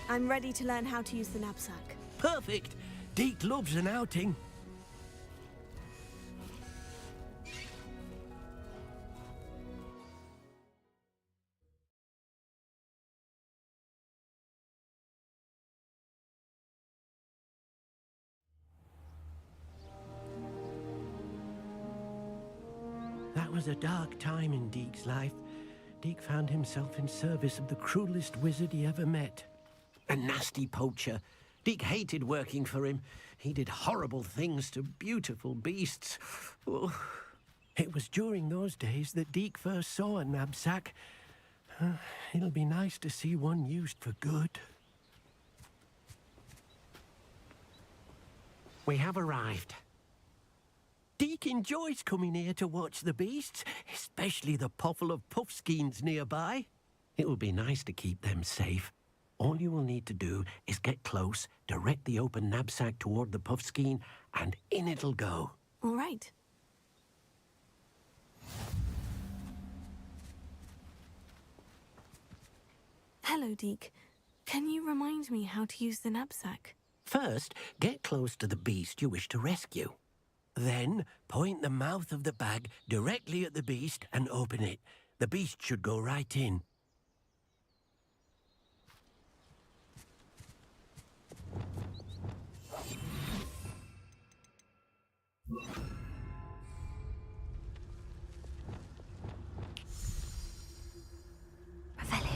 I'm ready to learn how to use the knapsack. Perfect. Deke loves an outing. That was a dark time in Deke's life. Deke found himself in service of the cruelest wizard he ever met. A nasty poacher. Deke hated working for him. He did horrible things to beautiful beasts. Oh. It was during those days that Deke first saw a knapsack. It'll be nice to see one used for good. We have arrived. Deke enjoys coming here to watch the beasts, especially the potful of puffskeins nearby. It will be nice to keep them safe. All you will need to do is get close, direct the open knapsack toward the puffskein, and in it'll go. All right. Hello, Deke. Can you remind me how to use the knapsack? First, get close to the beast you wish to rescue. Then, point the mouth of the bag directly at the beast and open it. The beast should go right in. Revelio.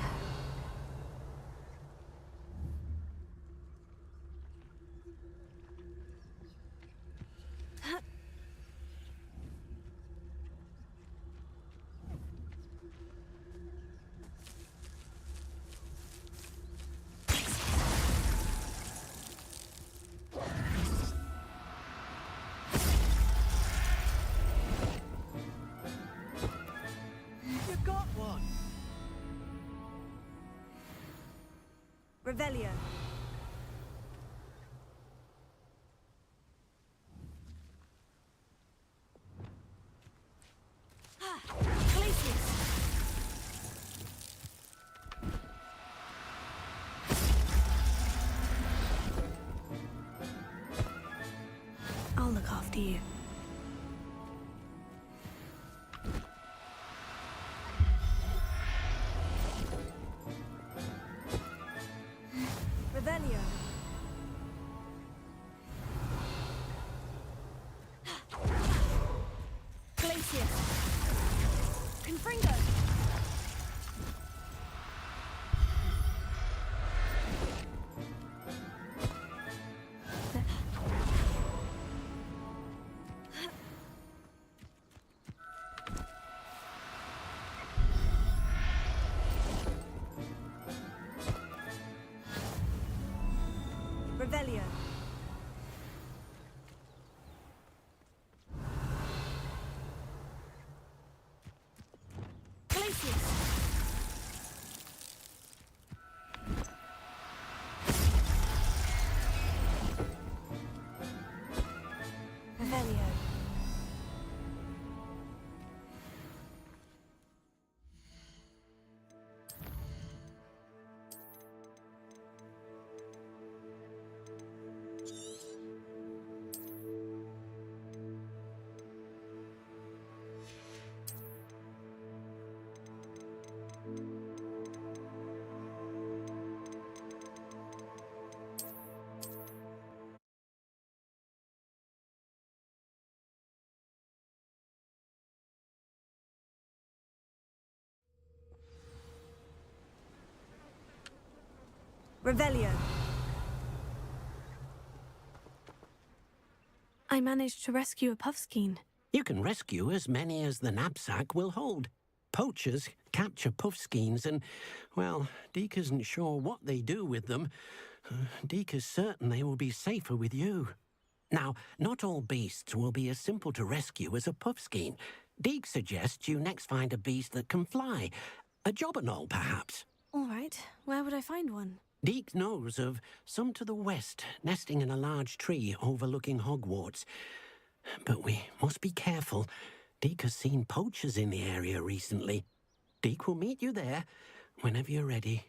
You got one! Revelio. I'll look after you. Revelio. Glacius. Confringo. Revelio. Glacius. Revelio. Revelio. I managed to rescue a puffskein. You can rescue as many as the knapsack will hold. Poachers capture puffskeins and, well, Deke isn't sure what they do with them. Deke is certain they will be safer with you. Now, not all beasts will be as simple to rescue as a puffskein. Deke suggests you next find a beast that can fly. A jobberknoll, perhaps. All right. Where would I find one? Deke knows of some to the west, nesting in a large tree overlooking Hogwarts. But we must be careful. Deke has seen poachers in the area recently. Deke will meet you there whenever you're ready.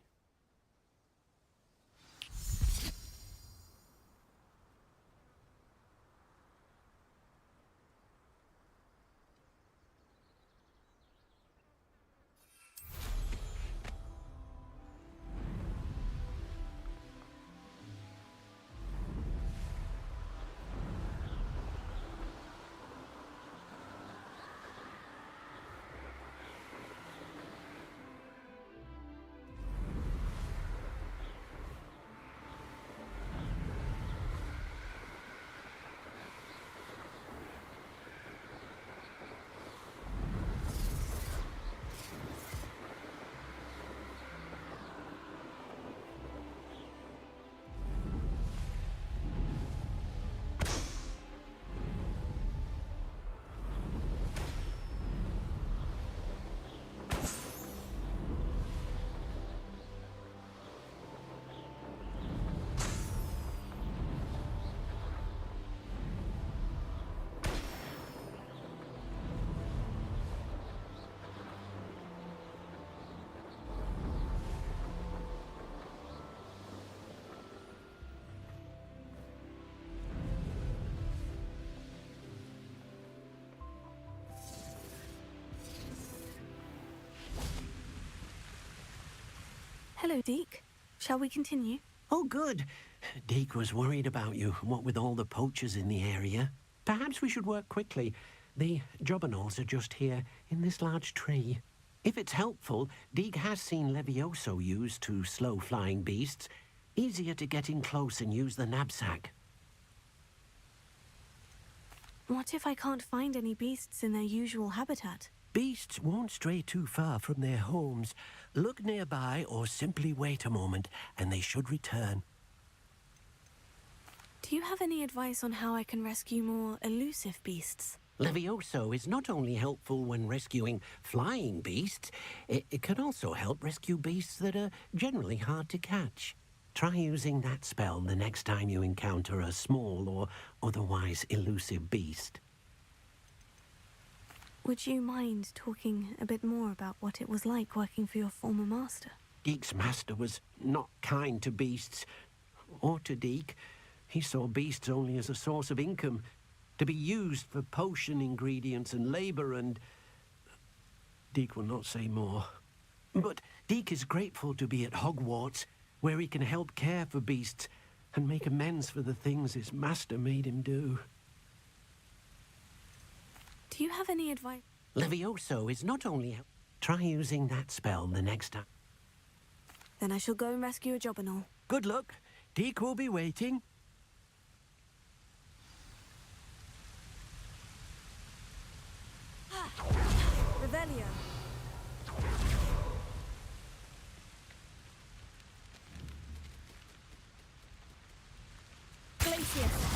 Hello, Deke. Shall we continue? Oh, good. Deke was worried about you, what with all the poachers in the area. Perhaps we should work quickly. The jobberknolls are just here, in this large tree. If it's helpful, Deke has seen Levioso used to slow flying beasts. Easier to get in close and use the knapsack. What if I can't find any beasts in their usual habitat? Beasts won't stray too far from their homes. Look nearby or simply wait a moment, and they should return. Do you have any advice on how I can rescue more elusive beasts? Levioso is not only helpful when rescuing flying beasts, it can also help rescue beasts that are generally hard to catch. Try using that spell the next time you encounter a small or otherwise elusive beast. Would you mind talking a bit more about what it was like working for your former master? Deke's master was not kind to beasts, or to Deke. He saw beasts only as a source of income, to be used for potion ingredients and labor, and Deke will not say more. But Deke is grateful to be at Hogwarts, where he can help care for beasts and make amends for the things his master made him do. Do you have any advice? Levioso is not only... Try using that spell the next time. Then I shall go and rescue a jobberknoll. Good luck. Deke will be waiting. Revelio. Glacius.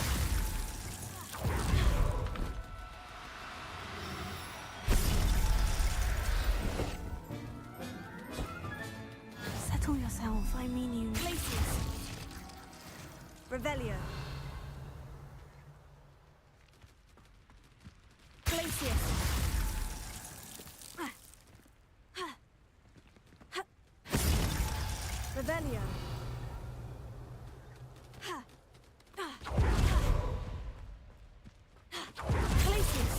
Settle yourself, I mean you. Glacius. Revelio. Glacius. Revelio. Glacius.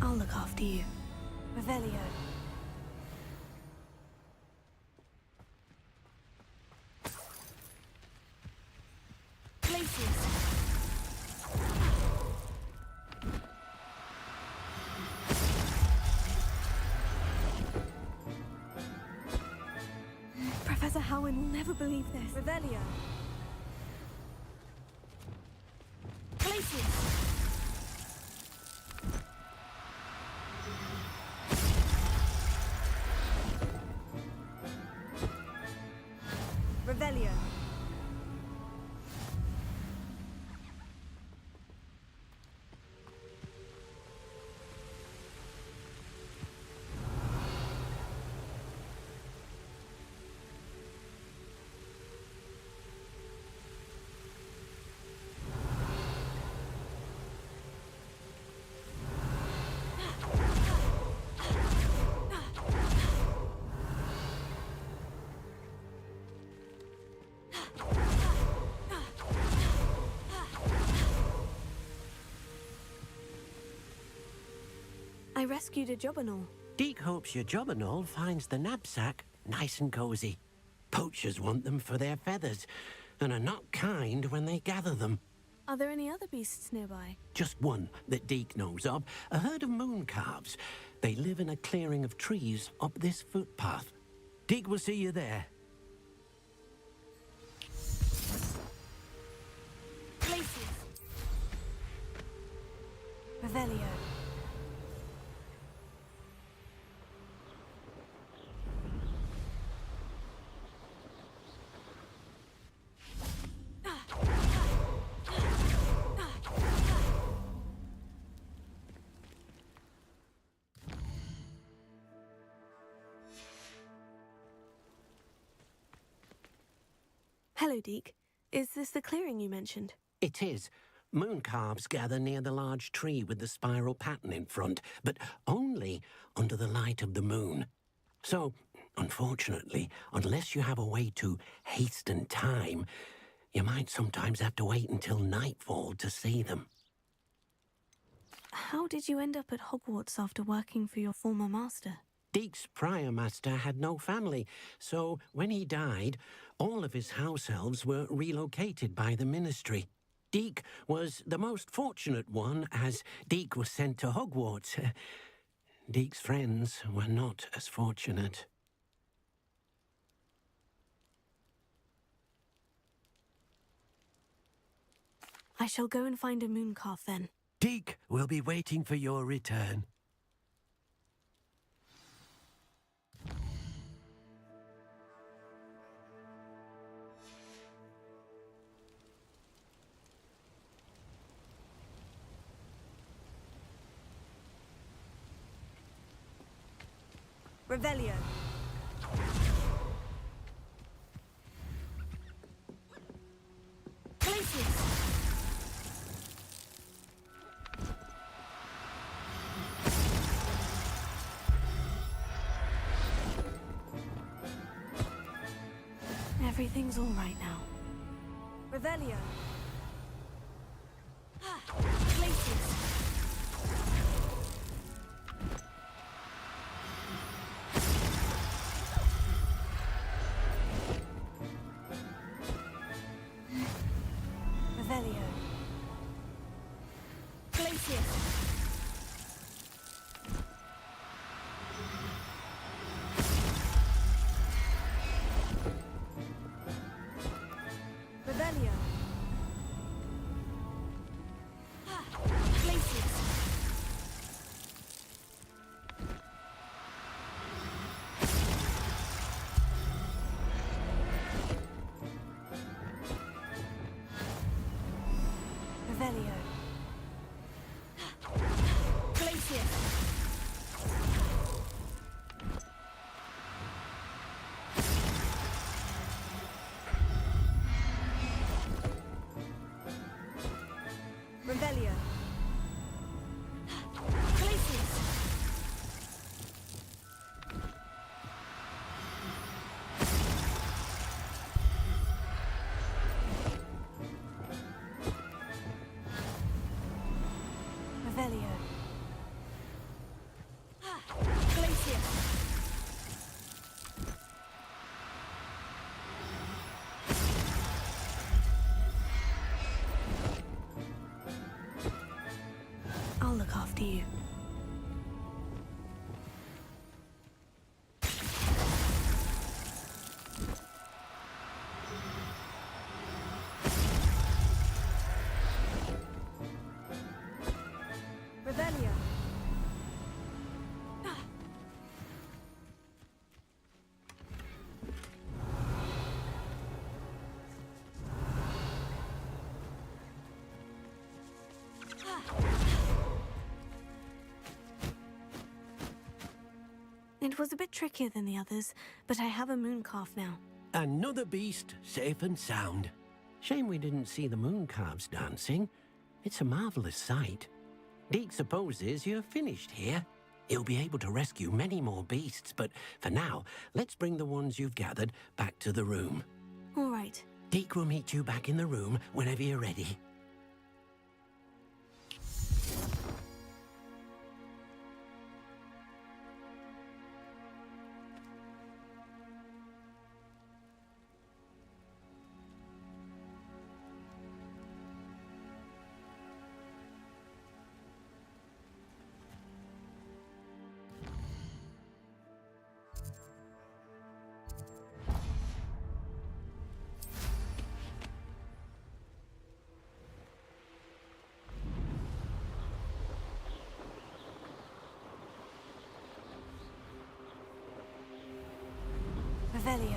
I'll look after you. Revelio. Glacius. Professor Howin will never believe this. Revelio. Glacius. Revelio. I rescued a jobberknoll. Deke hopes your jobberknoll finds the knapsack nice and cozy. Poachers want them for their feathers, and are not kind when they gather them. Are there any other beasts nearby? Just one that Deke knows of, a herd of moon calves. They live in a clearing of trees up this footpath. Deke will see you there. Glacius. Revelio. Hello, Deke. Is this the clearing you mentioned? It is. Moon calves gather near the large tree with the spiral pattern in front, but only under the light of the moon. So, unfortunately, unless you have a way to hasten time, You might sometimes have to wait until nightfall to see them. How did you end up at Hogwarts after working for your former master? Deek's prior master had no family, so when he died, all of his house elves were relocated by the ministry. Deek was the most fortunate one, as Deek was sent to Hogwarts. Deek's friends were not as fortunate. I shall go and find a mooncalf then. Deek will be waiting for your return. Revelio. Places. Everything's all right now. Revelio. Places. Revelio. Places. Revelio. Places. Revelio. Places. Revelio. Places. Revelio. Places. I'll look after you. Revelio. It was a bit trickier than the others, but I have a mooncalf now. Another beast, safe and sound. Shame we didn't see the mooncalves dancing. It's a marvelous sight. Deek supposes you're finished here. He'll be able to rescue many more beasts, but for now, let's bring the ones you've gathered back to the room. All right. Deek will meet you back in the room whenever you're ready. Revelio.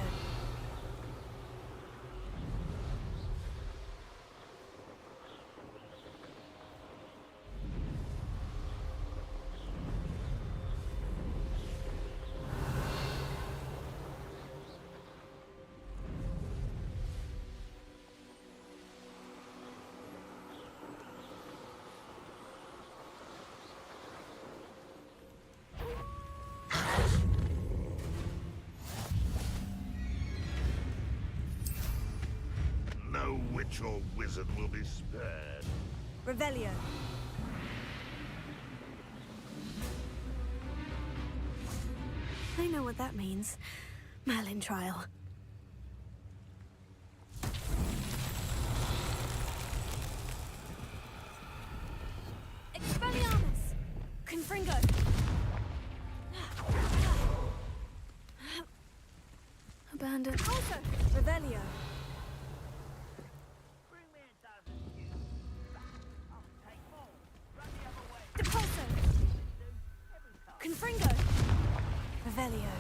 immature wizard will be spared. Revelio. I know what that means. Merlin trial. Expelliarmus! Confringo! Abandon. Also! Revelio. Bring me a dozen, you. I'll take more. Run the other way. Depulso! Every time. Confringo! Revelio.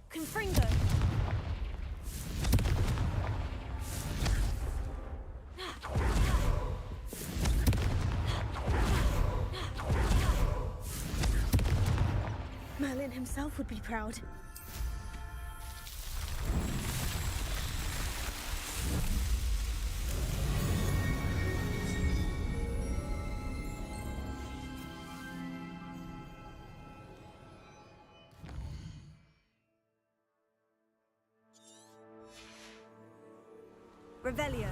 Confringo! Merlin himself would be proud. Revelio.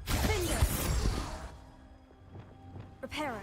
Finger. Reparo.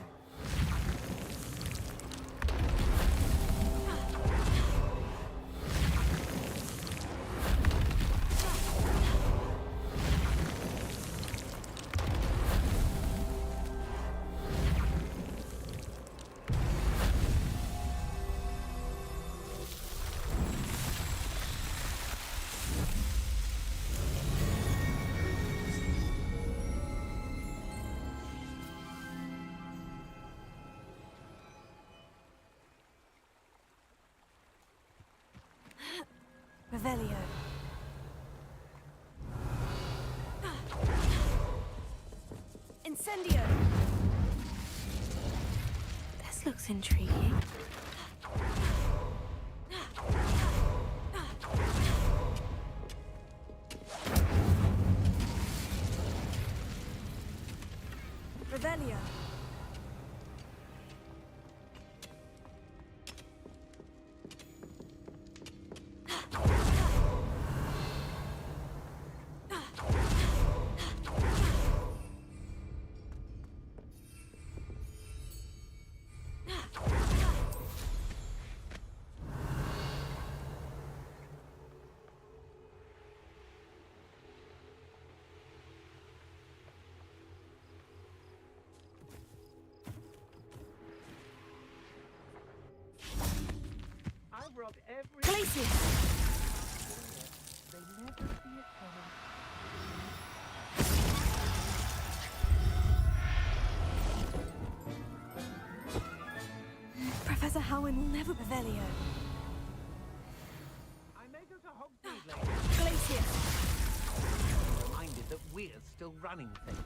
Revelio. Incendio. This looks intriguing. Revelio. I've robbed every... Glacius. They never see it coming. Professor Howin will never Revelio. I may go to Hogwarts Legacy. Glacius. Reminded that we're still running things.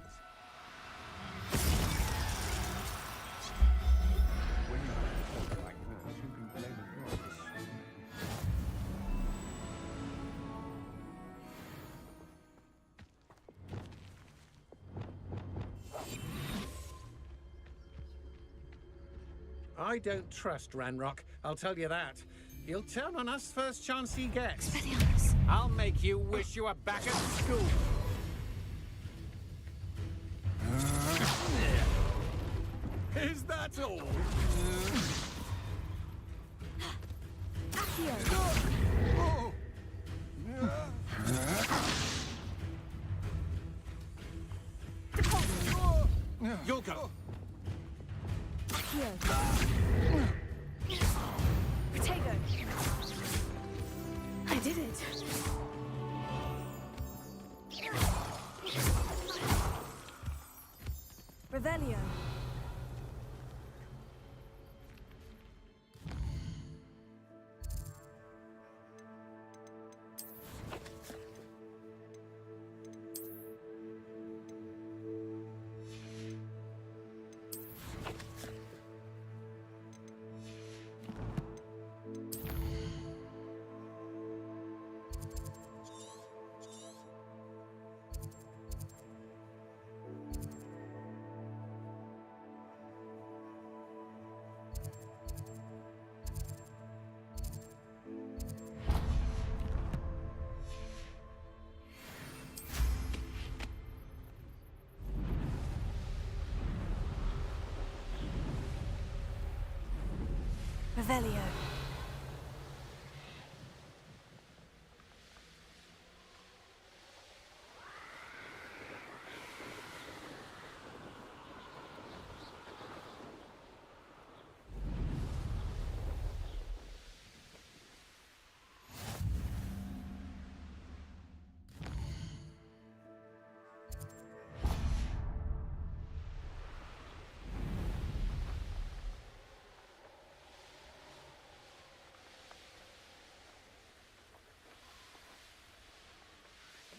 When you have a talk like that, you can blame a god for swimming. I don't trust Ranrock, I'll tell you that. He'll turn on us first chance he gets. Expelliarmus. I'll make you wish you were back at school. Is that all? Accio. Oh! Draco! Accio. Protego. I did it. Revelio. Revelio.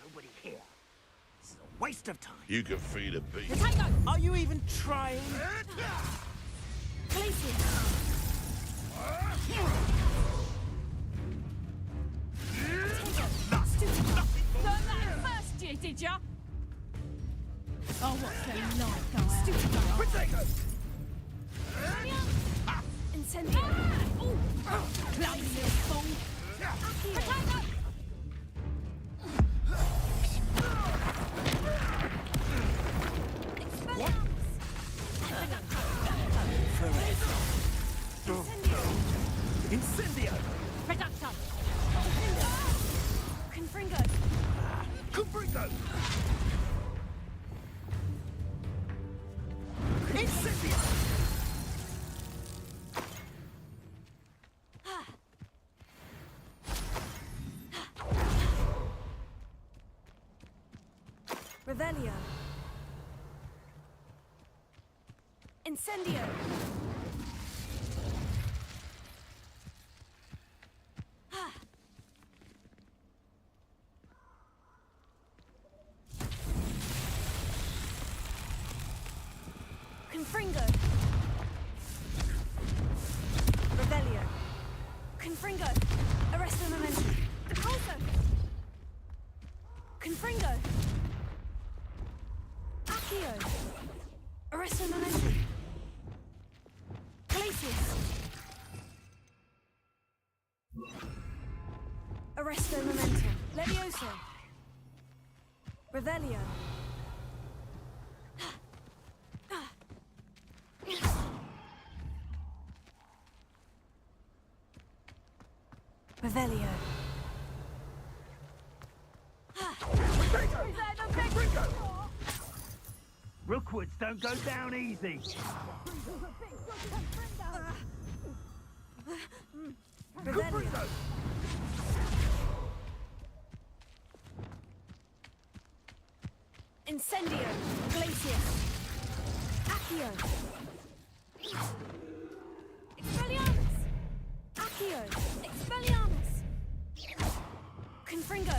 Nobody here. This is a waste of time. You can feed a beast. Protego. Are you even trying? Glacius. Learn that in first year, did ya? Oh, what's their life go out? Protego! Incendio. Clumsy little fool. Accio. Incendio! Reducto. Confringo. Confringo! Incendio! Revelio. Incendio. Confringo. Revelio. Confringo. Arresto momentum. Also. Confringo. Accio. Arresto momentum. Glacius. Arresto momentum. Levioso. Revelio. Revelio. Rookwoods don't go down easy. Revelio. Incendio. Glacius. Accio. Expelliarmus. Accio. Expelliarmus. Confringo.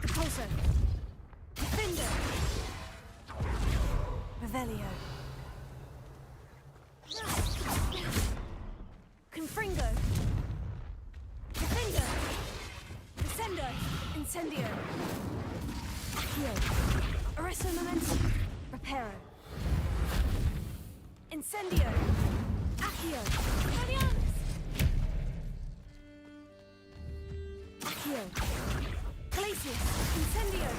Repulso. Defender. Revelio. Confringo. Defender. Descendo. Incendio. Accio. Arresto momentum. Reparo. Incendio. Accio. Expelliarmus. Accio. Glacius. Incendio.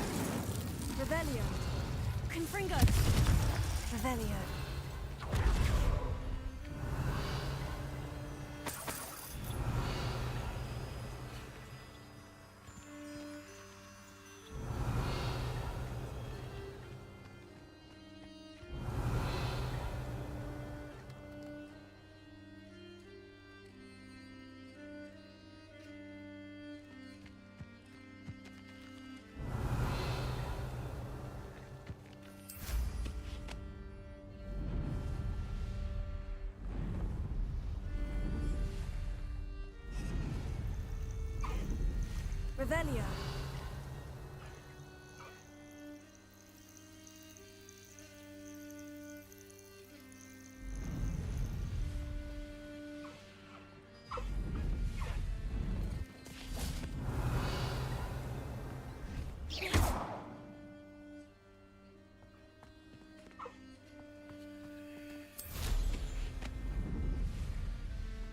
Revelio. Confringo. Revelio. Revelio.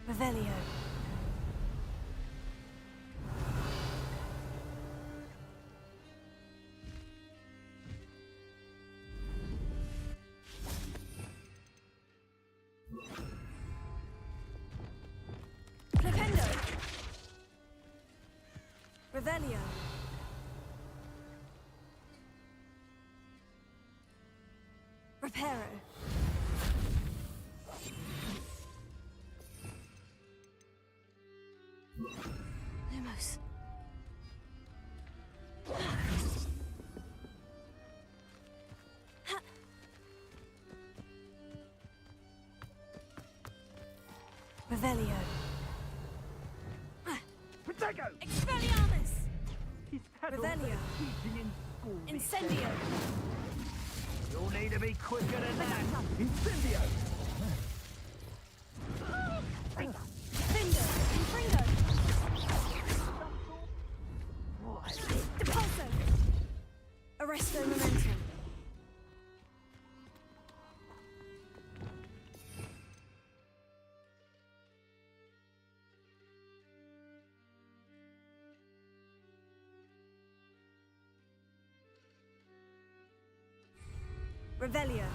Revelio. Flipendo. Revelio. Reparo. Lumos. Revelio. Protego! Expelliarmus! He's had all Revelio. their teaching in school. Incendio! You'll need to be quicker than that. Incendio! Findo! Infringo! Depulso! Arresto momentum! Revelio.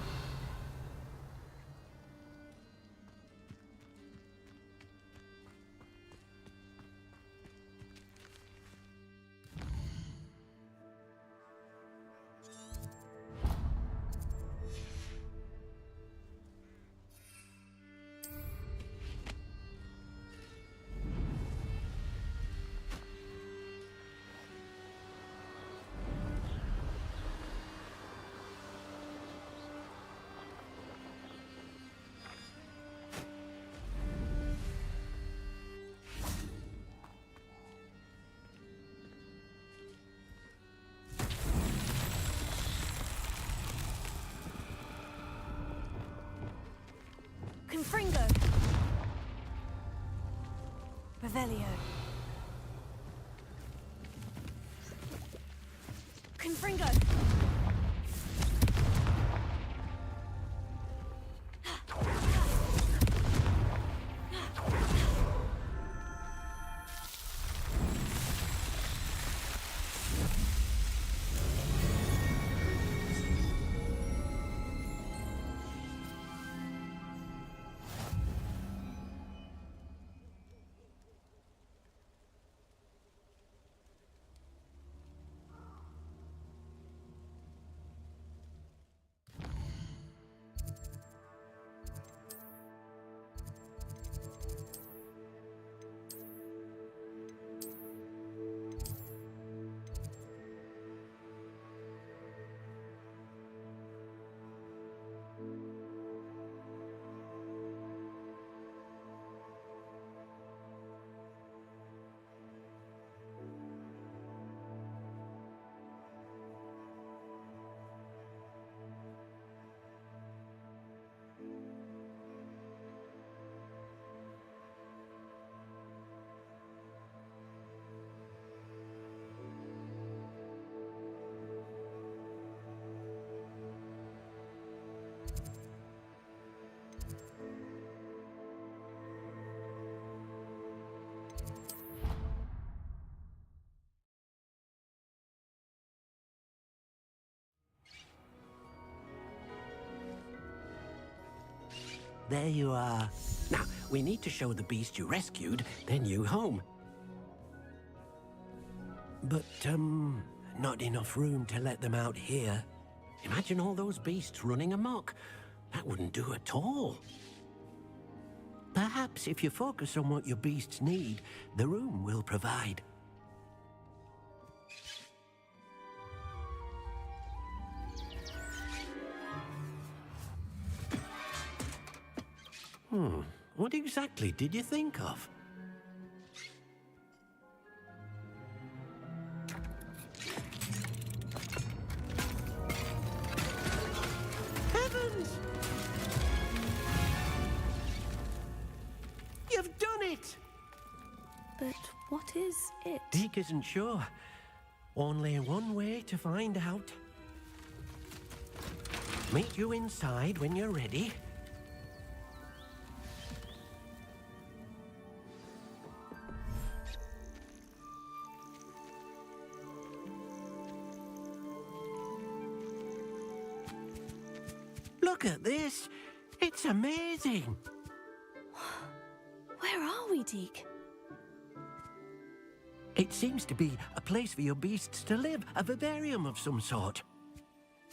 Confringo! Revelio. Confringo! There you are. Now, we need to show the beast you rescued their new home. But, not enough room to let them out here. Imagine all those beasts running amok. That wouldn't do at all. Perhaps if you focus on what your beasts need, the room will provide. What exactly did you think of? it! But what is it? Deke isn't sure. Only one way to find out. Meet you inside when you're ready. Look at this! It's amazing! Where are we, Deke? It seems to be a place for your beasts to live, a vivarium of some sort.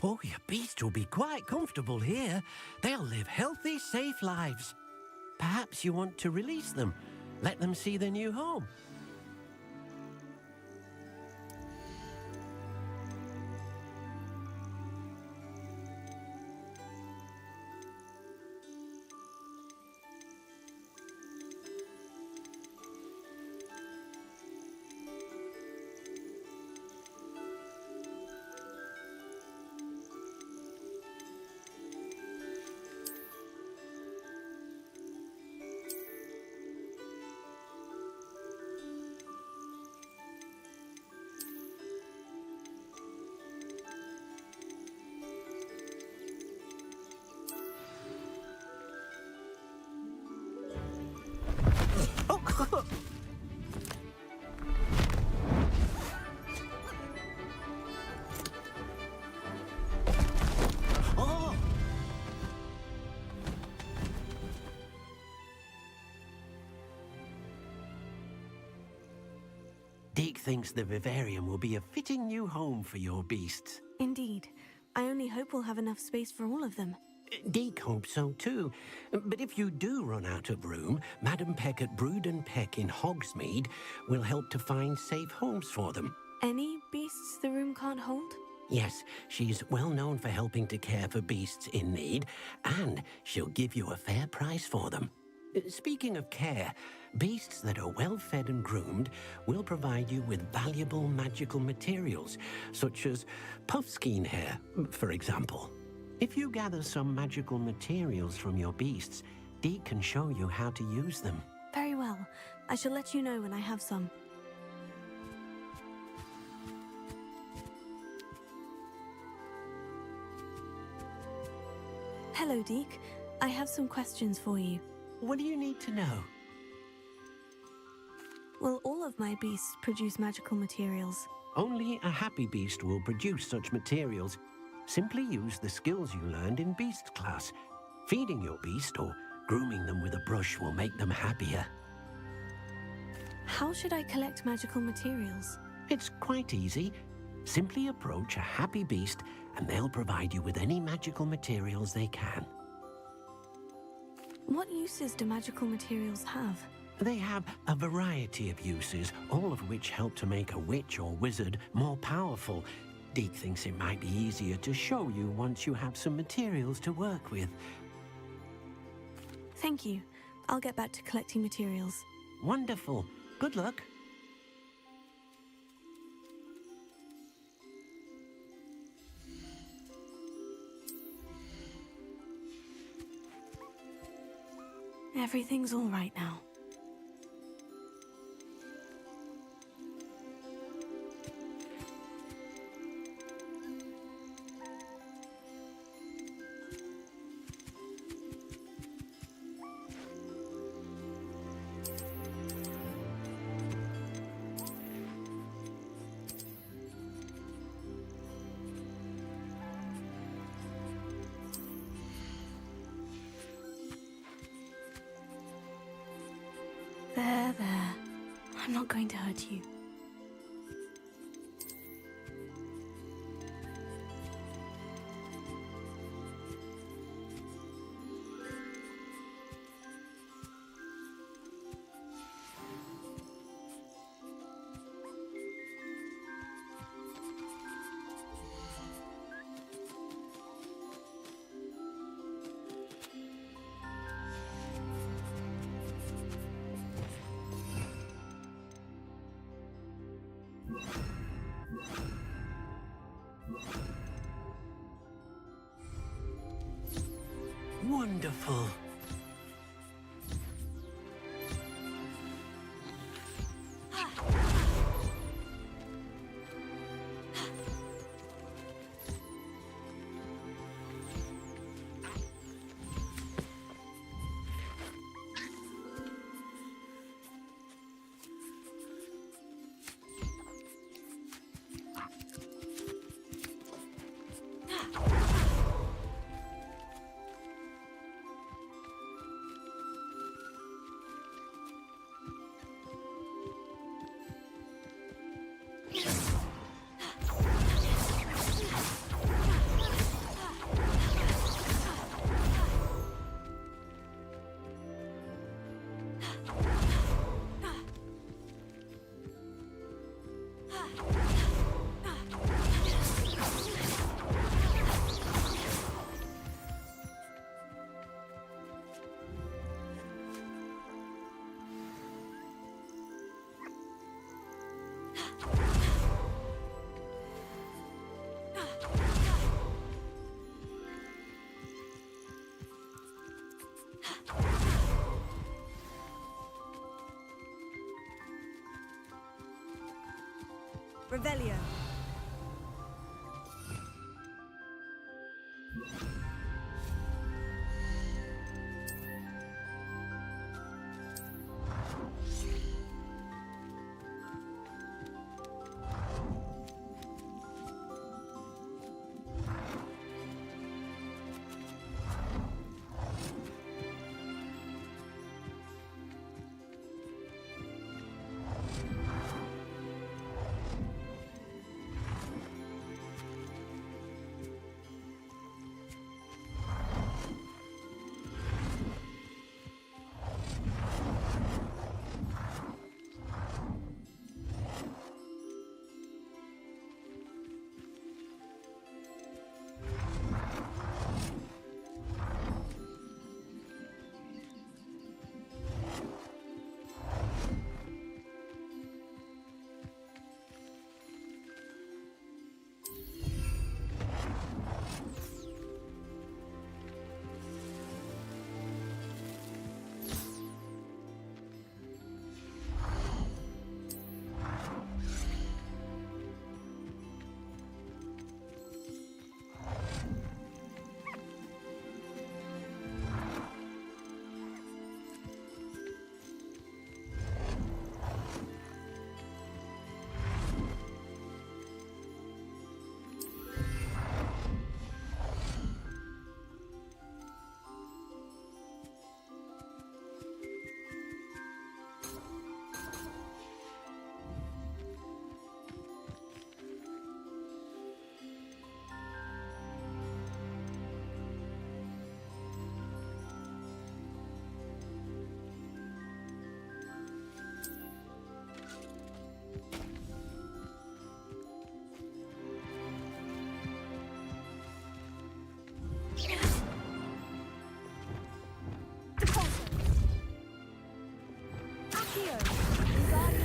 Oh, your beasts will be quite comfortable here. They'll live healthy, safe lives. Perhaps you want to release them, let them see their new home. Oh! Deke thinks the vivarium will be a fitting new home for your beasts. Indeed. I only hope we'll have enough space for all of them. Deke hopes so too. But if you do run out of room, Madam Peck at Brood and Peck in Hogsmeade will help to find safe homes for them. Any beasts the room can't hold? Yes, she's well known for helping to care for beasts in need, and she'll give you a fair price for them. Speaking of care, beasts that are well fed and groomed will provide you with valuable magical materials, such as puffskein hair, for example. If you gather some magical materials from your beasts, Deke can show you how to use them. Very well. I shall let you know when I have some. Hello, Deke. I have some questions for you. What do you need to know? Will all of my beasts produce magical materials? Only a happy beast will produce such materials. Simply use the skills you learned in Beast class. Feeding your beast or grooming them with a brush will make them happier. How should I collect magical materials? It's quite easy. Simply approach a happy beast and they'll provide you with any magical materials they can. What uses do magical materials have? They have a variety of uses, all of which help to make a witch or wizard more powerful. Deke thinks it might be easier to show you once you have some materials to work with. Thank you. I'll get back to collecting materials. Wonderful. Good luck. Everything's all right now. There. I'm not going to hurt you. Wonderful. Revelio.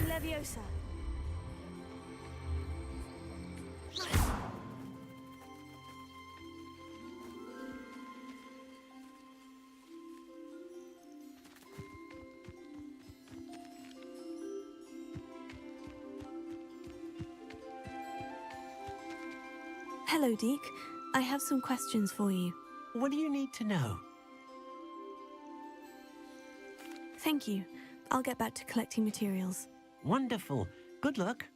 Leviosa. Hello, Deke. I have some questions for you. What do you need to know? Thank you. I'll get back to collecting materials. Wonderful. Good luck.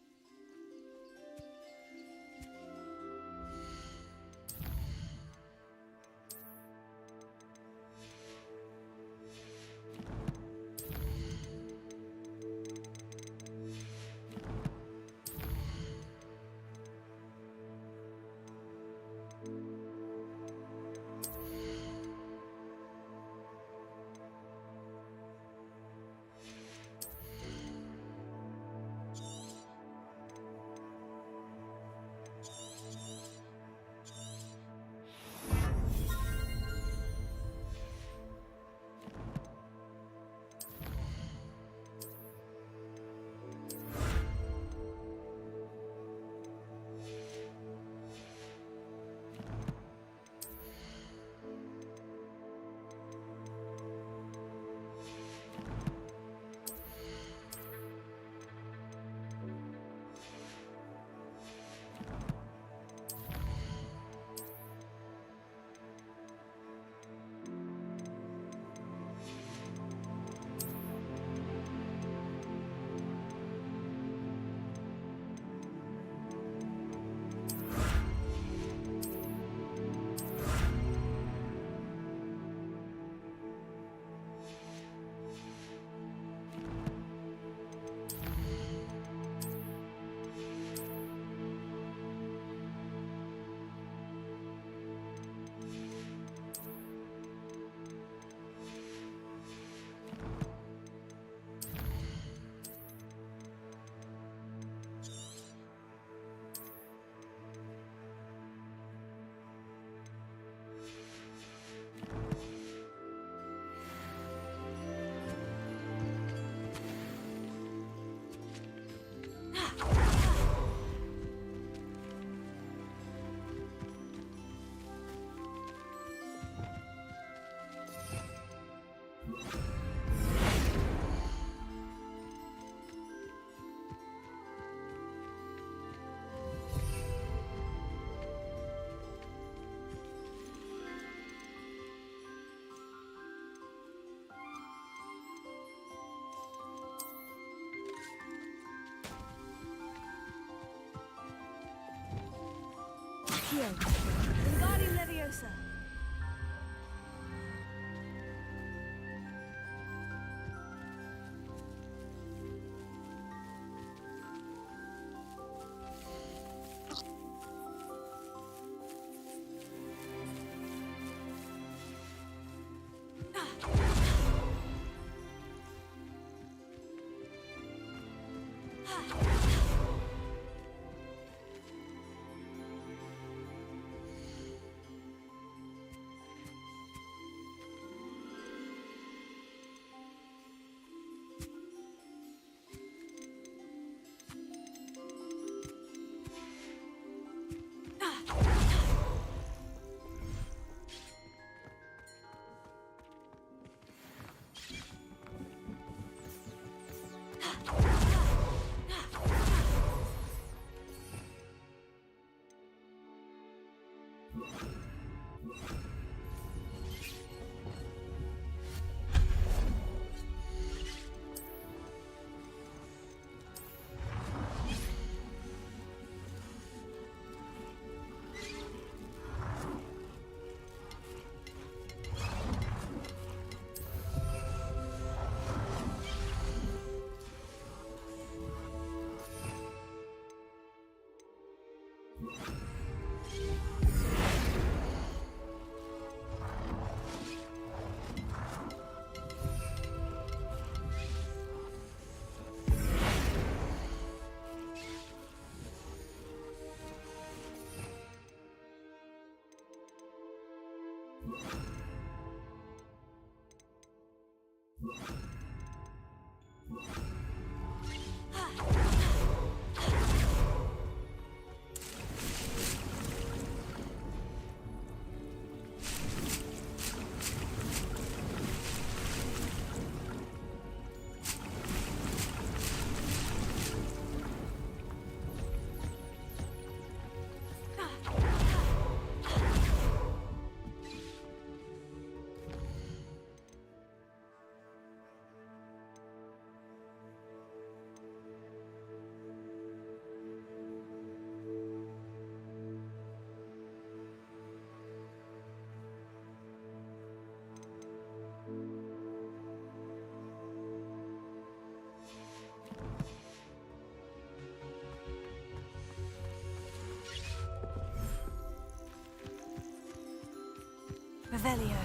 Accio. Wingardium Leviosa. Revelio.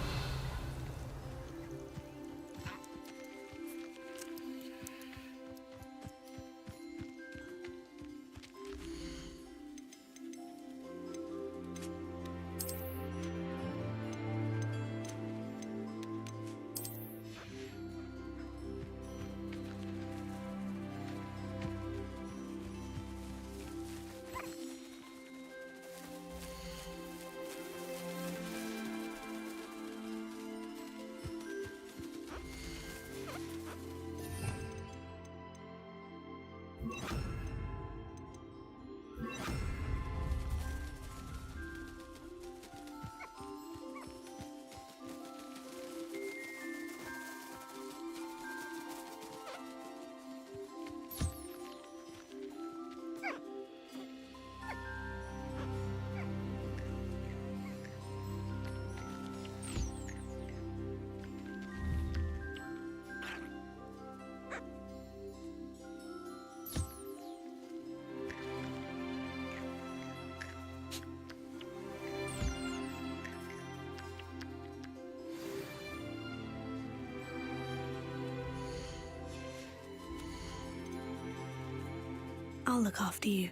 I'll look after you.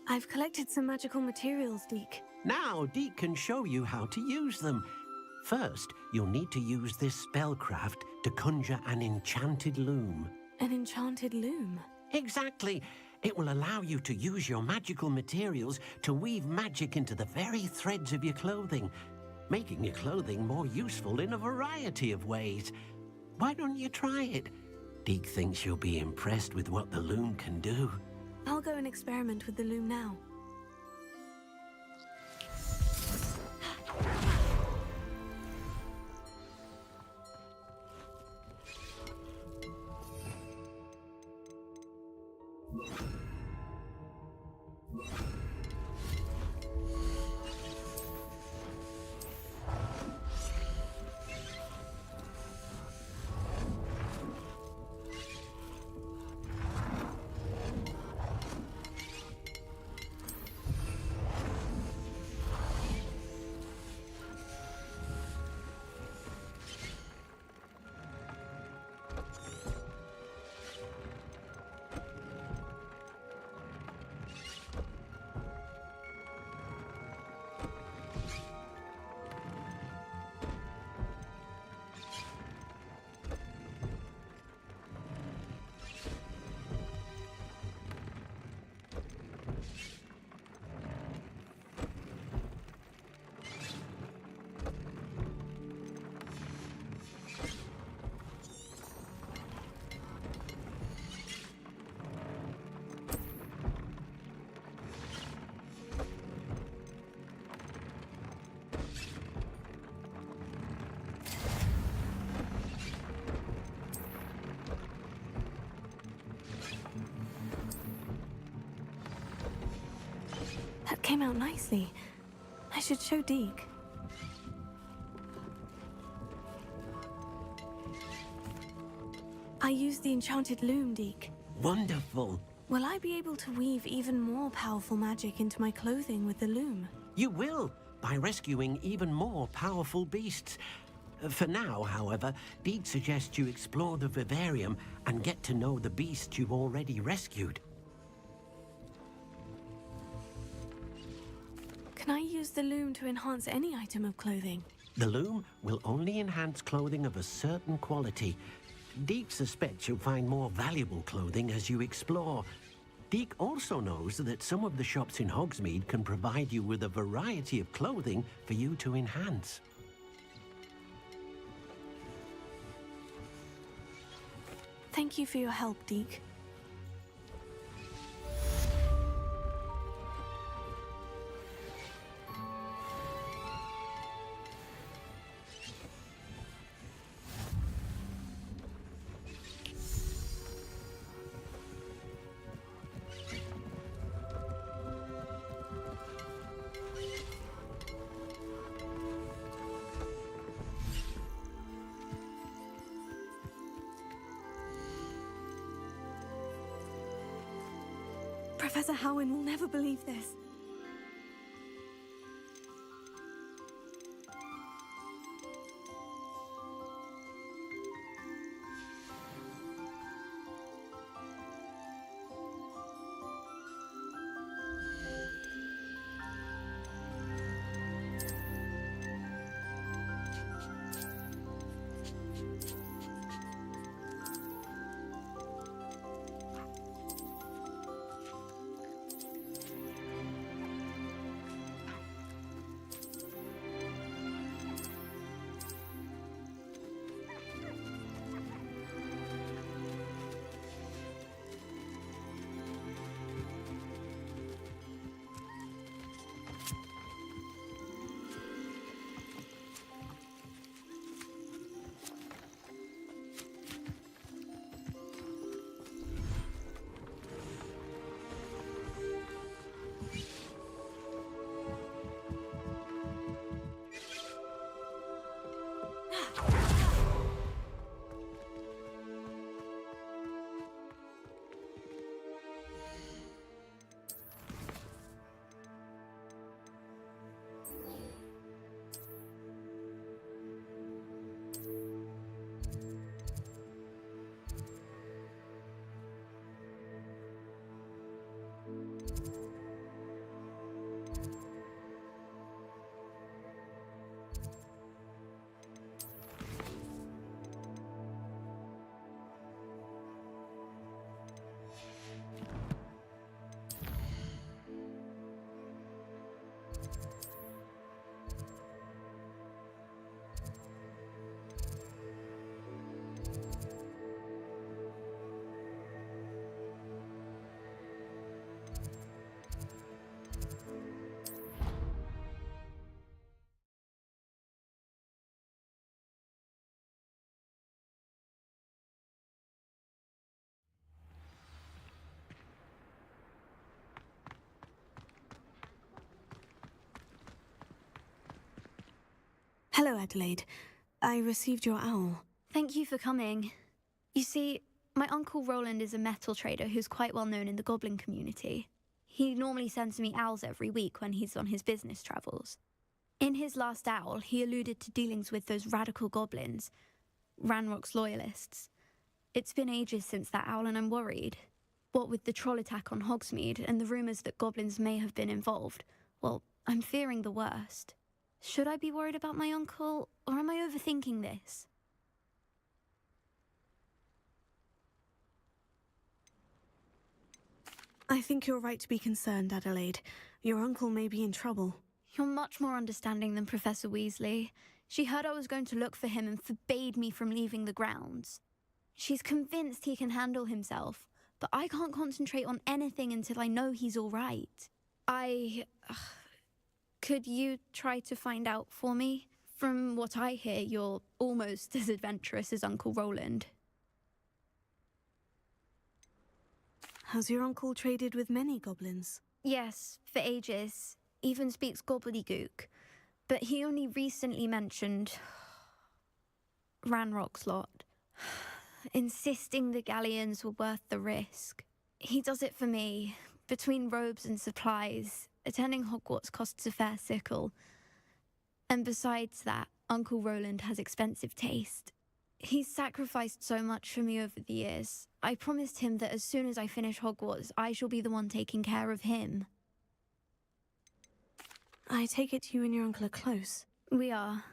I've collected some magical materials, Deke. Now, Deke can show you how to use them. First, you'll need to use this spellcraft to conjure an enchanted loom. An enchanted loom? Exactly. It will allow you to use your magical materials to weave magic into the very threads of your clothing, making your clothing more useful in a variety of ways. Why don't you try it? Deke thinks you'll be impressed with what the loom can do. I'll go and experiment with the loom now. came out nicely. I should show Deke. I used the enchanted loom, Deke. Wonderful. Will I be able to weave even more powerful magic into my clothing with the loom? You will, by rescuing even more powerful beasts. For now, however, Deke suggests you explore the vivarium and get to know the beasts you've already rescued. Can I use the loom to enhance any item of clothing? The loom will only enhance clothing of a certain quality. Deke suspects you'll find more valuable clothing as you explore. Deke also knows that some of the shops in Hogsmeade can provide you with a variety of clothing for you to enhance. Thank you for your help, Deke. Professor Howin will never believe this. Hello, Adelaide. I received your owl. Thank you for coming. You see, my Uncle Roland is a metal trader who's quite well known in the goblin community. He normally sends me owls every week when he's on his business travels. In his last owl, he alluded to dealings with those radical goblins, Ranrock's loyalists. It's been ages since that owl and I'm worried. What with the troll attack on Hogsmeade and the rumours that goblins may have been involved, well, I'm fearing the worst. Should I be worried about my uncle, or am I overthinking this? I think you're right to be concerned, Adelaide. Your uncle may be in trouble. You're much more understanding than Professor Weasley. She heard I was going to look for him and forbade me from leaving the grounds. She's convinced he can handle himself, but I can't concentrate on anything until I know he's all right. Could you try to find out for me? From what I hear, you're almost as adventurous as Uncle Roland. Has your uncle traded with many goblins? Yes, for ages. Even speaks gobbledygook. But he only recently mentioned Ranrock's lot, insisting the galleons were worth the risk. He does it for me. Between robes and supplies, attending Hogwarts costs a fair sickle. And besides that, Uncle Roland has expensive taste. He's sacrificed so much for me over the years. I promised him that as soon as I finish Hogwarts, I shall be the one taking care of him. I take it you and your uncle are close. We are.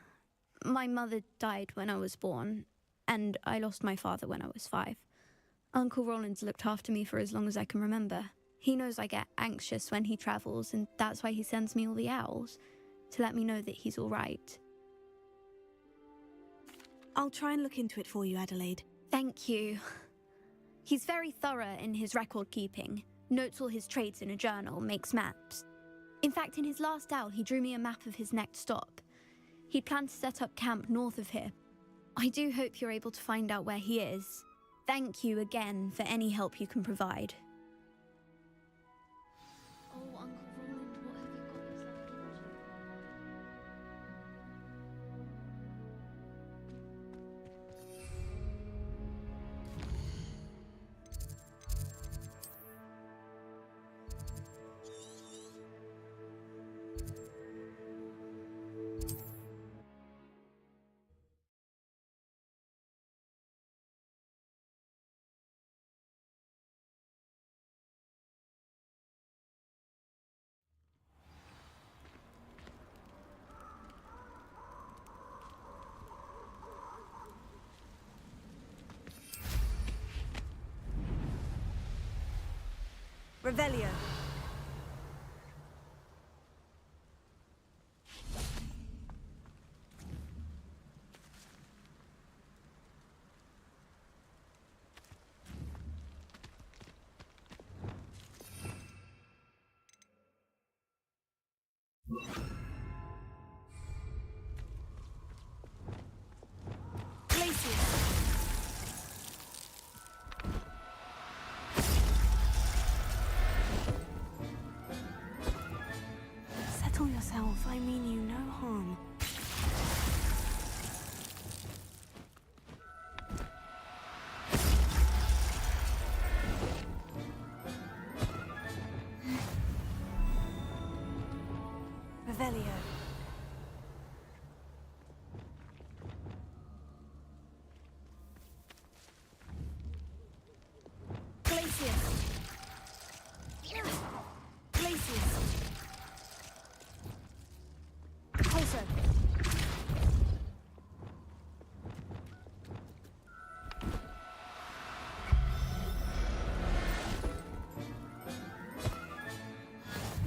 My mother died when I was born, and I lost my father when I was 5. Uncle Roland's looked after me for as long as I can remember. He knows I get anxious when he travels, and that's why he sends me all the owls, to let me know that he's all right. I'll try and look into it for you, Adelaide. Thank you. He's very thorough in his record keeping, notes all his trades in a journal, makes maps. In fact, in his last owl, he drew me a map of his next stop. He'd planned to set up camp north of here. I do hope you're able to find out where he is. Thank you again for any help you can provide. Oh, Uncle Roland, what have you got yourself into? Revelio. Settle yourself. I mean you no harm. Revelio.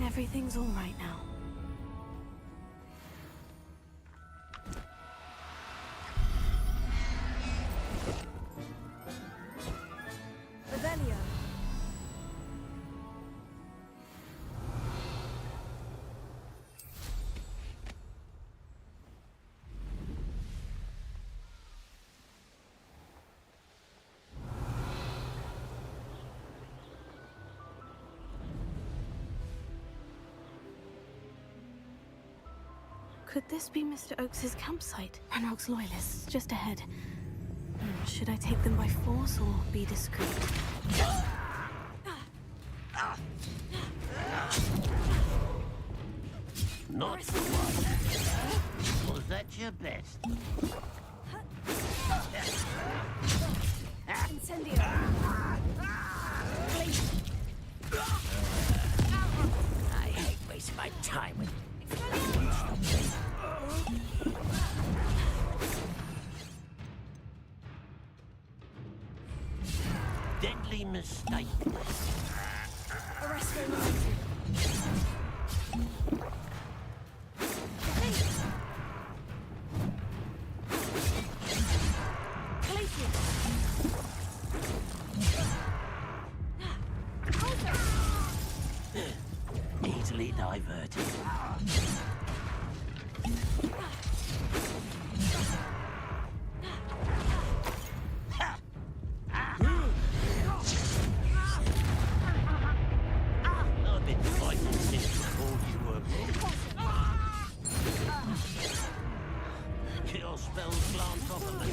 Everything's all right now. Revelio. Could this be Mr. Oakes's campsite? Ranrock's loyalists, just ahead. Should I take them by force or be discreet? Not one. Was that your best? Incendio. I hate wasting my time with deadly mistake. Easily diverted. I've been fighting work. Your spells glance off of me.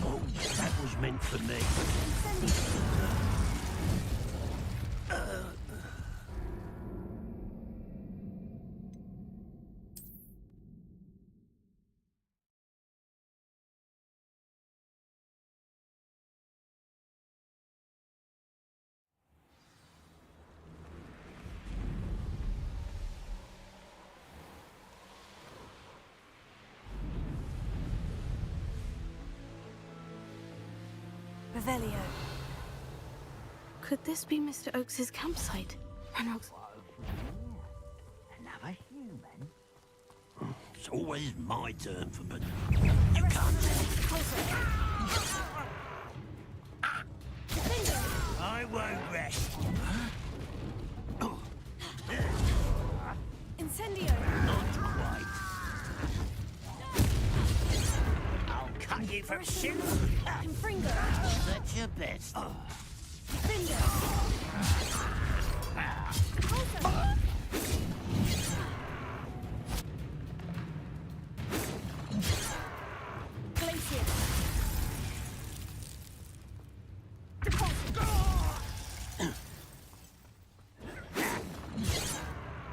Oh, that was meant for me. Revelio. Could this be Mr. Oakes's campsite? Ranrock's... Another human? It's always my turn for... But you can't... I won't rest. Incendio! Not quite. I'll cut you from shit. Confringo! That's your best. Finger! Glacier!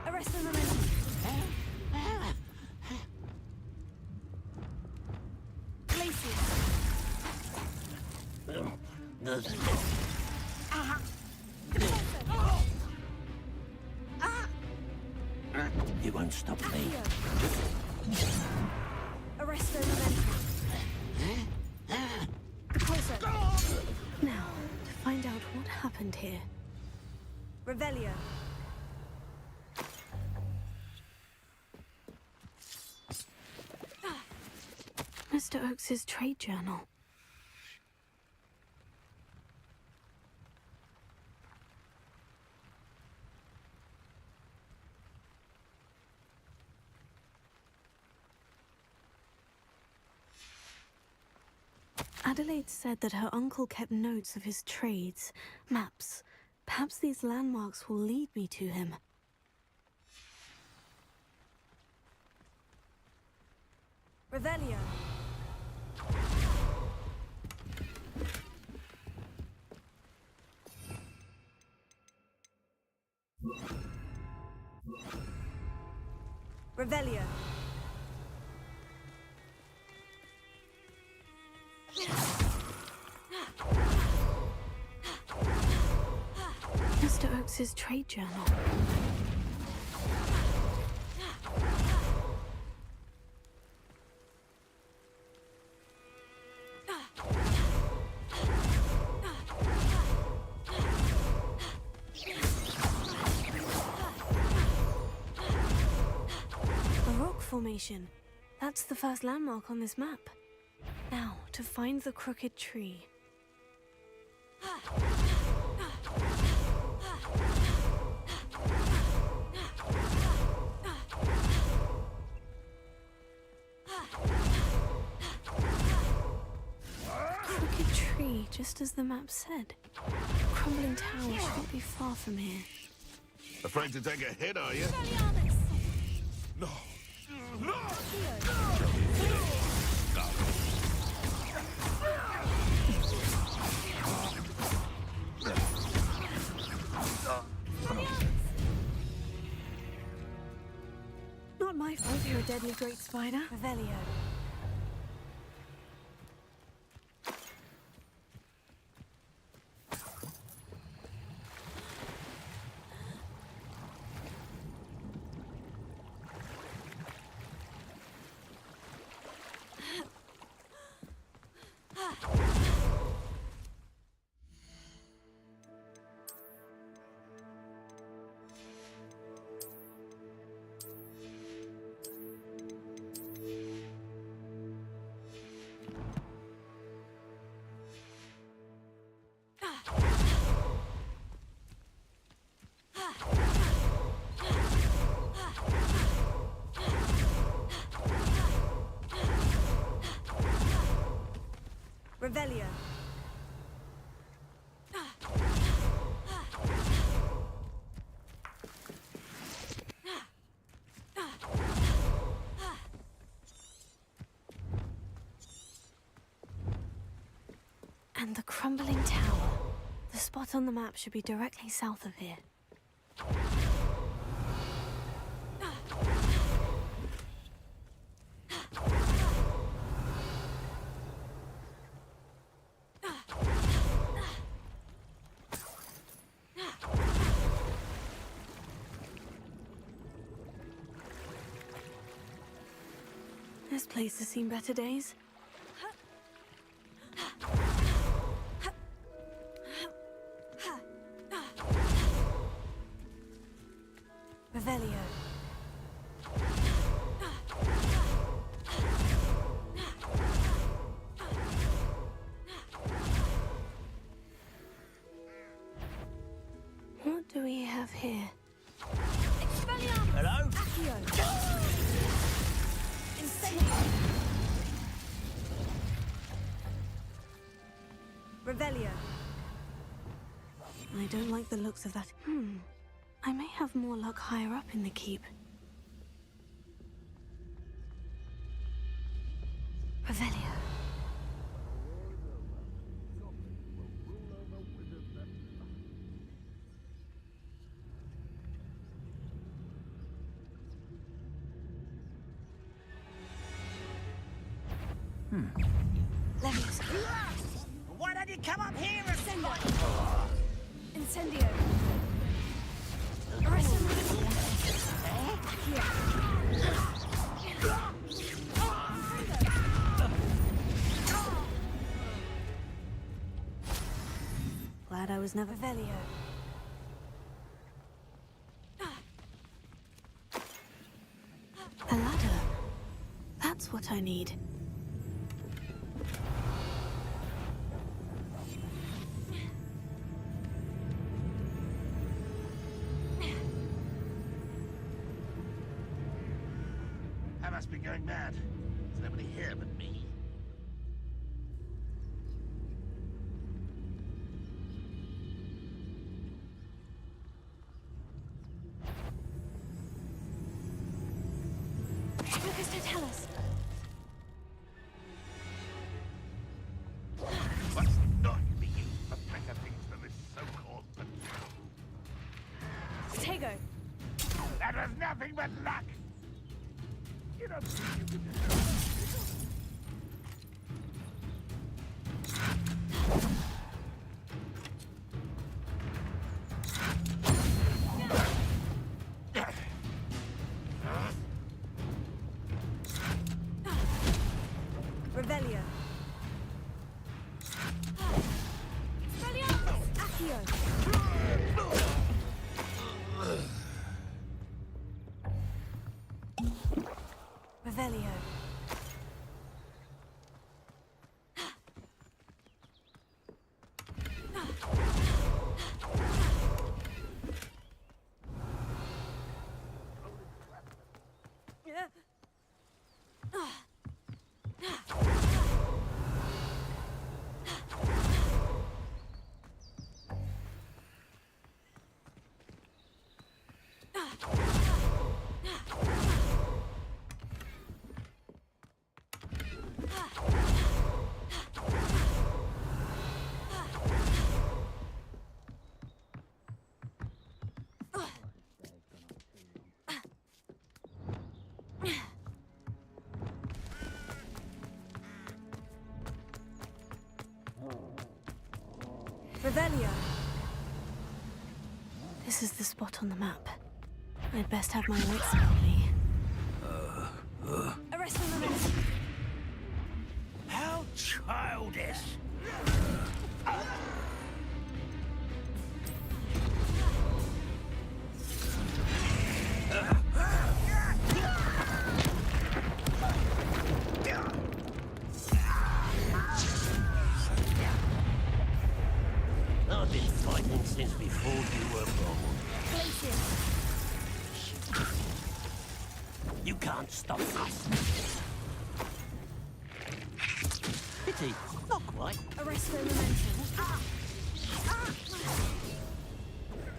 Arrest the momentum! Glacier! You won't stop me. Arrest the momentum! Now, to find out what happened here. Revelio. Mr. Oakes's trade journal. Adelaide said that her uncle kept notes of his trades, maps. Perhaps these landmarks will lead me to him. Revelio. Revelio. Mr. Oakes's trade journal. A rock formation. That's the first landmark on this map. Now, to find the crooked tree. Crooked tree, just as the map said. Crumbling tower shouldn't be far from here. Afraid to take a hit, are you? No. Not my fault you're a deadly great spider. Revelio. Revelio. And the crumbling tower. The spot on the map should be directly south of here. This place has seen better days. Revelio. What do we have here? Hello? Revelio. I don't like the looks of that. I may have more luck higher up in the keep. Revelio. Leviosa. Why don't you come up here and send us? Incendio. Glad I was never Velio. A ladder. That's what I need. I must be going mad. There's nobody here but me. Lucas, don't tell us. What's not being the better things than this so-called patrol? Tego. That was nothing but luck! You don't think you can do it? Revelio. Accio. Revelio. Revelio. This is the spot on the map. I'd best have my wits about me. Arrest the momentum. How childish! I've been fighting since before you were born. You can't stop us. Pity, not quite. Arrest the momentum.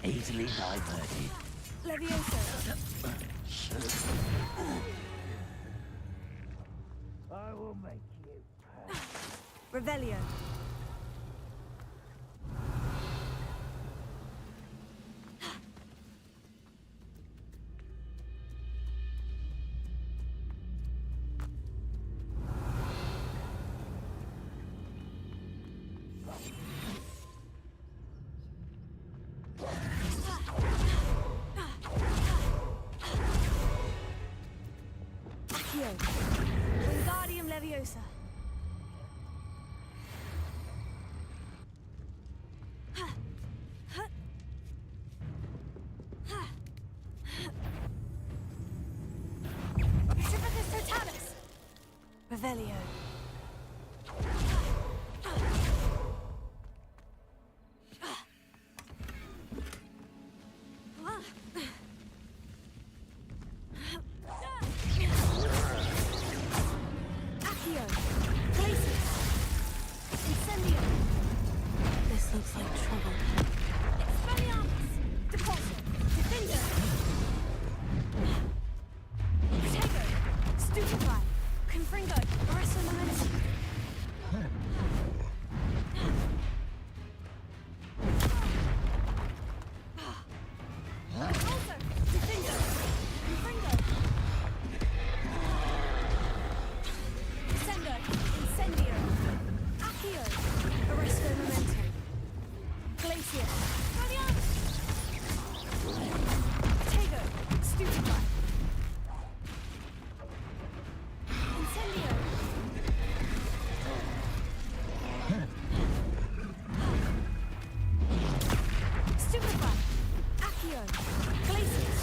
Easily diverted. Leviosa. I will make you. Revelio. Accio. Wingardium Leviosa. Pacificus Totalis. Revelio. Accio. Glacius. Incendio. This looks like trouble. Expelliarmus. Depulso. Defender. Protego. Stupefy. Confringo. Arresto Momentum. Also, Defender. Confringo. Sendo. Incendio. Accio. Arresto Momentum. Glacier. Expelliarmus. Protego. Stupefy. Incendio. Stupefy. Accio. Glacius.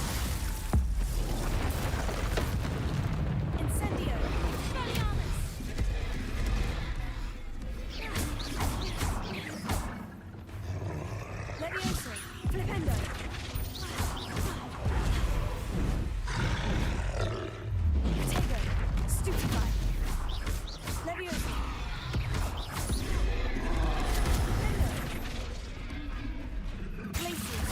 Incendio. Expelliarmus. Levioso. Flipendo. Protego. Stupefy. Levioso. Flipendo. Glacius.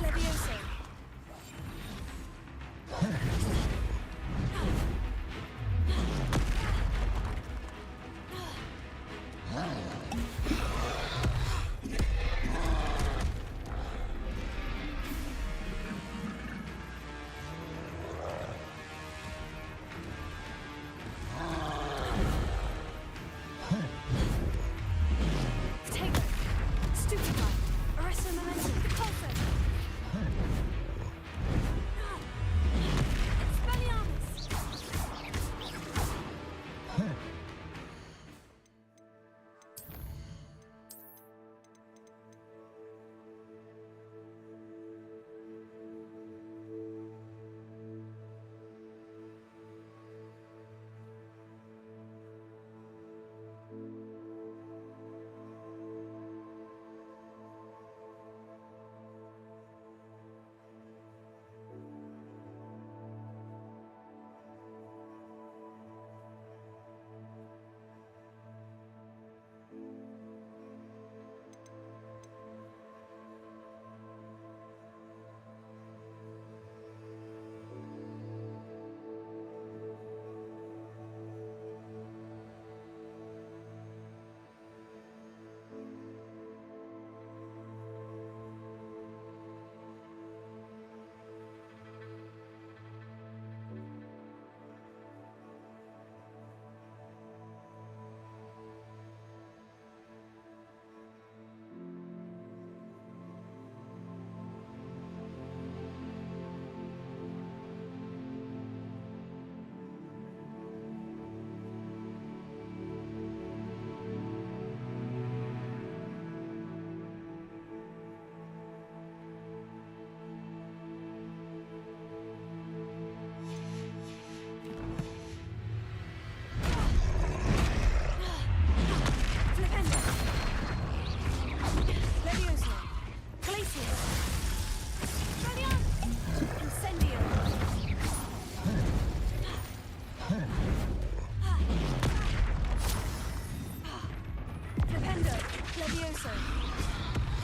Levioso. Protego. Stupefy. Arresto Momentum. Depulso. Expelliarmus. Levioso.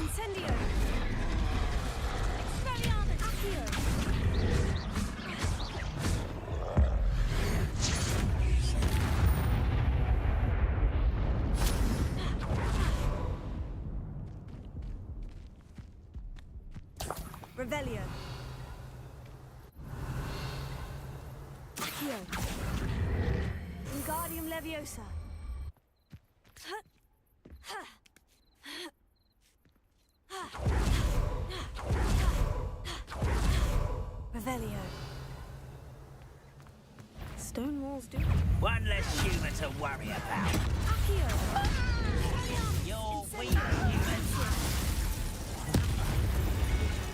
Incendio. Revelio. Accio. Wingardium Leviosa. Revelio. Stone walls do. One less human to worry about. Accio. You're weak, human.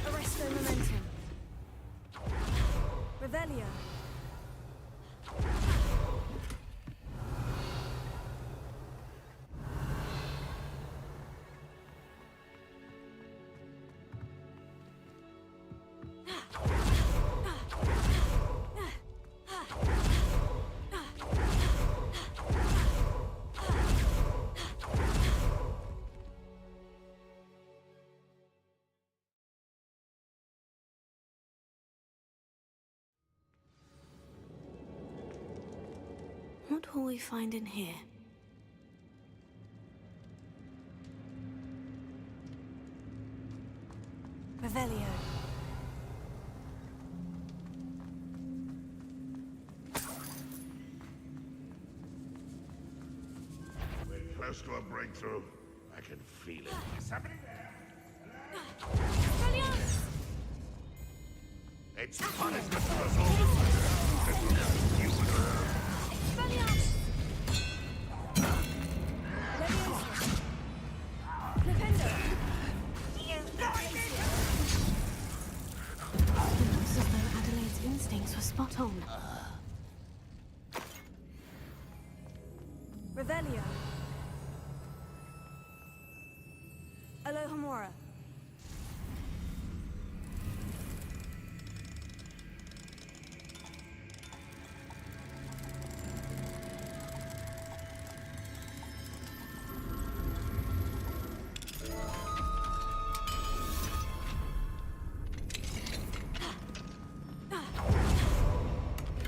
Arresto momentum. Revelio. What will we find in here? Revelio. We're close to a breakthrough. I can feel it. Somebody there? Expelliarmus! It's punishment for us all. Expelliarmus! Leviosa! Flipendo! It looks as though Adelaide's instincts were spot on. Revelio. Alohomora.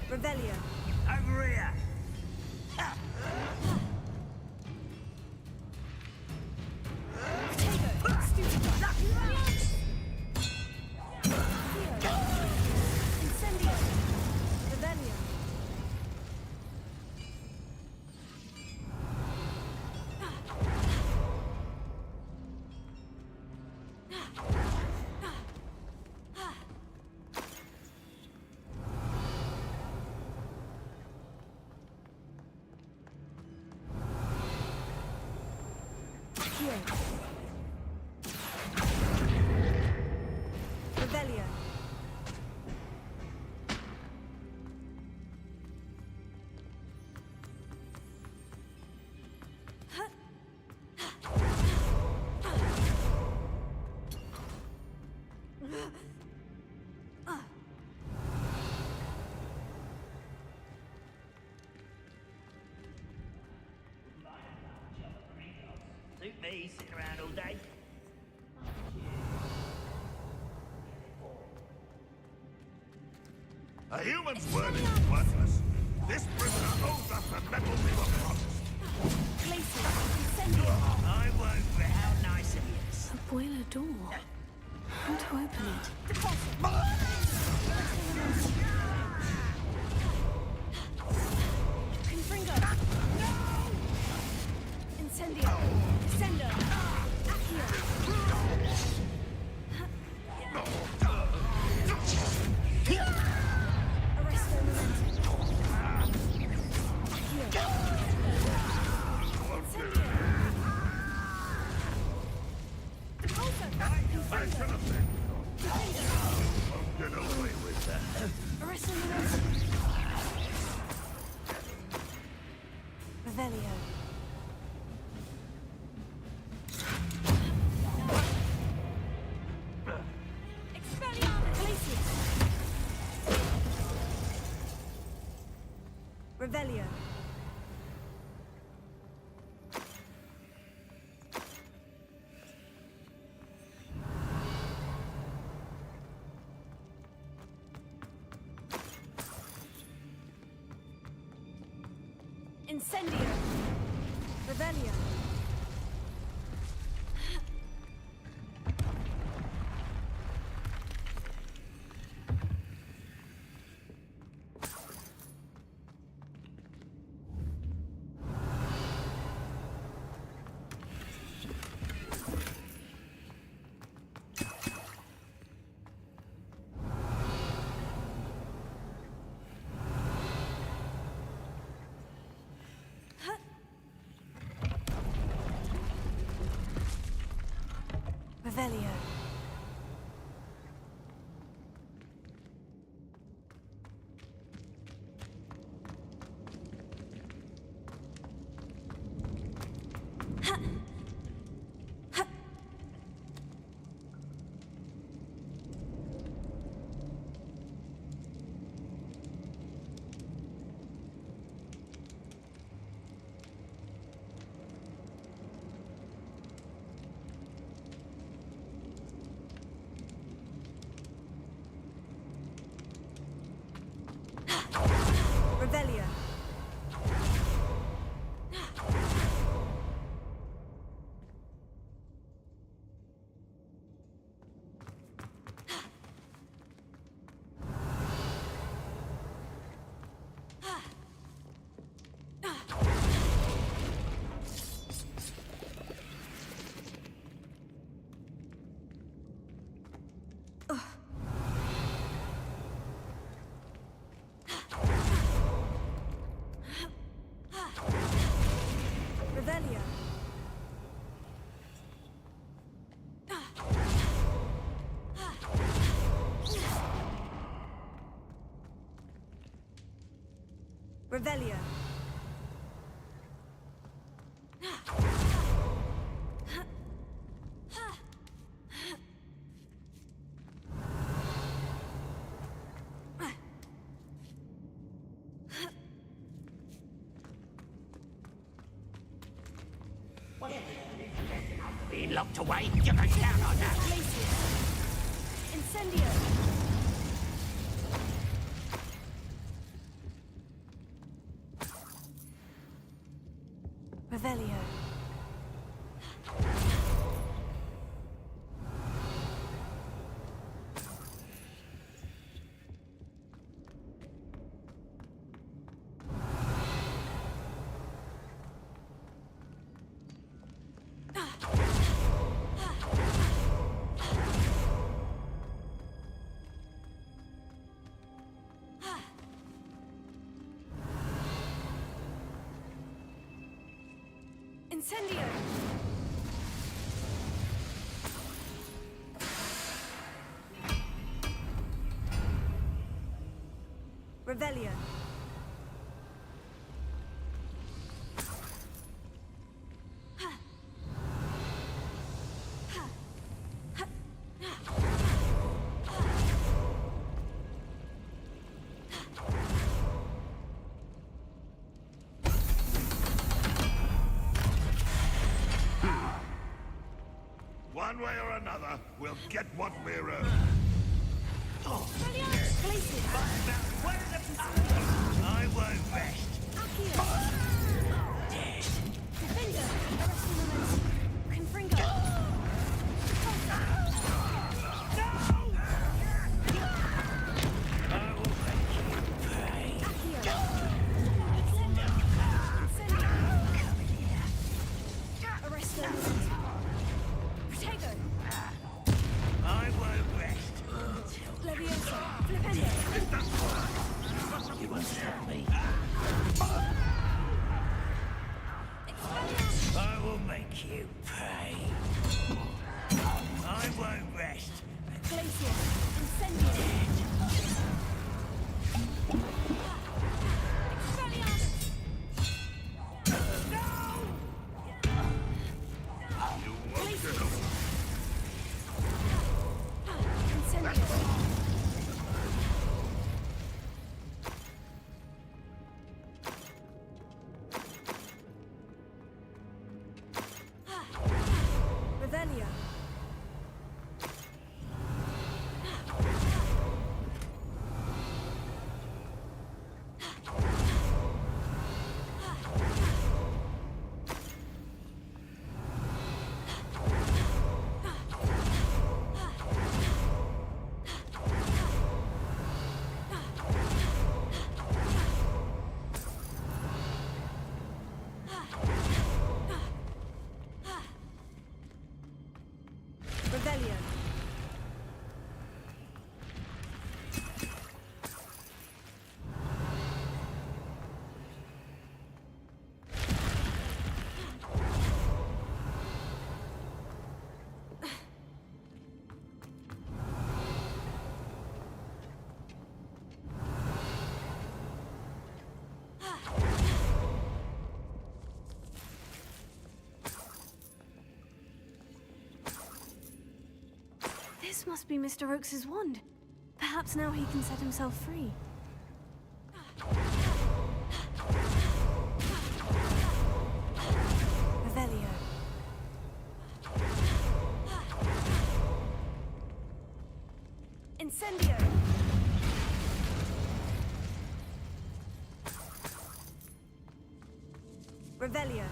Revelio. Over here. Incendio. Revelio. Revelio. Suit me, sitting around all day. A human's word is worthless. This prisoner owes us the metal we were promised. Places. Incendio. I won't, but how nice of you. A boiler door. How to open it? Confringo. Incendio. Descendo. Accio. Arresto momentum. Accio. Incendio. I should have said won't get away with that. Arresto momentum. Revelio. Expelliarmus! Glacius! Revelio. Incendio. Revelio. Revelio. Revelio. Revelio. Revelio. Being locked away, you can count on that. Incendio. Revelio. Incendio. Revelio. One way or another, we'll get what we're owed. I won't rest. I won't rest. You won't stop me. I will make you pay. I won't rest. This must be Mr. Oakes's wand. Perhaps now he can set himself free. Revelio. Incendio. Revelio.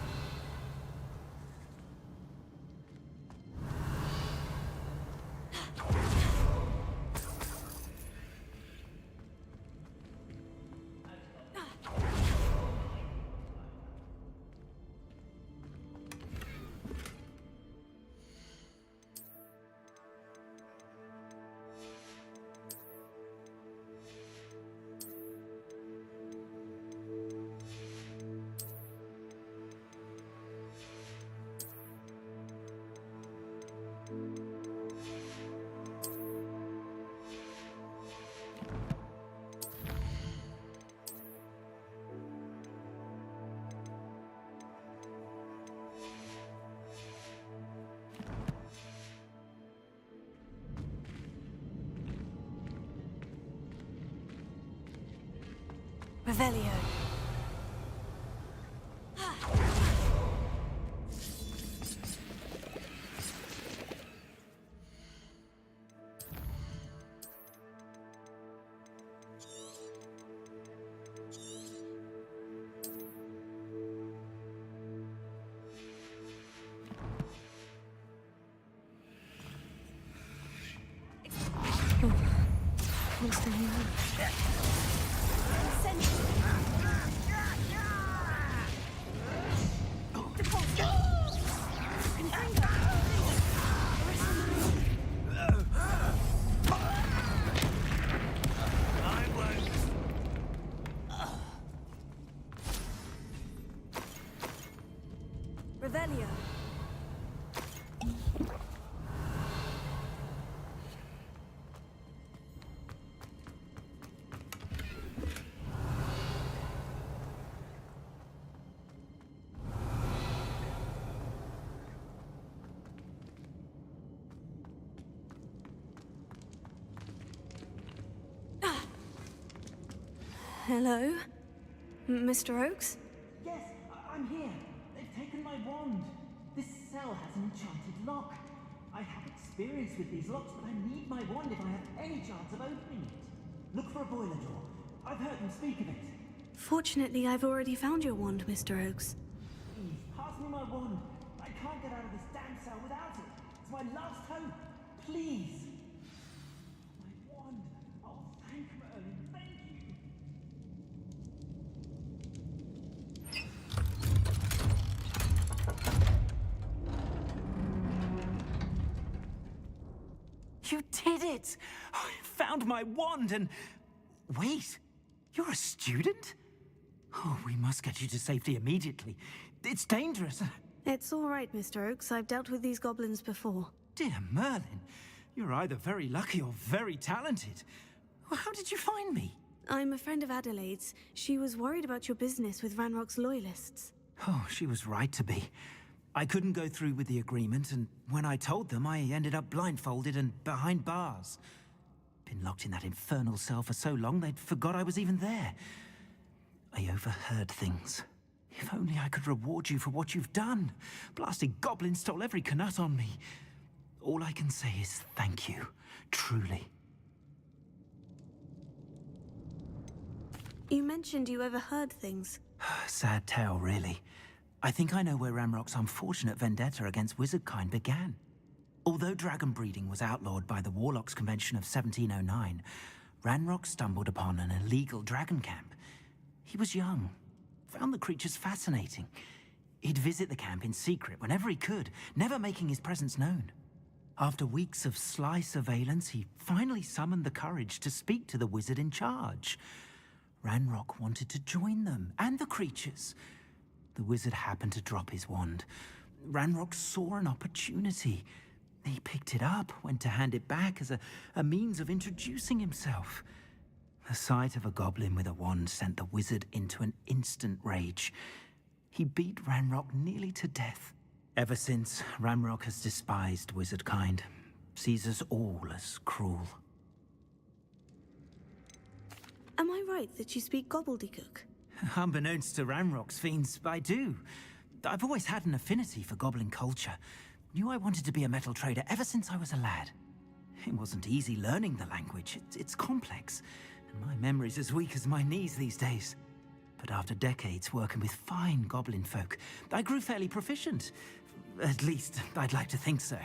Revelio. What's going on? Revelio. Hello? Mr. Oakes? Yes, I'm here. They've taken my wand. This cell has an enchanted lock. I have experience with these locks, but I need my wand if I have any chance of opening it. Look for a boiler door. I've heard them speak of it. Fortunately, I've already found your wand, Mr. Oakes. Please, pass me my wand. I can't get out of this damn cell without it. It's my last hope. Please. My wand. Oh, thank Merlin. Thank you. You did it! I found my wand and... Wait, you're a student? Oh, we must get you to safety immediately. It's dangerous. It's all right, Mr. Oakes. I've dealt with these goblins before. Dear Merlin, you're either very lucky or very talented. How did you find me? I'm a friend of Adelaide's. She was worried about your business with Ranrock's loyalists. Oh, she was right to be. I couldn't go through with the agreement, and when I told them, I ended up blindfolded and behind bars. Been locked in that infernal cell for so long, they'd forgot I was even there. I overheard things. If only I could reward you for what you've done. Blasted goblins stole every knut on me. All I can say is thank you, truly. You mentioned you overheard things. Sad tale, really. I think I know where Ranrock's unfortunate vendetta against wizardkind began. Although dragon breeding was outlawed by the Warlocks Convention of 1709, Ranrock stumbled upon an illegal dragon camp. He was young, found the creatures fascinating. He'd visit the camp in secret whenever he could, never making his presence known. After weeks of sly surveillance, he finally summoned the courage to speak to the wizard in charge. Ranrock wanted to join them, and the creatures. The wizard happened to drop his wand. Ranrock saw an opportunity. He picked it up, went to hand it back as a means of introducing himself. The sight of a goblin with a wand sent the wizard into an instant rage. He beat Ranrock nearly to death. Ever since, Ranrock has despised wizardkind. sees us all as cruel. Am I right that you speak gobbledygook? Unbeknownst to Ranrock's fiends, I do. I've always had an affinity for goblin culture. Knew I wanted to be a metal trader ever since I was a lad. It wasn't easy learning the language. It's complex, and my memory's as weak as my knees these days. But after decades working with fine goblin folk, I grew fairly proficient. At least, I'd like to think so.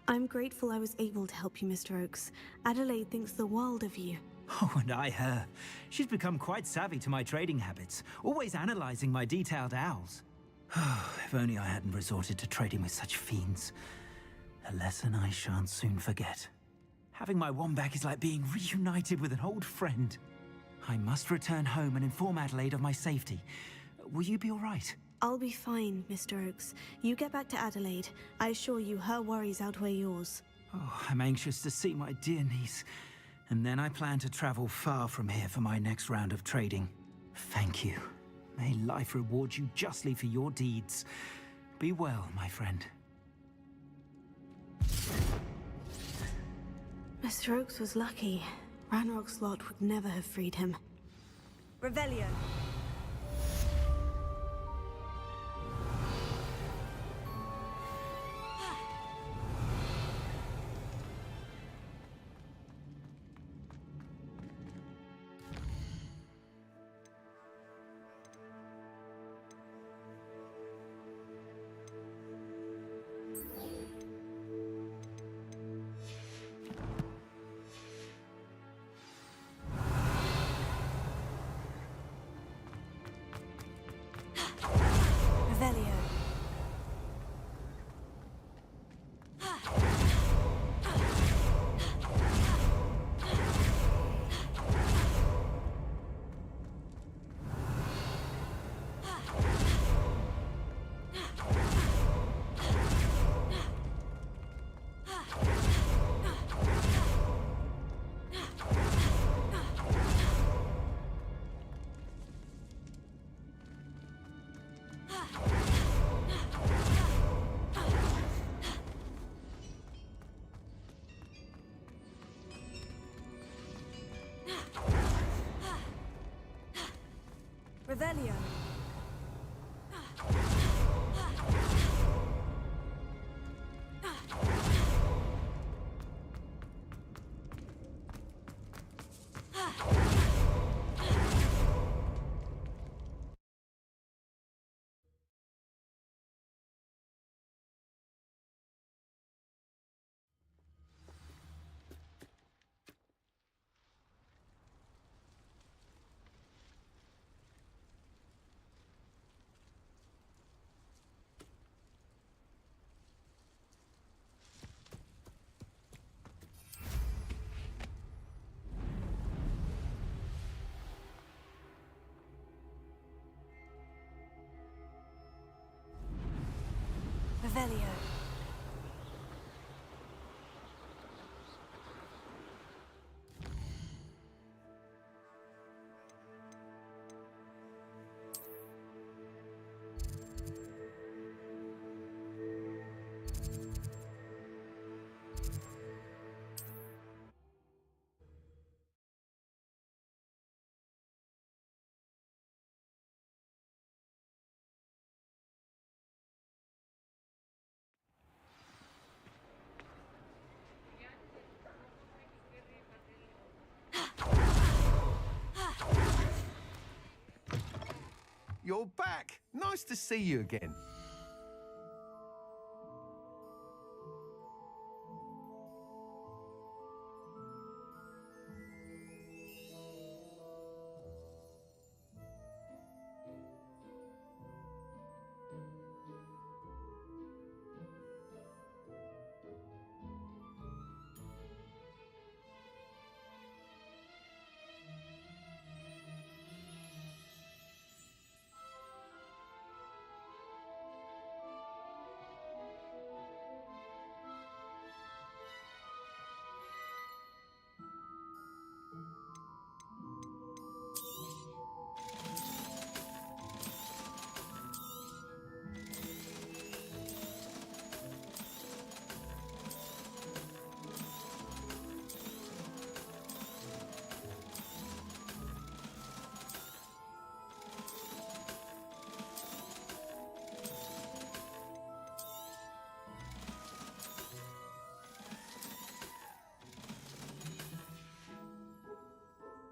I'm grateful I was able to help you, Mr. Oakes. Adelaide thinks the world of you. Oh, and I her. She's become quite savvy to my trading habits, always analyzing my detailed owls. If only I hadn't resorted to trading with such fiends. A lesson I shan't soon forget. Having my wand back is like being reunited with an old friend. I must return home and inform Adelaide of my safety. Will you be all right? I'll be fine, Mr. Oakes. You get back to Adelaide. I assure you her worries outweigh yours. Oh, I'm anxious to see my dear niece. And then I plan to travel far from here for my next round of trading. Thank you. May life reward you justly for your deeds. Be well, my friend. Mr. Oakes was lucky. Ranrock's lot would never have freed him. Revelio. Revelio. Revelio. Revelio. You're back! Nice to see you again.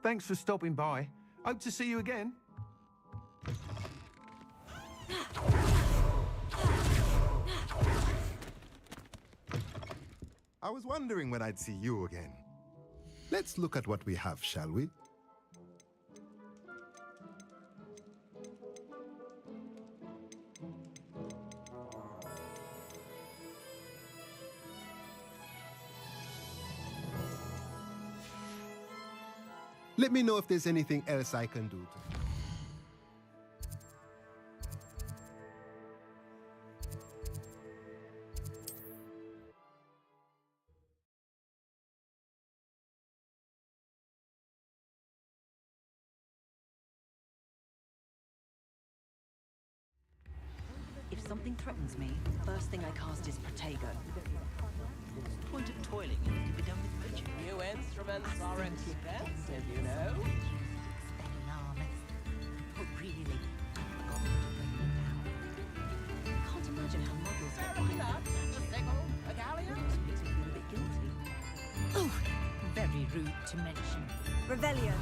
Thanks for stopping by. Hope to see you again. I was wondering when I'd see you again. Let's look at what we have, shall we? Let me know if there's anything else I can do to... If something threatens me, first thing I cast is Protego. What's the point of toiling if it can be done with magic? New instruments are expensive, you know. Oh, really? I can't imagine how muggles get by that. A sickle, a galleon. Makes me feel a bit guilty. Oh, very rude to mention. Revelio.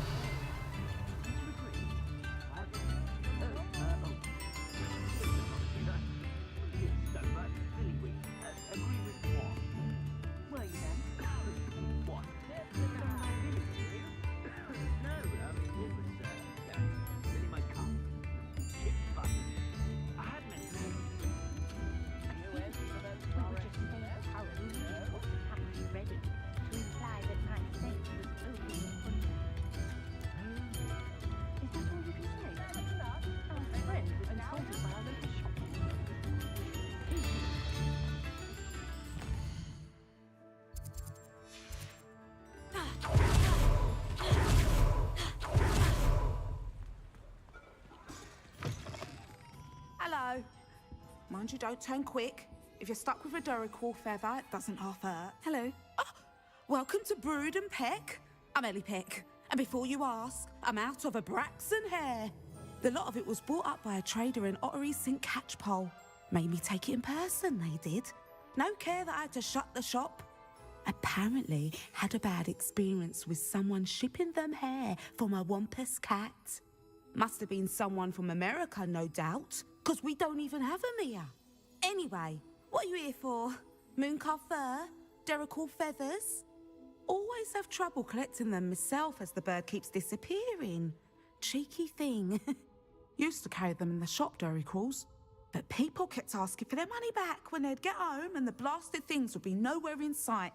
Hello. Mind you, don't turn quick. If you're stuck with a Duracell feather, it doesn't half hurt. Hello. Oh, welcome to Brood and Peck. I'm Ellie Peck. And before you ask, I'm out of a Braxton hair. The lot of it was bought up by a trader in Ottery St. Catchpole. Made me take it in person, they did. No care that I had to shut the shop. Apparently had a bad experience with someone shipping them hair from a Wampus cat. Must have been someone from America, no doubt, because we don't even have them here. Anyway, what are you here for? Mooncar fur? Duracell feathers? Always have trouble collecting them myself as the bird keeps disappearing. Cheeky thing. Used to carry them in the shop, Duracells. But people kept asking for their money back when they'd get home and the blasted things would be nowhere in sight.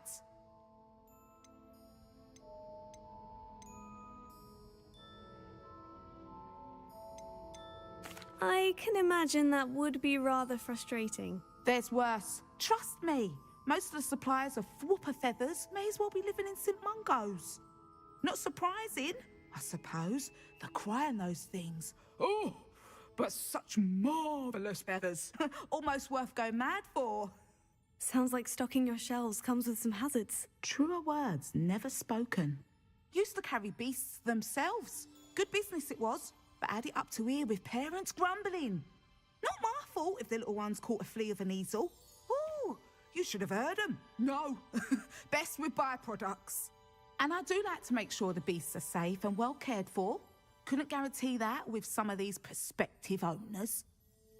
I can imagine that would be rather frustrating. There's worse. Trust me. Most of the suppliers of whooper feathers may as well be living in St. Mungo's. Not surprising, I suppose, the cry on those things. Oh, but such marvellous feathers. Almost worth going mad for. Sounds like stocking your shelves comes with some hazards. Truer words never spoken. Used to carry beasts themselves. Good business it was, but had it up to here with parents grumbling. Not my fault if the little ones caught a flea of an easel. Ooh, you should have heard them. No, best with byproducts. And I do like to make sure the beasts are safe and well cared for. Couldn't guarantee that with some of these prospective owners.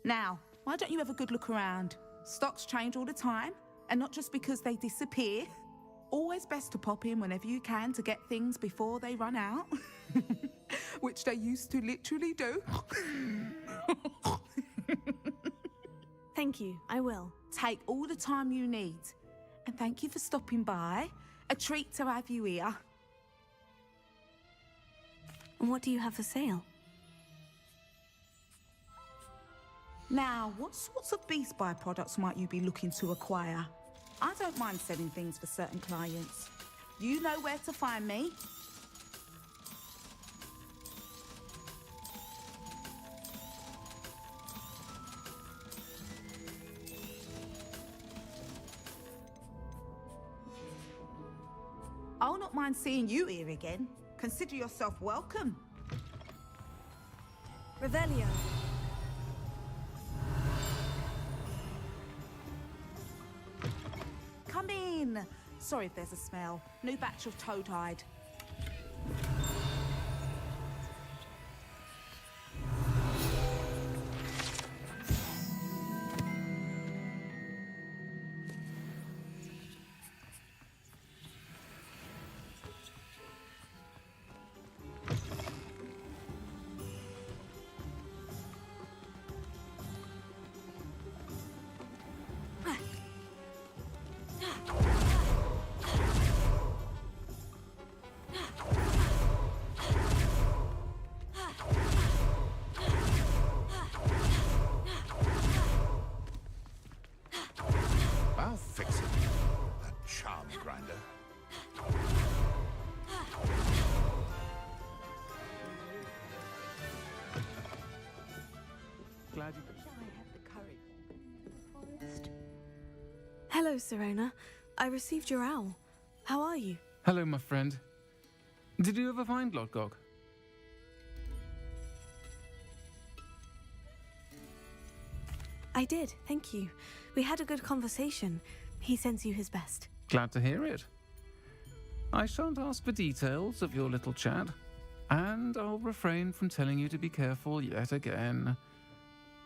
Now, why don't you have a good look around? Stocks change all the time, and not just because they disappear. Always best to pop in whenever you can to get things before they run out. Which they used to literally do. Thank you, I will. Take all the time you need. And thank you for stopping by. A treat to have you here. And what do you have for sale? Now, what sorts of beast byproducts might you be looking to acquire? I don't mind selling things for certain clients. You know where to find me. I'll not mind seeing you here again. Consider yourself welcome. Revelio. Come in. Sorry if there's a smell. New batch of toad hide. Glad you... Shall I have the courage of the forest? Hello, Serena. I received your owl. How are you? Hello, my friend. Did you ever find Lodgok? I did, thank you. We had a good conversation. He sends you his best. Glad to hear it. I shan't ask for details of your little chat, and I'll refrain from telling you to be careful yet again.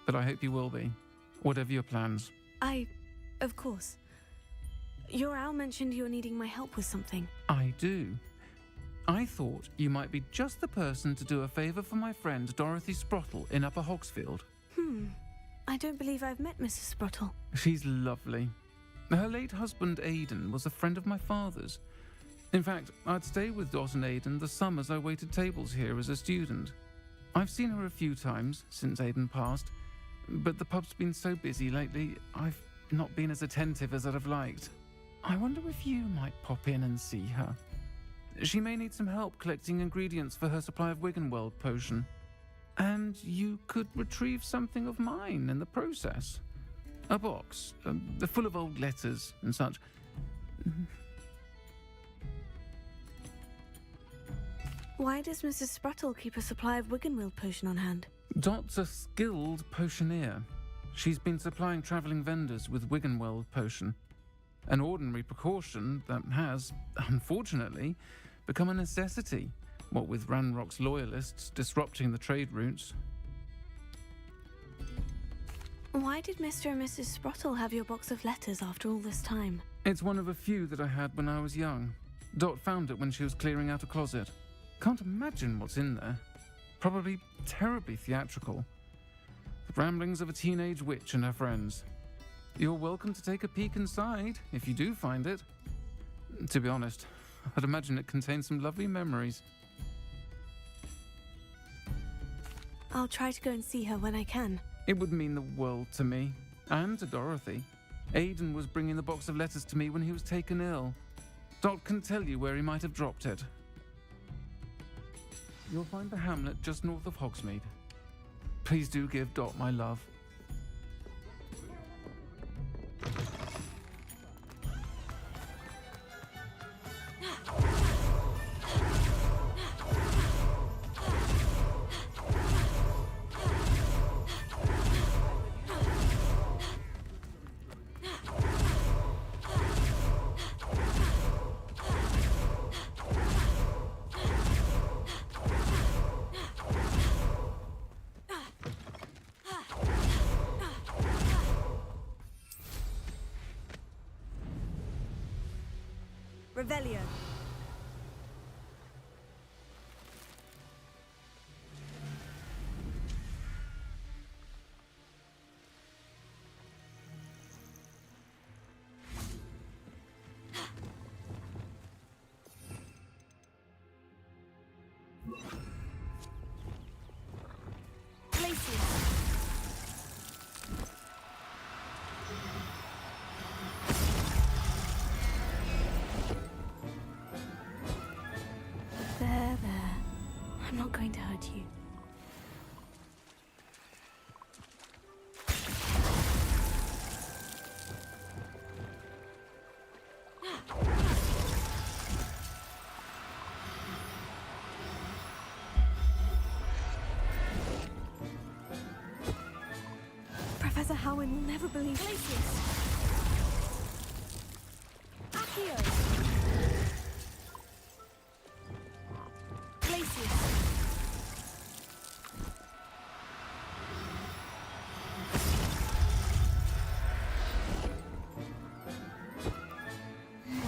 But I hope you will be, whatever your plans. Of course. Your owl mentioned you're needing my help with something. I do. I thought you might be just the person to do a favour for my friend Dorothy Sprottle in Upper Hogsfield. I don't believe I've met Mrs. Sprottle. She's lovely. Her late husband Aidan was a friend of my father's. In fact, I'd stay with Dot and Aidan the summers I waited tables here as a student. I've seen her a few times since Aidan passed, but the pub's been so busy lately, I've not been as attentive as I'd have liked. I wonder if you might pop in and see her. She may need some help collecting ingredients for her supply of Wiggenweld potion. And you could retrieve something of mine in the process. A box, full of old letters and such. Why does Mrs. Sprottle keep a supply of Wiggenweld potion on hand? Dot's a skilled potioneer. She's been supplying travelling vendors with Wiggenweld potion. An ordinary precaution that has, unfortunately, become a necessity, what with Ranrock's loyalists disrupting the trade routes. Why did Mr. and Mrs. Sprottle have your box of letters after all this time? It's one of a few that I had when I was young. Dot found it when she was clearing out a closet. Can't imagine what's in there. Probably terribly theatrical. The ramblings of a teenage witch and her friends. You're welcome to take a peek inside, if you do find it. To be honest, I'd imagine it contains some lovely memories. I'll try to go and see her when I can. It would mean the world to me, and to Dorothy. Aidan was bringing the box of letters to me when he was taken ill. Dot can tell you where he might have dropped it. You'll find the hamlet just north of Hogsmeade. Please do give Dot my love. Revelio. There. I'm not going to hurt you. Professor Howin will never believe Glacius. Accio.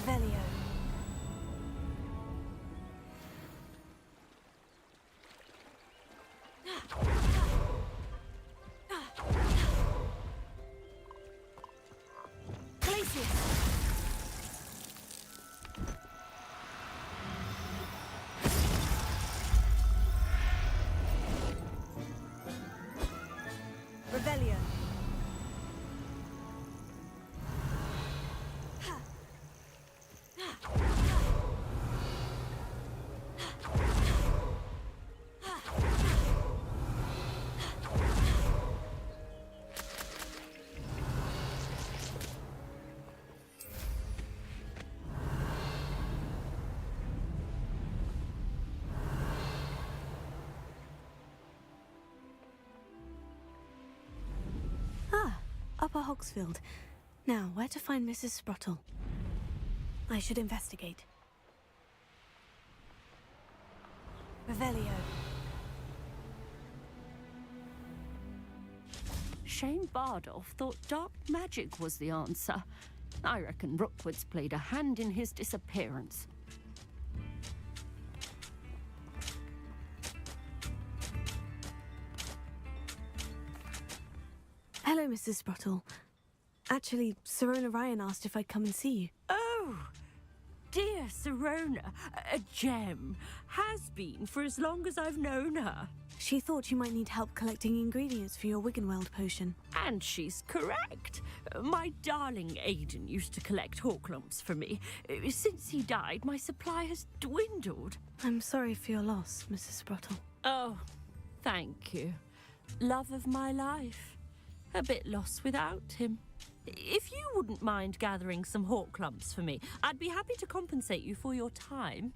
Revelio. Upper Hogsfield. Now, where to find Mrs. Sprottle? I should investigate. Revelio. Shane Bardolph thought dark magic was the answer. I reckon Rookwood's played a hand in his disappearance. Hello, Mrs. Sprottle. Actually, Sirona Ryan asked if I'd come and see you. Oh, dear Sirona, a gem. Has been for as long as I've known her. She thought you might need help collecting ingredients for your Wiggenweld potion. And she's correct. My darling Aidan used to collect Horklumps for me. Since he died, my supply has dwindled. I'm sorry for your loss, Mrs. Sprottle. Oh, thank you. Love of my life. A bit lost without him. If you wouldn't mind gathering some Horklumps for me, I'd be happy to compensate you for your time.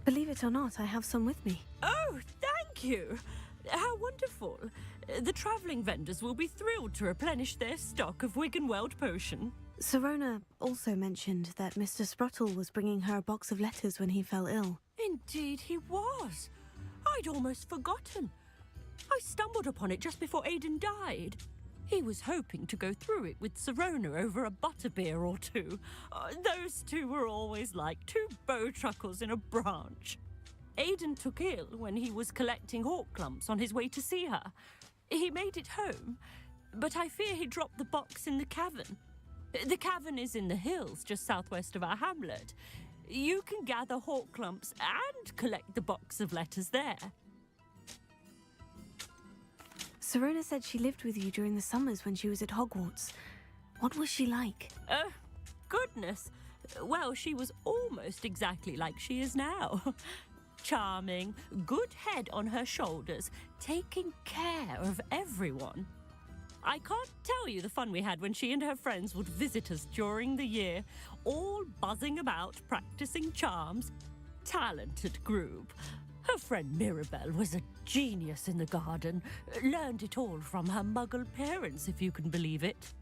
Believe it or not, I have some with me. Oh, thank you. How wonderful. The travelling vendors will be thrilled to replenish their stock of Wiggenweld potion. Sirona also mentioned that Mr. Sprottle was bringing her a box of letters when he fell ill. Indeed he was. I'd almost forgotten. I stumbled upon it just before Aidan died. He was hoping to go through it with Sirona over a butterbeer or two. Those two were always like two bowtruckles in a branch. Aidan took ill when he was collecting Horklumps on his way to see her. He made it home, but I fear he dropped the box in the cavern. The cavern is in the hills just southwest of our hamlet. You can gather Horklumps and collect the box of letters there. Sirona said she lived with you during the summers when she was at Hogwarts. What was she like? Goodness. Well, she was almost exactly like she is now. Charming, good head on her shoulders, taking care of everyone. I can't tell you the fun we had when she and her friends would visit us during the year, all buzzing about, practicing charms. Talented group. Her friend Mirabelle was a genius in the garden. Learned it all from her muggle parents, if you can believe it.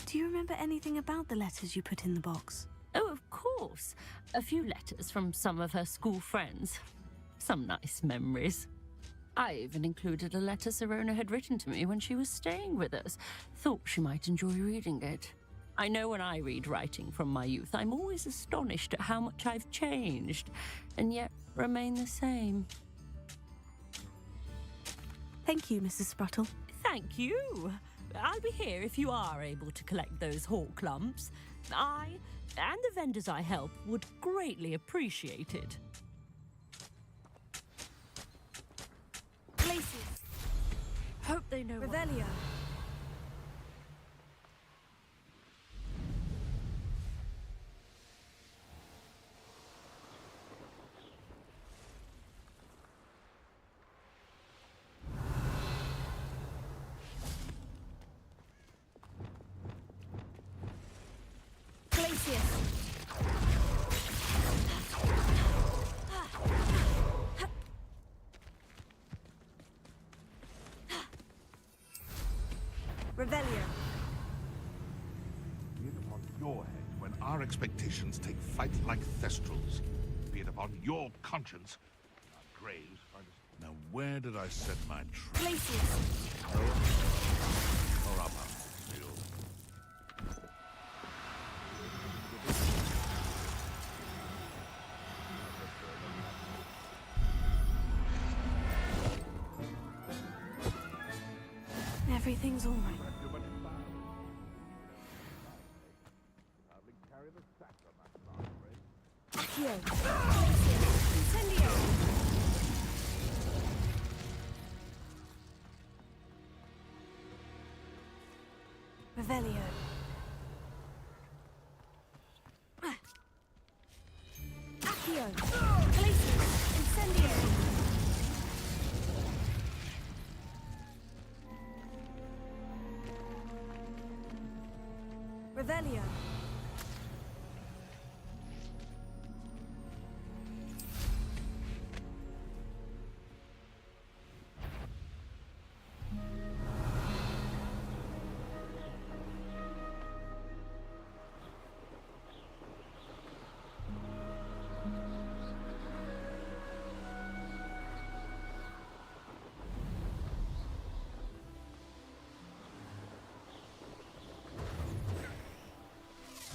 Do you remember anything about the letters you put in the box? Oh, of course. A few letters from some of her school friends. Some nice memories. I even included a letter Sirona had written to me when she was staying with us. Thought she might enjoy reading it. I know when I read writing from my youth, I'm always astonished at how much I've changed, and yet remain the same. Thank you, Mrs. Sprottle. Thank you. I'll be here if you are able to collect those Horklumps. I and the vendors I help would greatly appreciate it. Places. Hope they know Revelio. Revelio. Be it upon your head when our expectations take flight like thestrals. Be it upon your conscience. Our graves find us. Now, where did I set my trap? Places. Or up, Bill. Everything's all right. Accio. Incendio. Revelio. Accio. Places. Incendio. Revelio.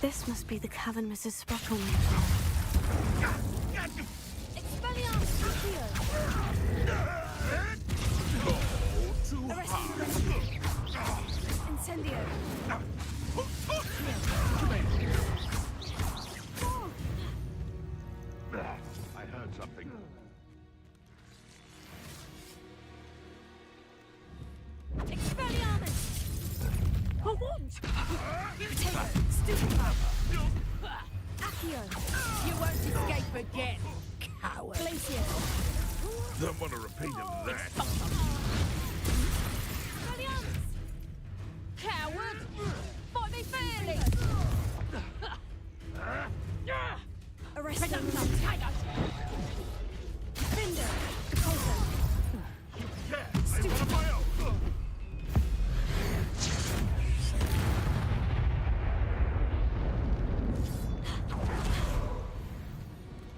This must be the cavern Mrs. Sprottle mentioned. Expelliarmus Accio! Incendio! I heard something. Expelliarmus! A wand! Potato! Stupefy! Accio! You won't escape again, coward. Glacier! Don't want to repeat of that. Expelliarmus! Coward! Fight me fairly! Arresto! Tiger! Finder! Repulsor! Stupefy!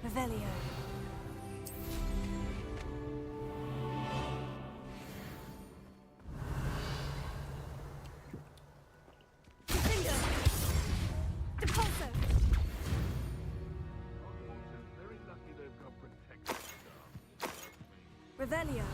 Revelio. Finger. Depulso. Very lucky they've got protection staff. Revelio.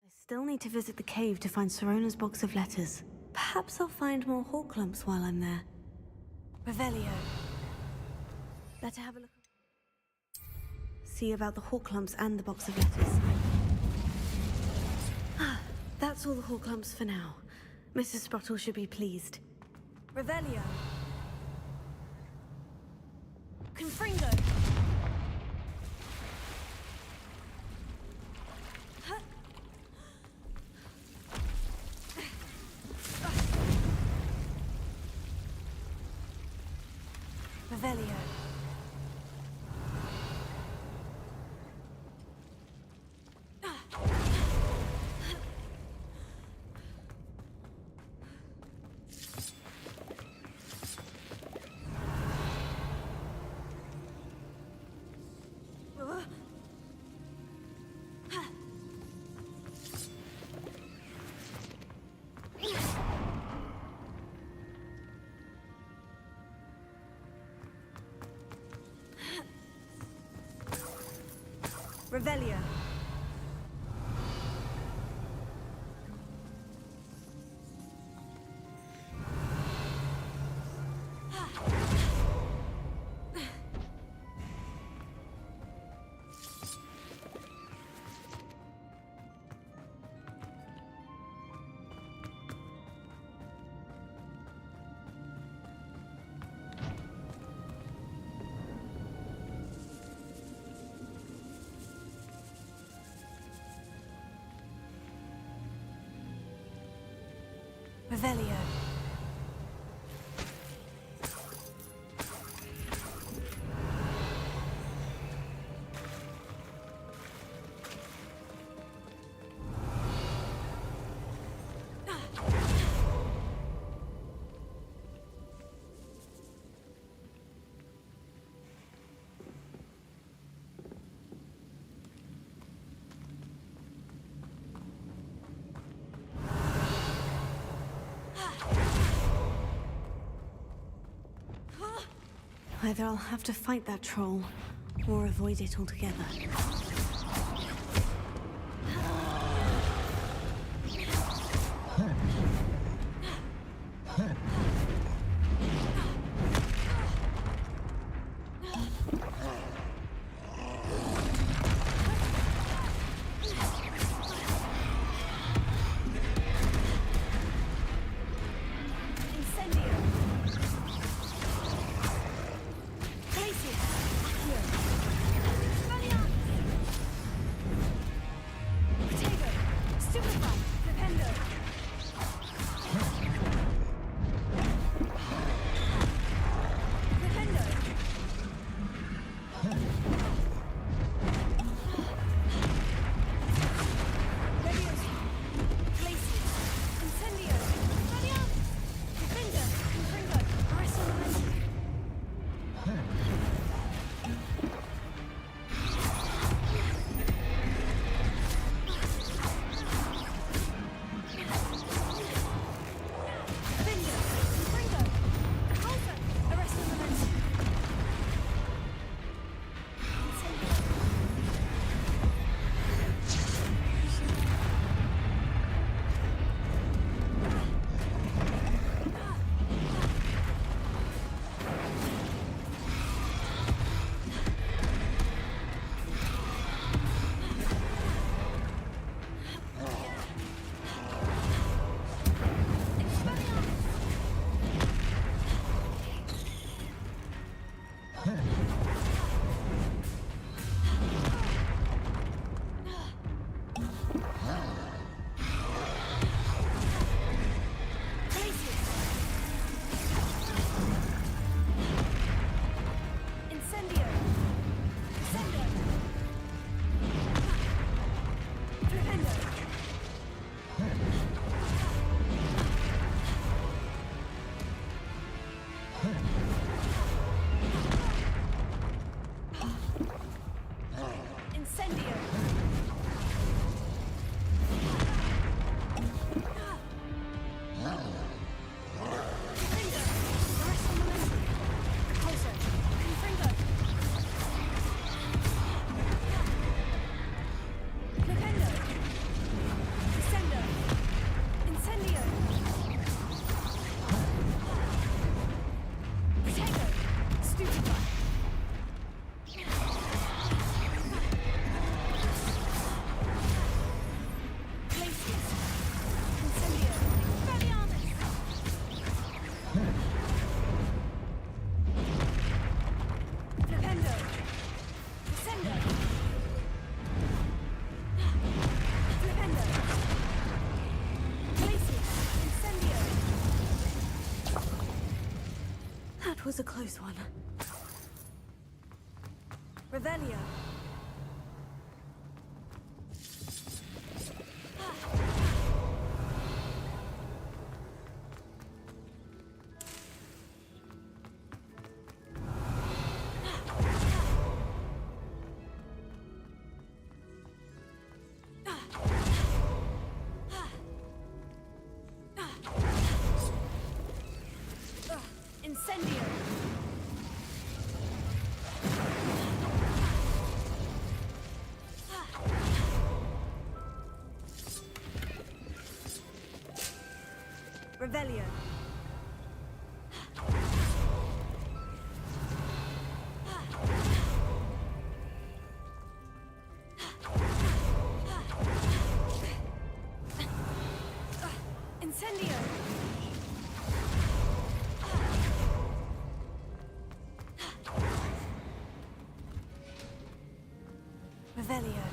I still need to visit the cave to find Sirona's box of letters. Perhaps I'll find more hawk lumps while I'm there. Revelio. Better have a look. See about the hawk lumps and the box of letters. That's all the hawk lumps for now. Mrs. Sprottle should be pleased. Revelio. Confringo. Revelio. Revelio. Revelio. Either I'll have to fight that troll, or avoid it altogether. That was a close one. Revelio. Incendio. Revelio. Incendio. Revelio.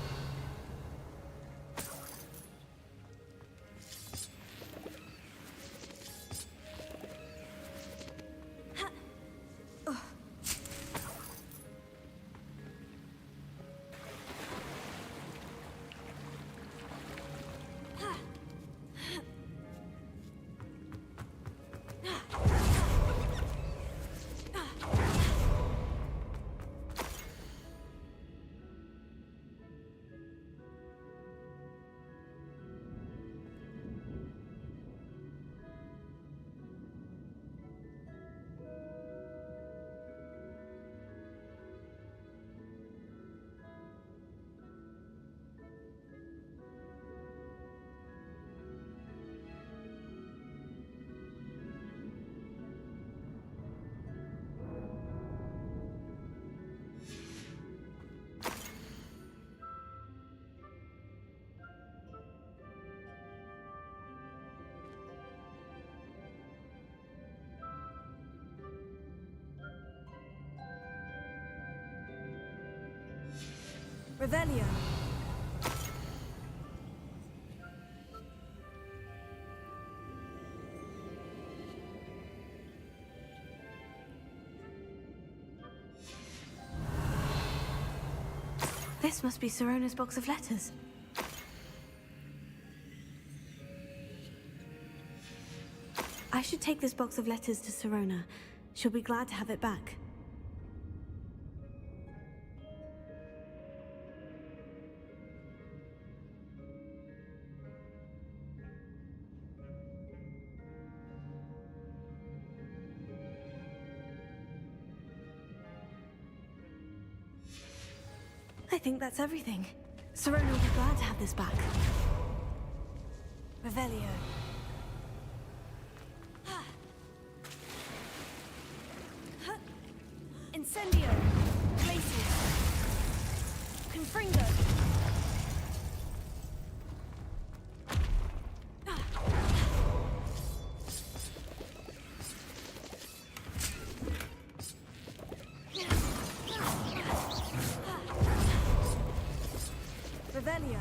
Revelio. This must be Sirona's box of letters. I should take this box of letters to Sirona. She'll be glad to have it back. I think that's everything. Sirona will be glad to have this back. Revelio. Incendio. Glacius. Confringo. Revelio.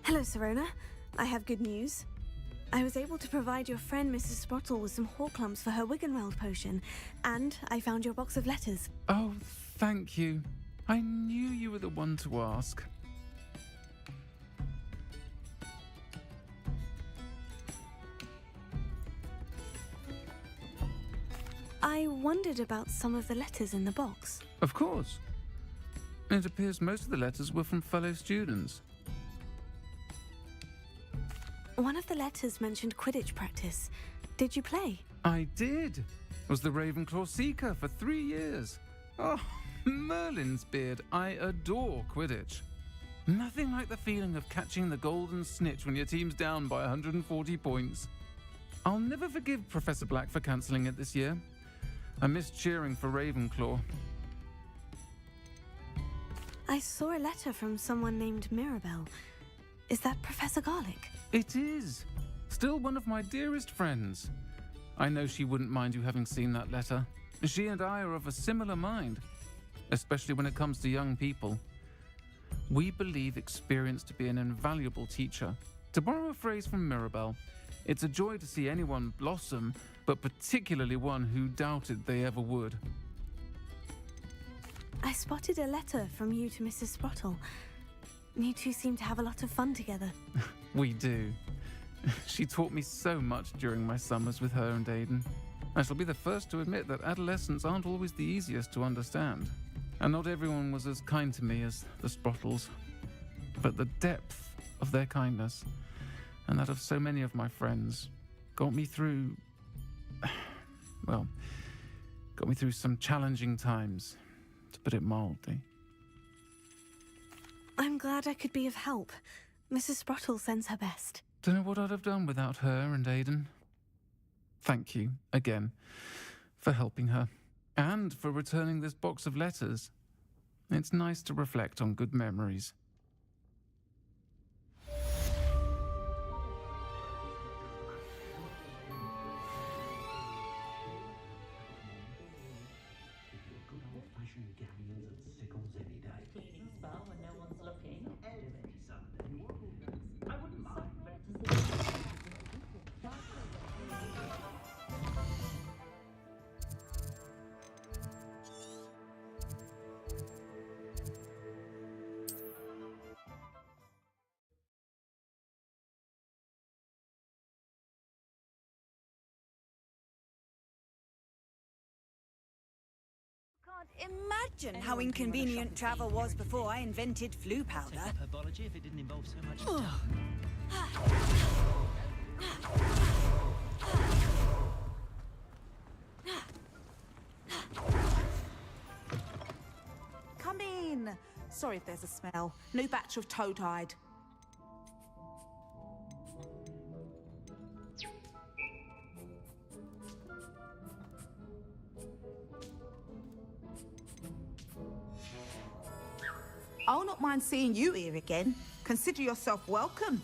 Hello, Sirona. I have good news. I was able to provide your friend Mrs. Sprottle with some Horklumps for her Wiggenweld potion, and I found your box of letters. Oh, thank you. I knew you were the one to ask. I wondered about some of the letters in the box. Of course. It appears most of the letters were from fellow students. One of the letters mentioned Quidditch practice. Did you play? I did. Was the Ravenclaw Seeker for 3 years. Oh, Merlin's beard. I adore Quidditch. Nothing like the feeling of catching the golden snitch when your team's down by 140 points. I'll never forgive Professor Black for cancelling it this year. I missed cheering for Ravenclaw. I saw a letter from someone named Mirabelle. Is that Professor Garlick? It is. Still one of my dearest friends. I know she wouldn't mind you having seen that letter. She and I are of a similar mind, especially when it comes to young people. We believe experience to be an invaluable teacher. To borrow a phrase from Mirabelle, it's a joy to see anyone blossom, but particularly one who doubted they ever would. I spotted a letter from you to Mrs. Sprottle. You two seem to have a lot of fun together. We do. She taught me so much during my summers with her and Aiden. I shall be the first to admit that adolescents aren't always the easiest to understand. And not everyone was as kind to me as the Sprottles. But the depth of their kindness, and that of so many of my friends, got me through... well, got me through some challenging times, to put it mildly. I'm glad I could be of help. Mrs. Sprottle sends her best. Don't know what I'd have done without her and Aiden. Thank you, again, for helping her. And for returning this box of letters. It's nice to reflect on good memories. Cleaning spell when no one's looking. Every Sunday. I wouldn't mind to see. Can't imagine how inconvenient travel was before I invented flu powder. Herbology if it didn't involve so much Come in. Sorry if there's a smell. New batch of toad-hide. I'll not mind seeing you here again. Consider yourself welcome.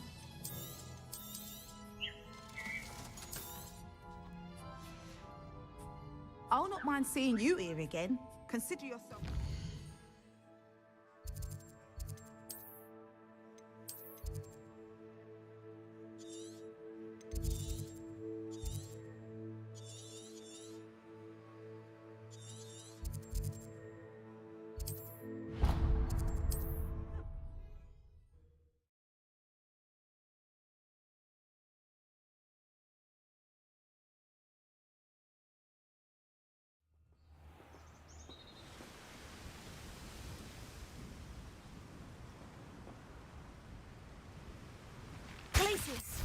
I'll not mind seeing you here again. Consider yourself... Places.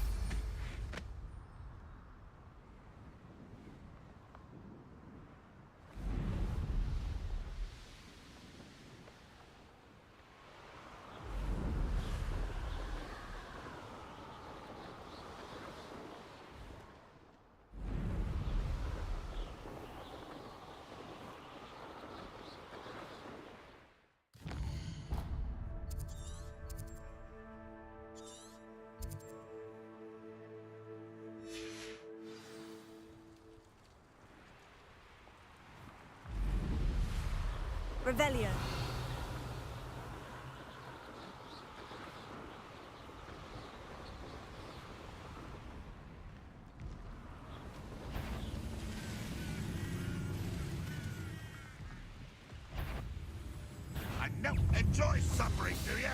Revelio. I know. Enjoy suffering, do you?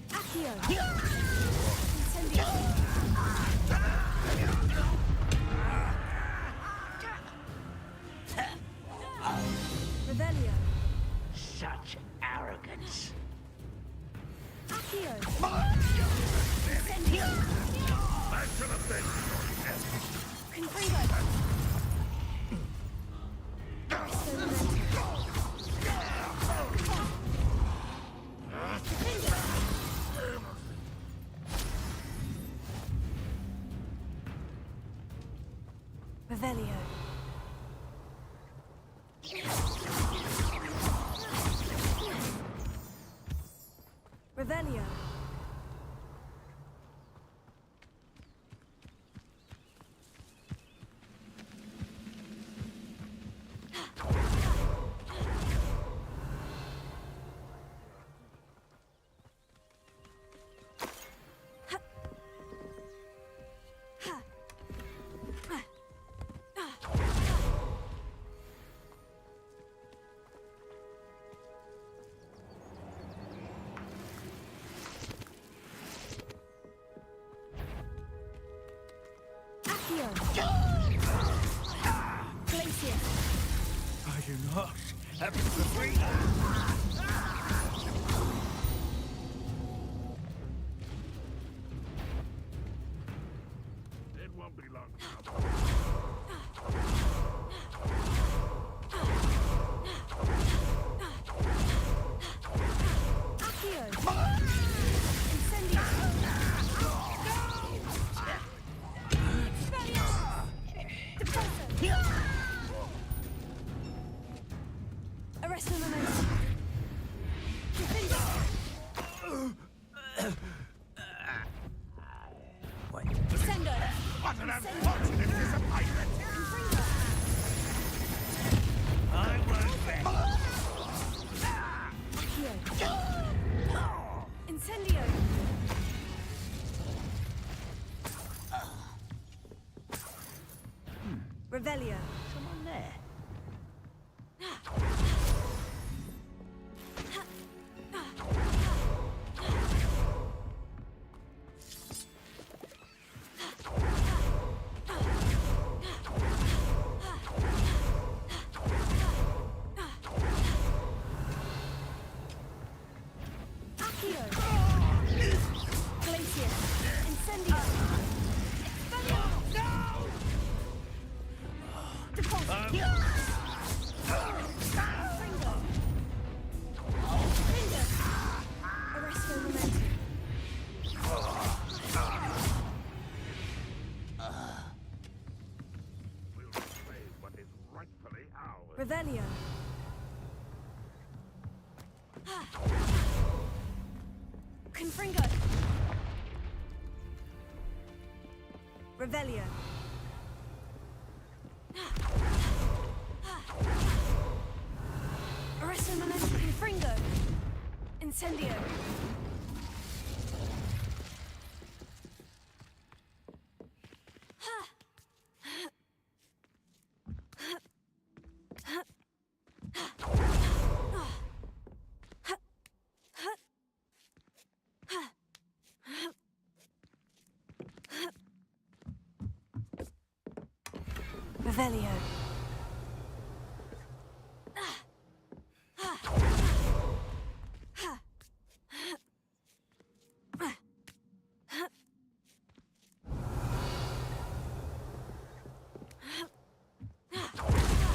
Accio. Incendio. Revelio. Such arrogance. Accio. Incendio. Back to the bench. Confringo. Revelio. Revelio. I do not have the freedom. It won't be long now. What an unfortunate disappointment! I won't bet. Incendio! Revelio. Someone there. Revelio. Confringo. Revelio. Arresto Momentum. Confringo. Incendio. Revelio.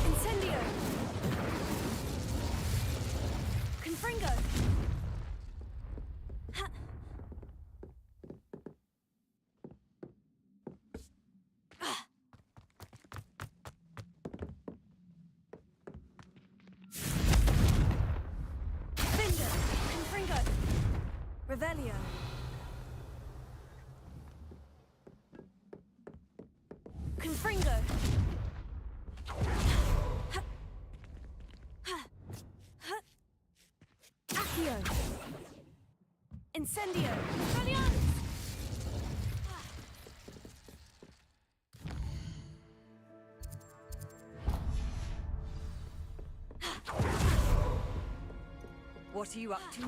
Incendio. Confringo. Revelio. Confringo. Accio. Incendio. Valiant. What are you up to now?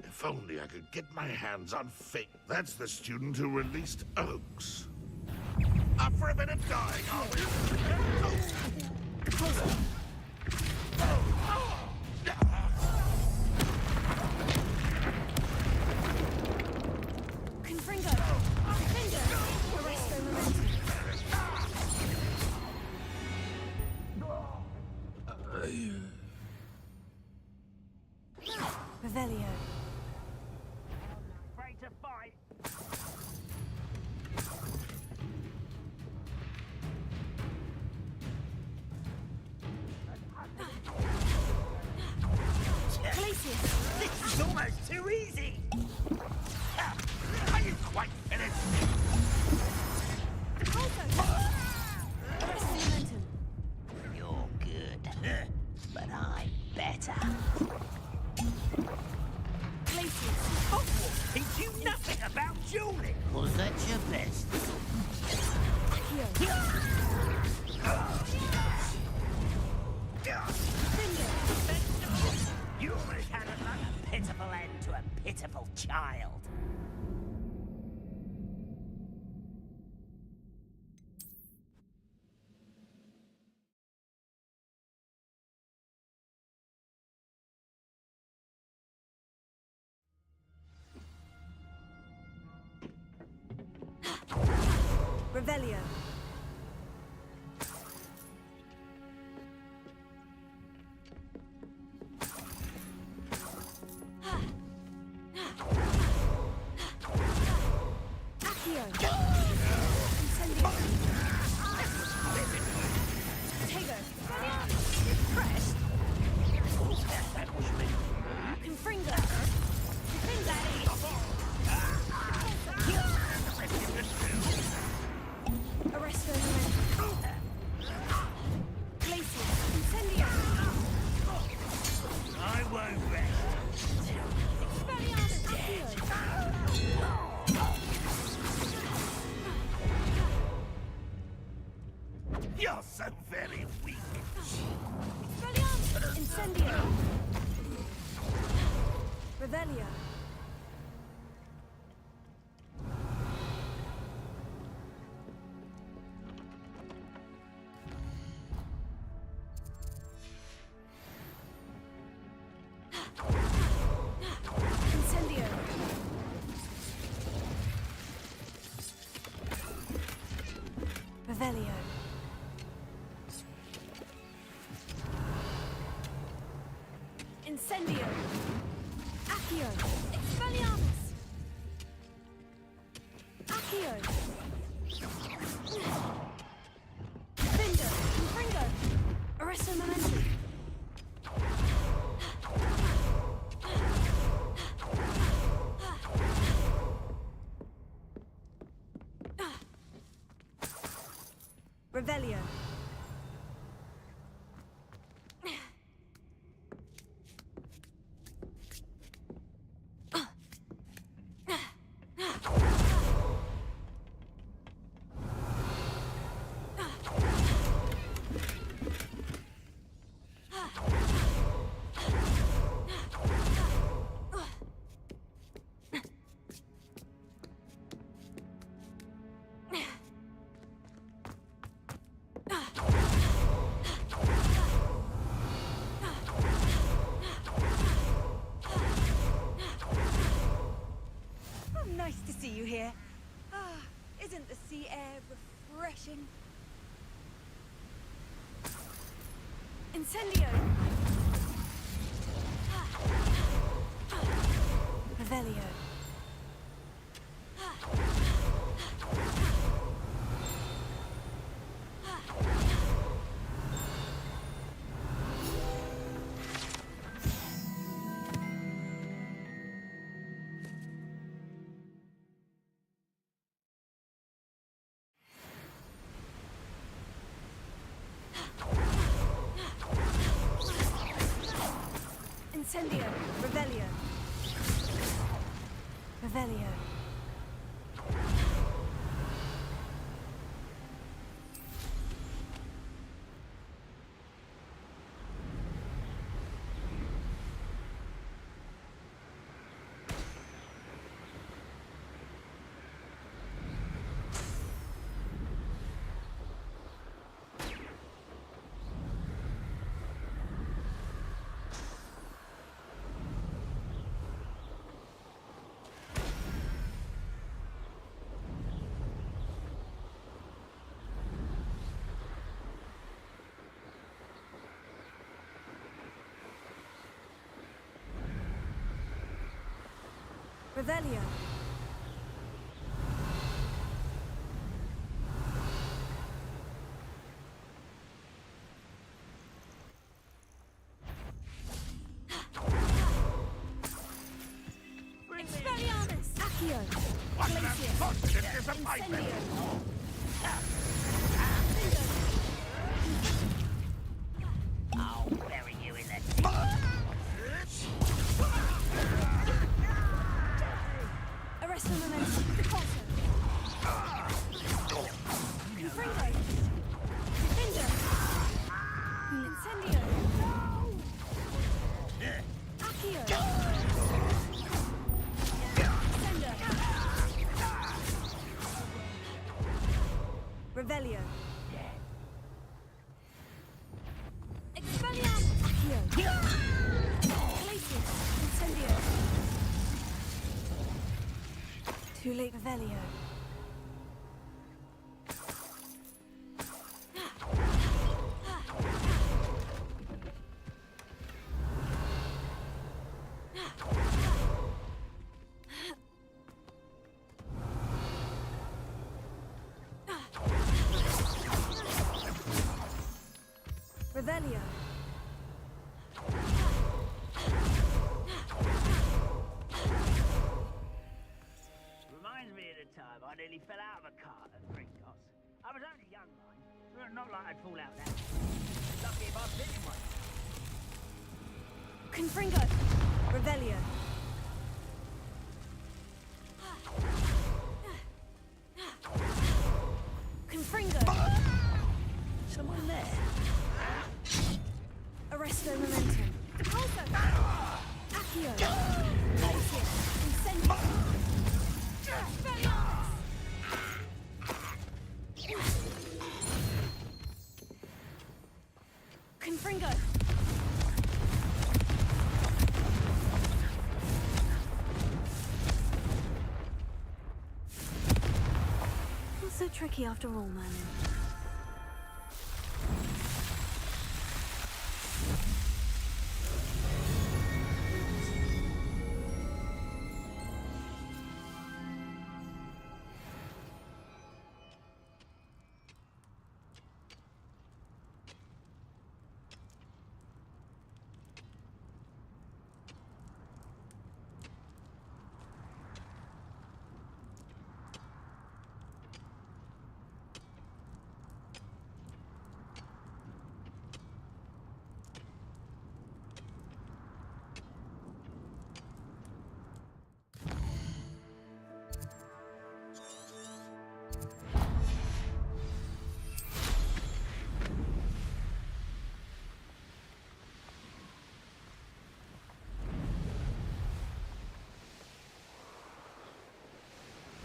If only I could get my hands on Fate. That's the student who released Oaks. Up for a bit of dying, are we? Confringo. Defender. Arresto Momentum. Revelio. Afraid to fight. Glacius. This is almost too easy. Are you quite finished? Arresto Momentum. You're good, but I'm better. Glacius. Hogwarts teach you nothing about dueling. Was that your best? You almost had a pitiful end to a pitiful child. Revelio. Accio. Incendio. Tego. Impressed? That was meant for me. won't rest. You're so very weak. Incendio! Revelio! Incendio! Revelio! Incendio! Accio! Expelliarmus! Accio! Defendo! Confringo! Arresto Memento! Revelio! Nice to see you here. Ah, isn't the sea air refreshing? Incendio! Revelio! Incendio! Revelio! Revelio! Revelio! Expelliarmus! Accio! Glacius! Incendio! I'll bury you in the Arresto Memento! Defaulto! Confringo! Defender! Incendio! Accio! Sender! Revelio! Expelliarmus! Accio! Glacius! Incendio! Too late, Revelio. Revelio. Reminds me of the time I nearly fell out of a cart at Gringotts. I was only young, mind. Not like I'd fall out that. Lucky if I've been in one. Confringo! Revelio! Confringo! Someone there? Arresto momentum. Depulso! Accio! Glacius! Incendio! Expelliarmus! Confringo! Not so tricky after all, Merlin.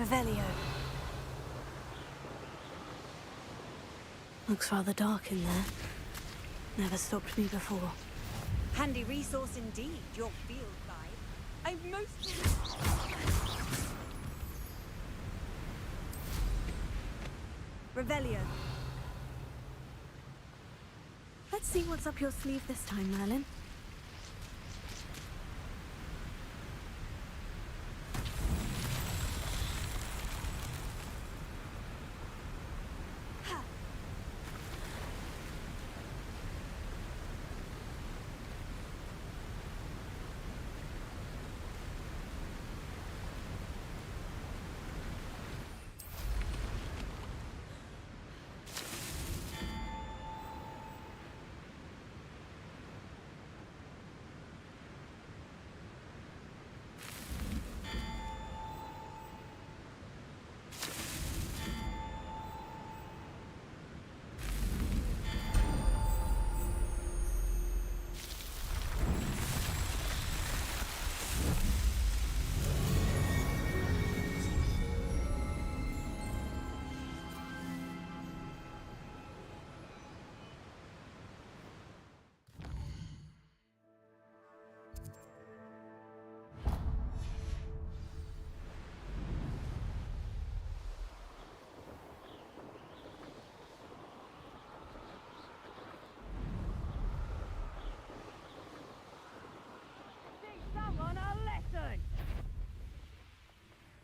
Revelio. Looks rather dark in there. Never stopped me before. Handy resource indeed, your field guide. I'm most... Revelio. Let's see what's up your sleeve this time, Merlin.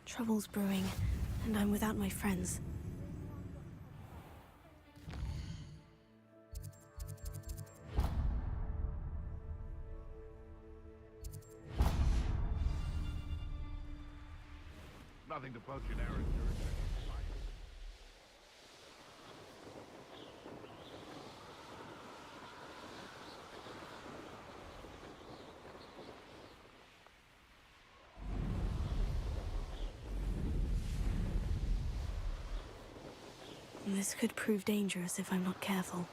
Trouble's brewing, and I'm without my friends. Nothing to poach in errand during the flight. This could prove dangerous if I'm not careful.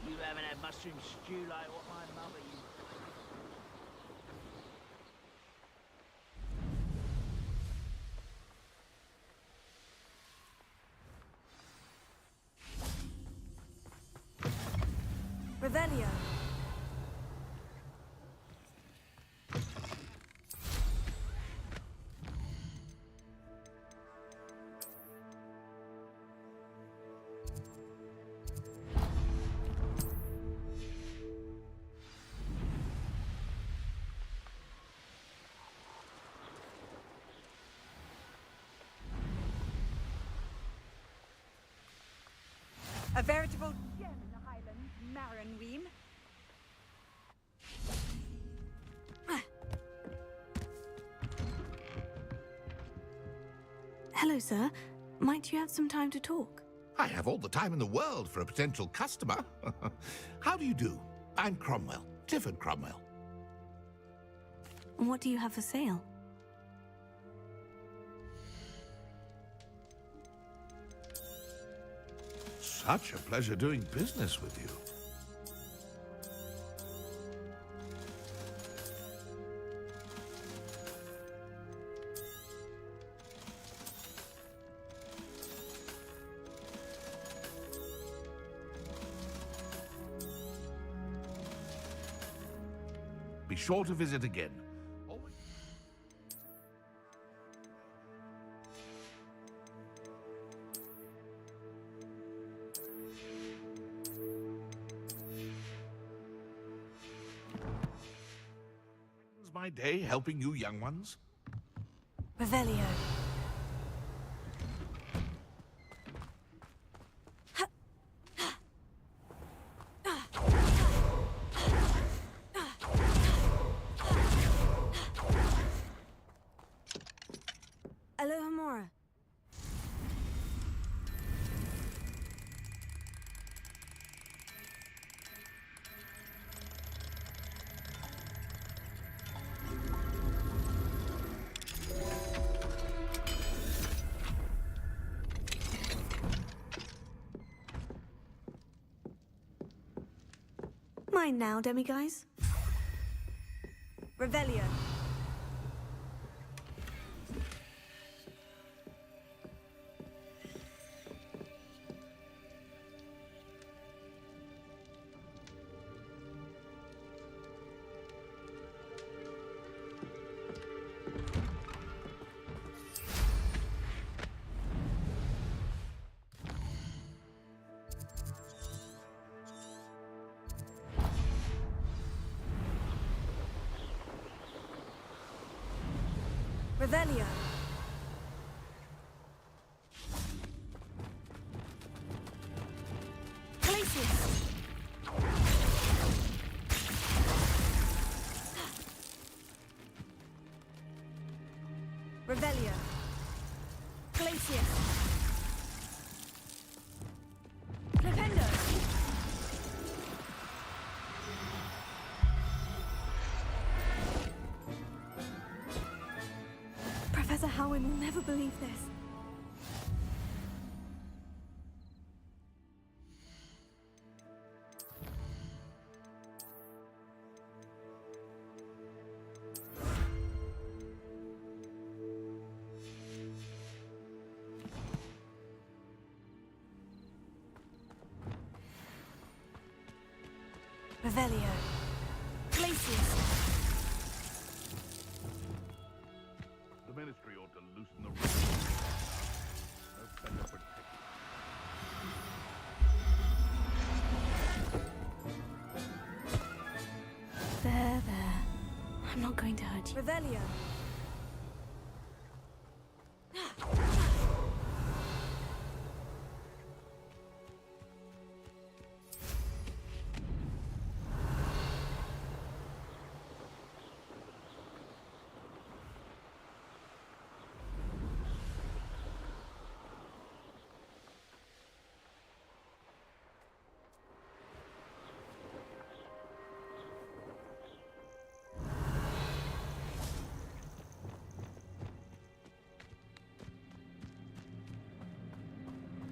You haven't had mushroom stew like what my mother used. Revelio. A veritable gem in the Highlands, Maranweem. Hello, sir. Might you have some time to talk? I have all the time in the world for a potential customer. How do you do? I'm Cromwell, Clifford Cromwell. What do you have for sale? Such a pleasure doing business with you. Be sure to visit again. My day helping you young ones? Revelio. Aloha Mora. Mine now, demiguise. Revelio. Revelio. Glacius. Revelio. Glacius. Flipendo. Professor Howin will never believe this. Revelio. Glacius. The Ministry ought to loosen the rules. No better protected. There. I'm not going to hurt you. Revelio.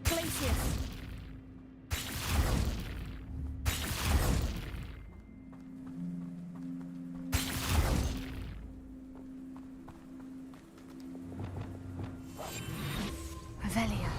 Glacius. Revelio.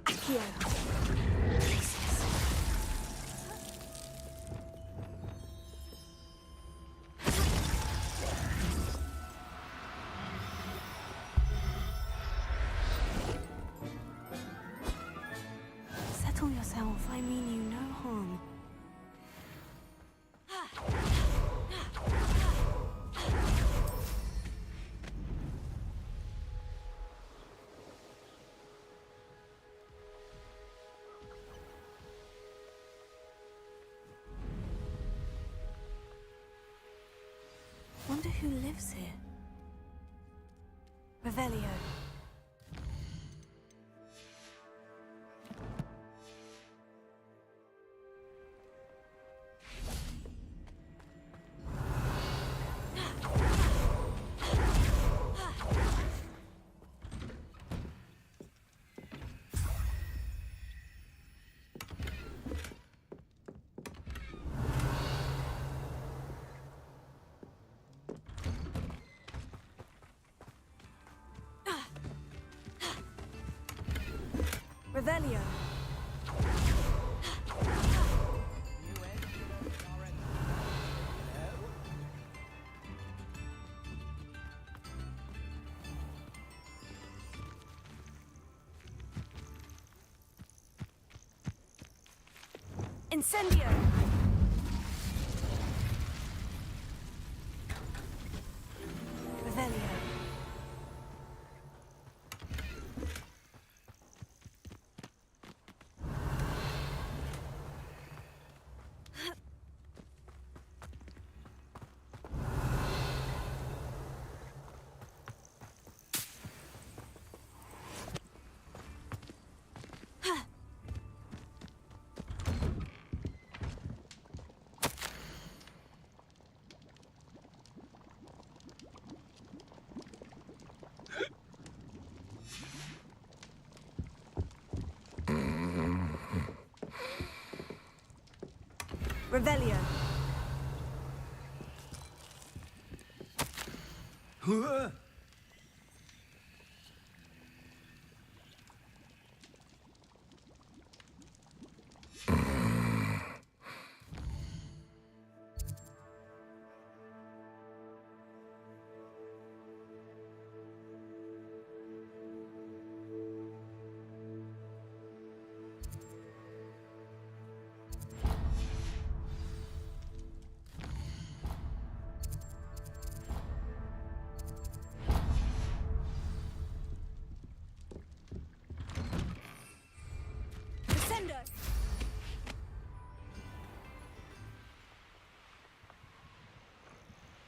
Accio. Glacius. Wonder who lives here. Revelio. Revelio. Incendio. Revelio. Revelio.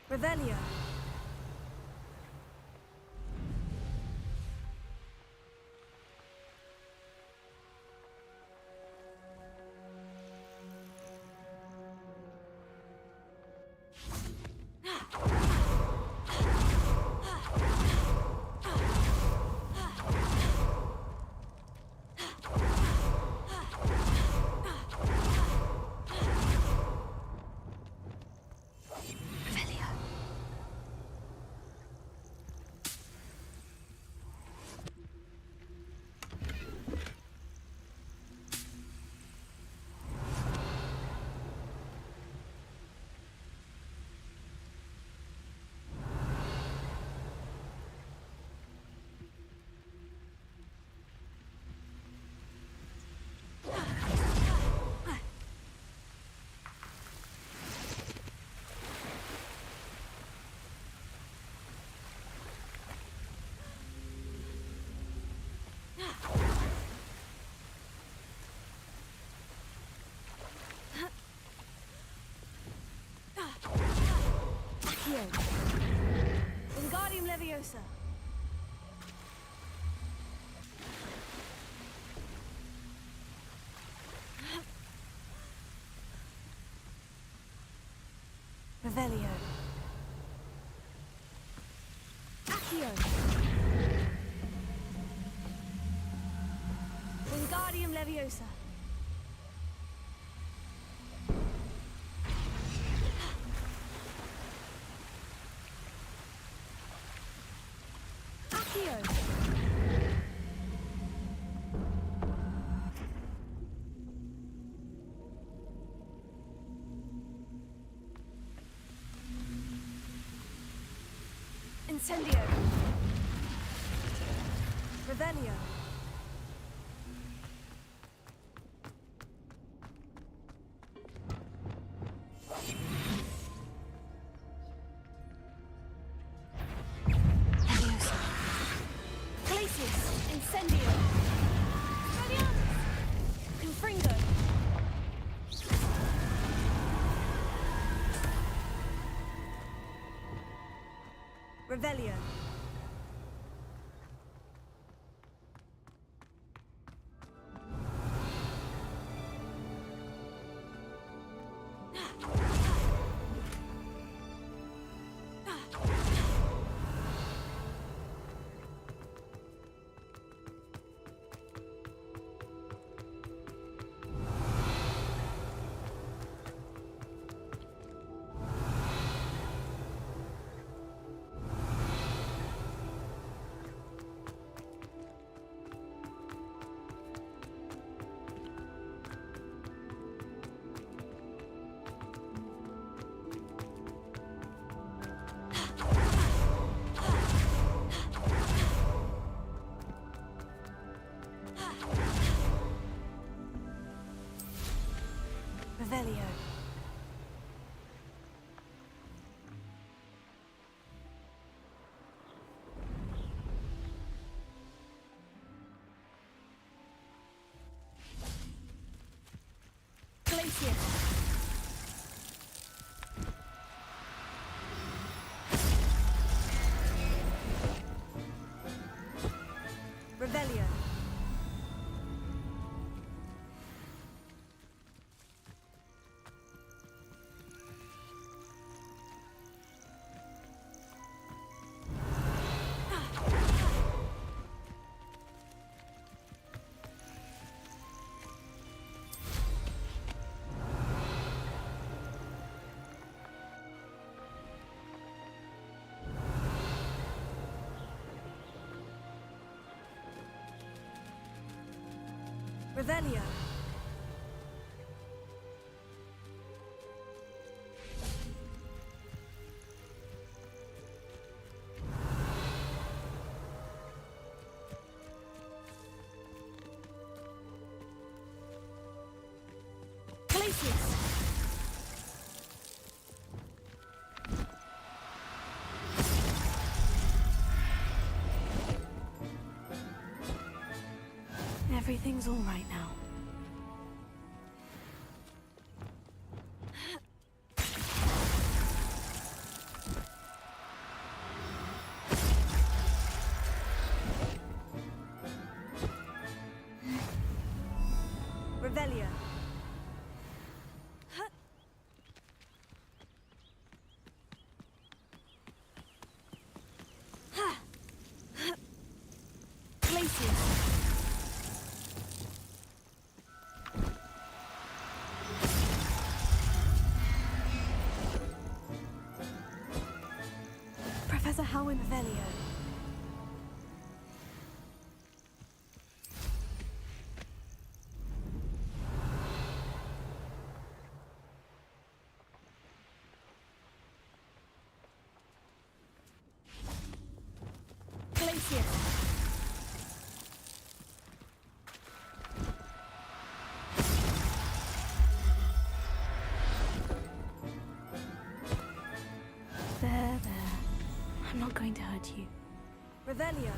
Revelio. Wingardium Leviosa. Revelio. Accio. Wingardium Leviosa. Incendio. Revelio. Leviosa. Glacius. Incendio. Expelliarmus. Confringo. Revelio. Revelio. Glacier. Revelio. Revelio. Glacius. Everything's all right now. Revelio. Glacius. Professor Howin Revelio. Glacius. There. I'm not going to hurt you. Revelio.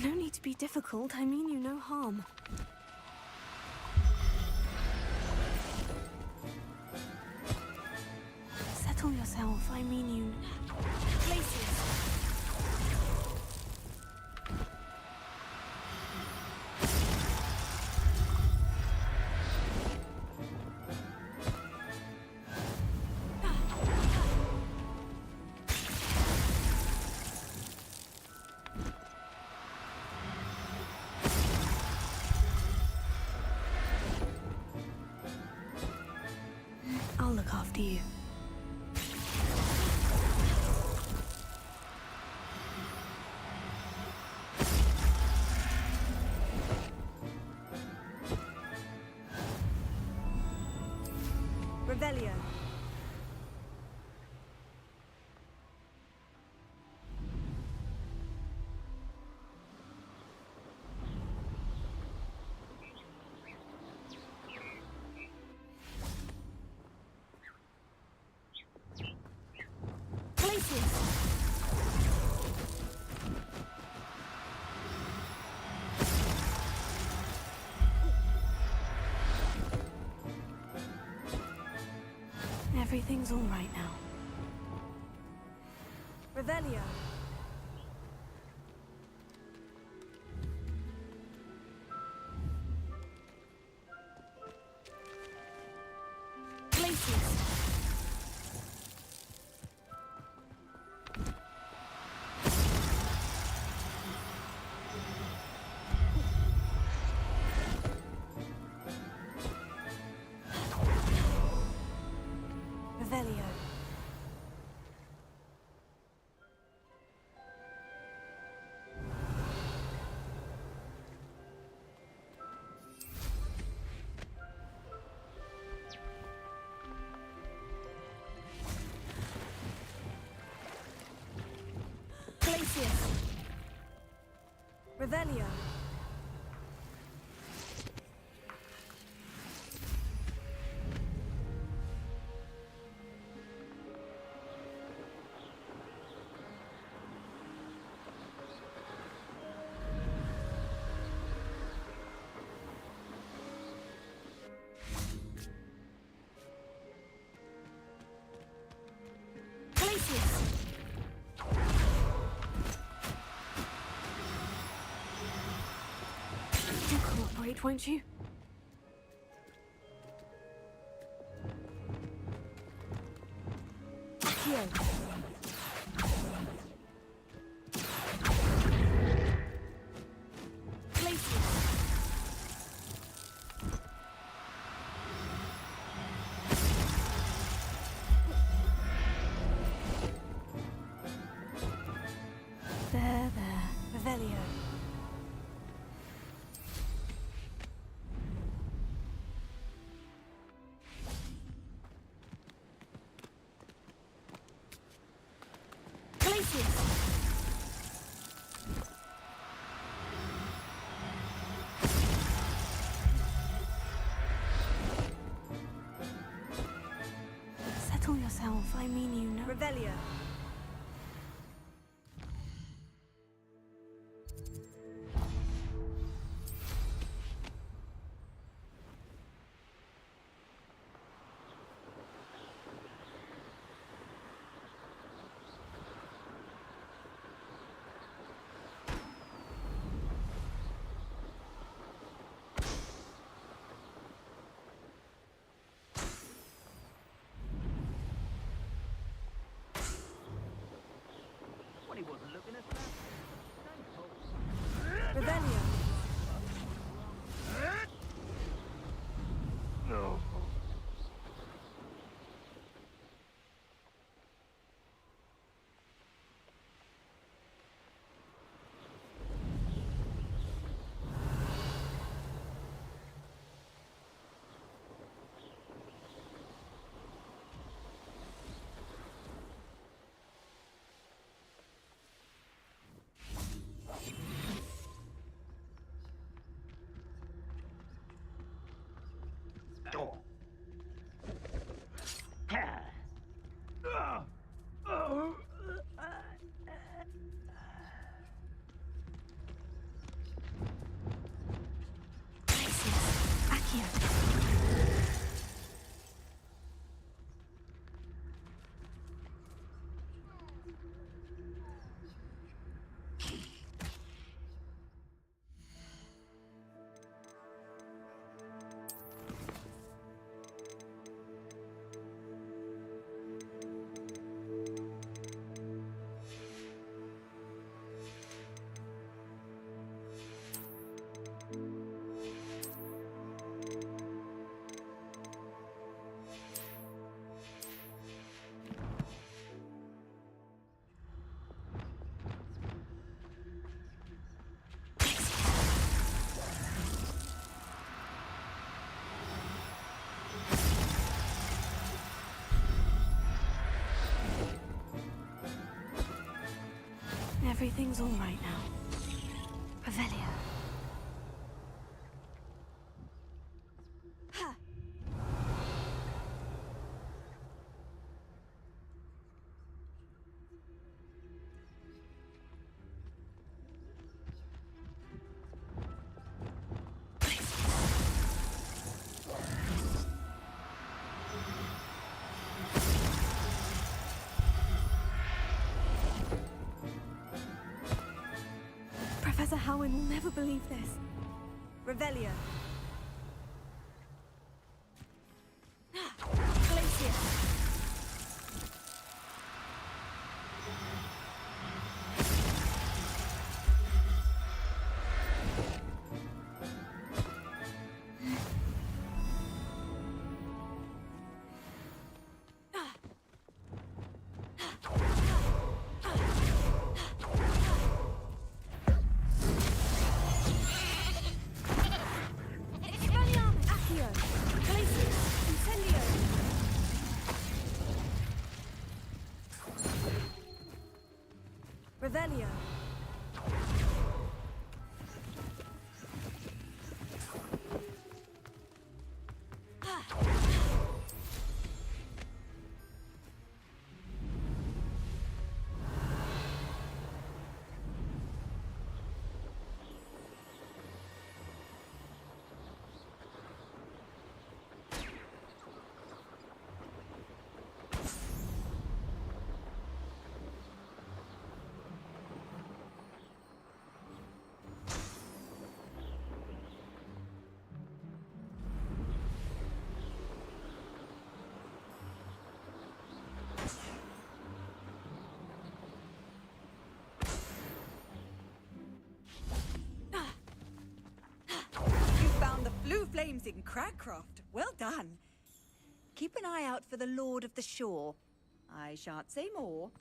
No need to be difficult. I mean you no harm. Settle yourself. I mean you. Glacius. I'll look after you. Revelio. Everything's all right now. Revelio. Glacius. Revelio. Glacius. Revelio. Glacius. Do cooperate, won't you? Here. Glacius. There. Revelio. Glacius. Settle yourself, I mean you know. Revelio. Well, he wasn't looking at that. Revelio. No. everything's all right now. Revelio. Professor Howin will never believe this. Revelio. Glacier. Revelio. Blue flames in Crackcroft. Well done. Keep an eye out for the Lord of the Shore. I shan't say more.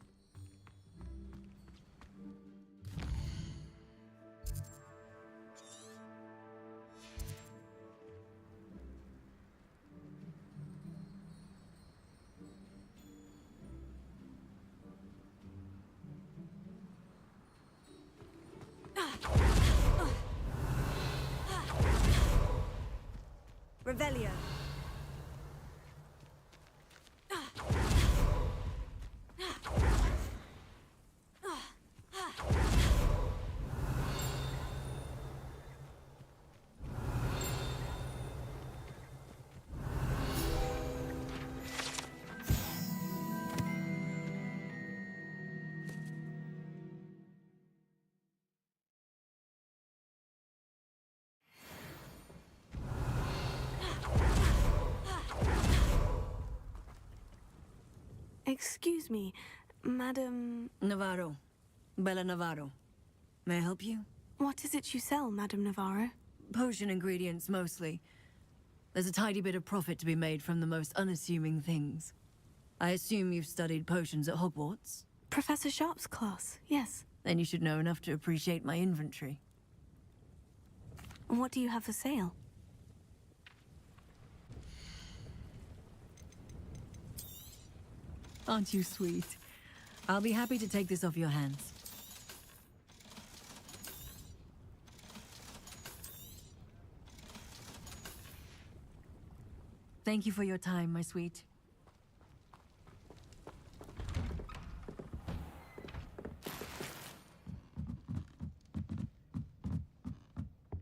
Revelio. Excuse me, Madam... Navarro. Bella Navarro. May I help you? What is it you sell, Madam Navarro? Potion ingredients, mostly. There's a tidy bit of profit to be made from the most unassuming things. I assume you've studied potions at Hogwarts? Professor Sharp's class, yes. Then you should know enough to appreciate my inventory. What do you have for sale? Aren't you sweet? I'll be happy to take this off your hands. Thank you for your time, my sweet.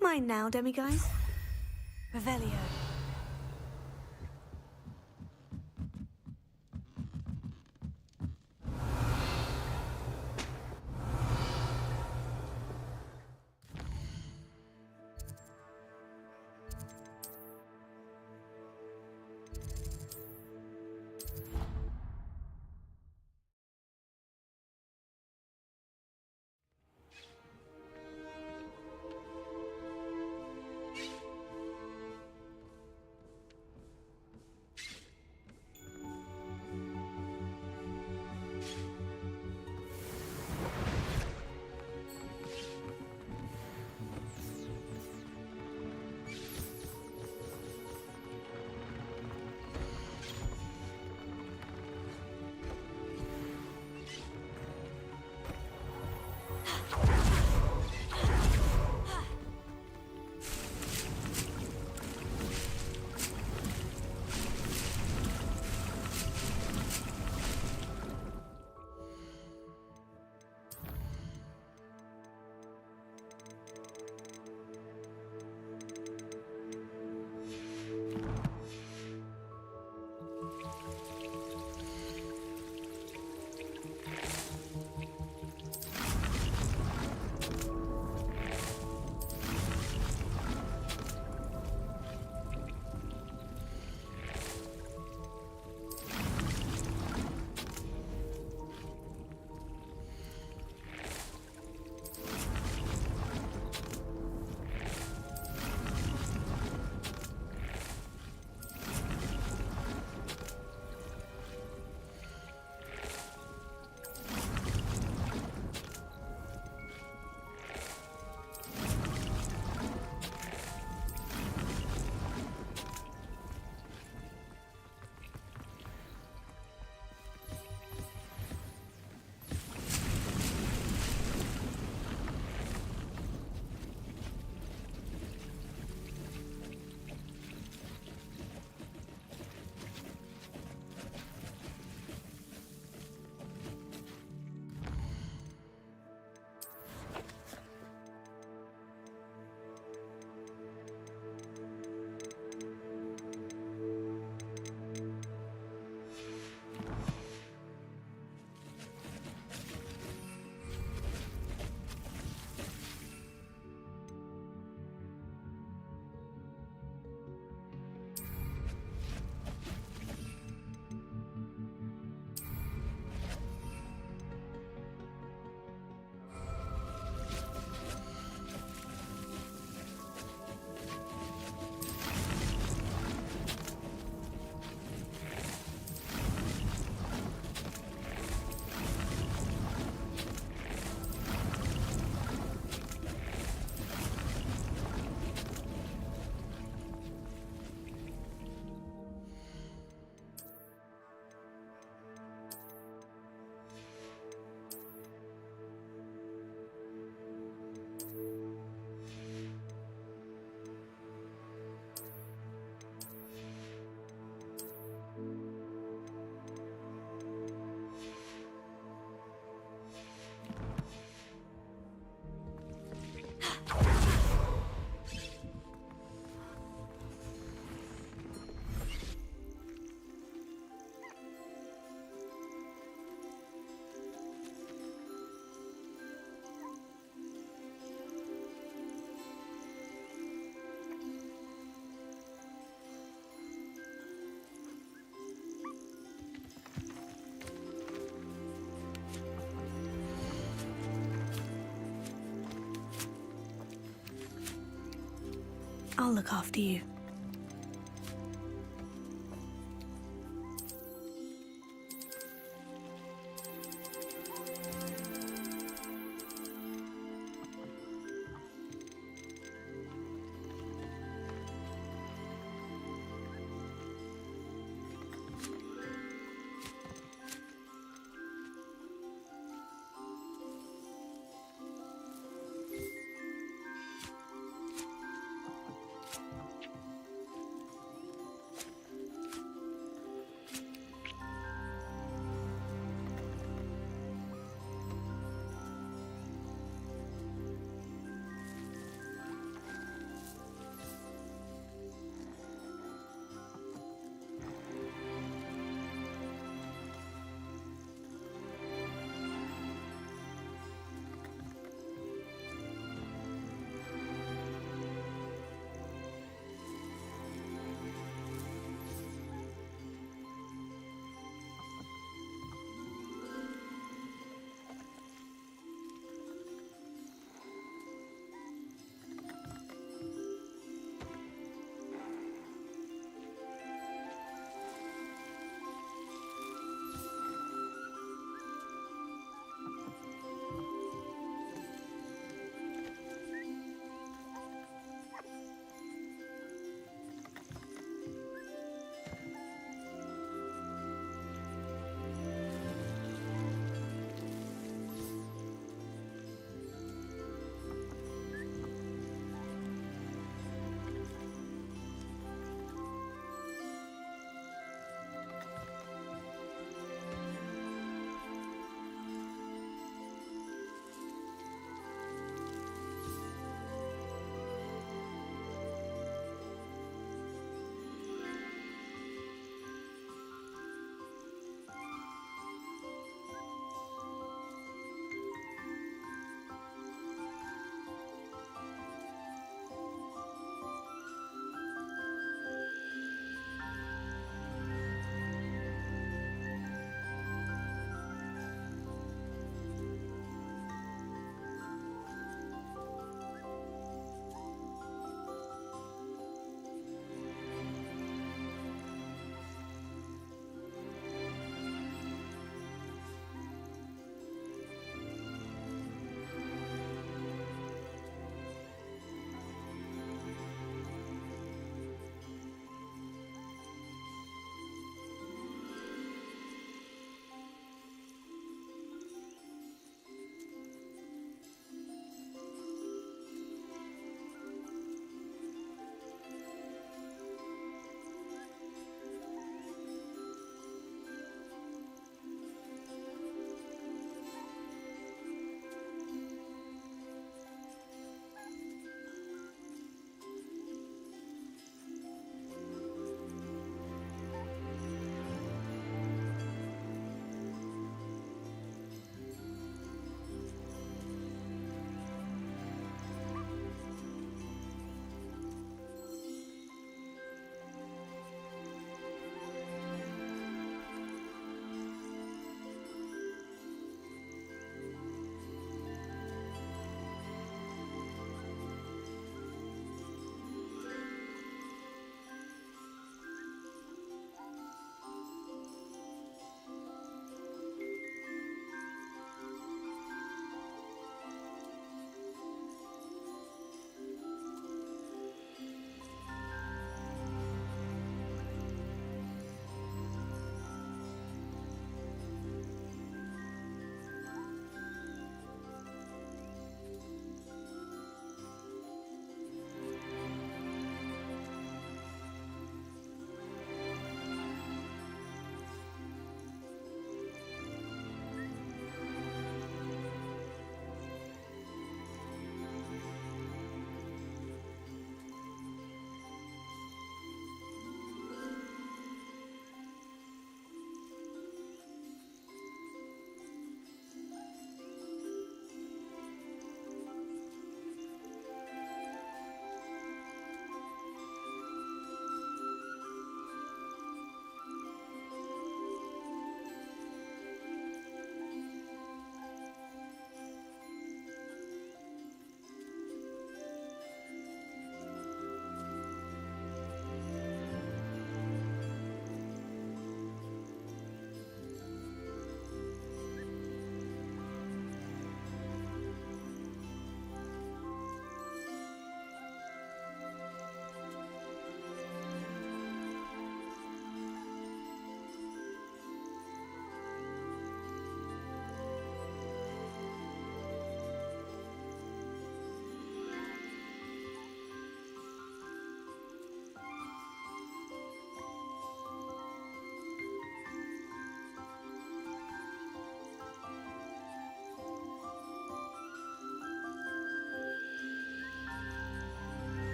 Mine now, demiguise. Revelio. I'll look after you.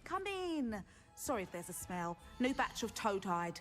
Come in. Sorry if there's a smell. New batch of toad-hide.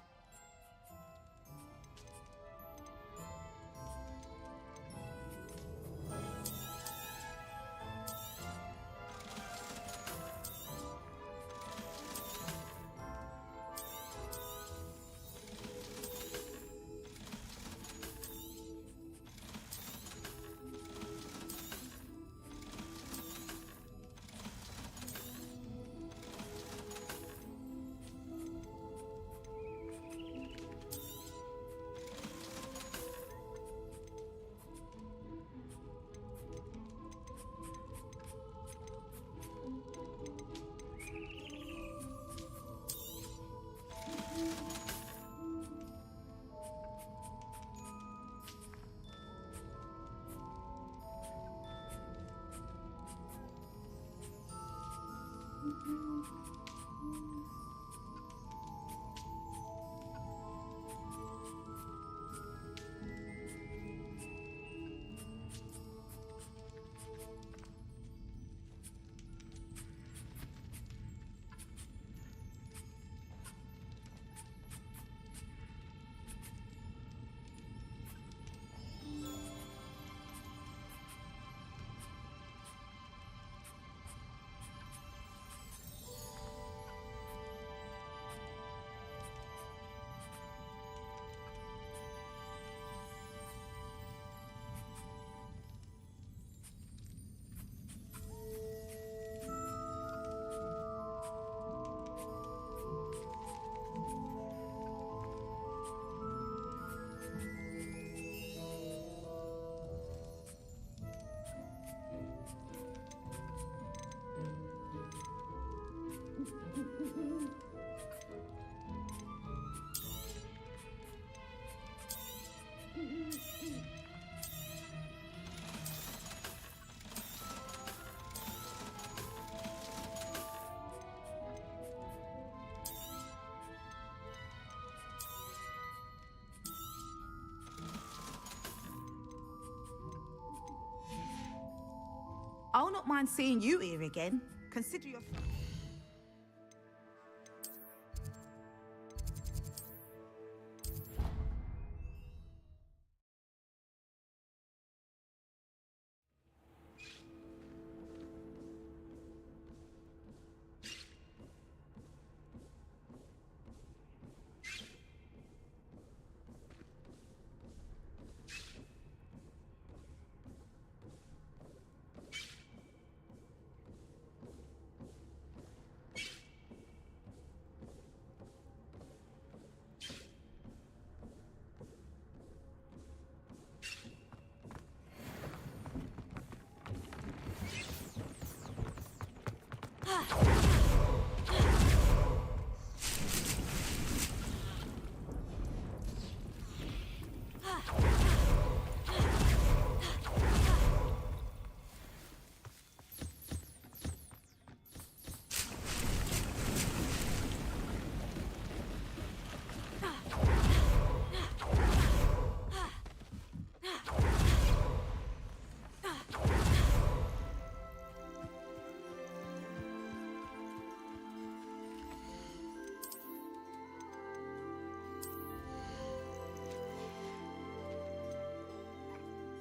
I'll not mind seeing you here again. Consider your...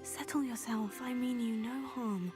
Settle yourself. I mean you no harm.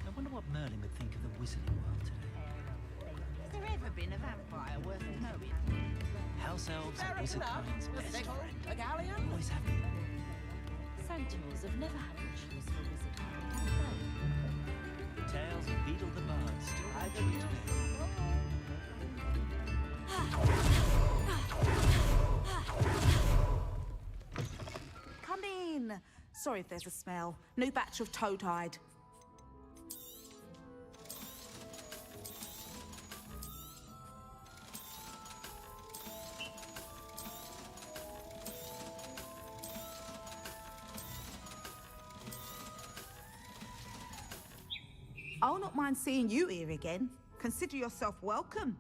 I wonder what Merlin would think of the wizarding world today. Has there ever been a vampire worth knowing? House elves are wizardkind's best friend. A galleon? Always have been. Centaurs have never had much use for wizardry, have they? The tales of Beetle the Bard still hold true today. Come in. Sorry if there's a smell. New batch of toad-hide. I'll not mind seeing you here again. Consider yourself welcome.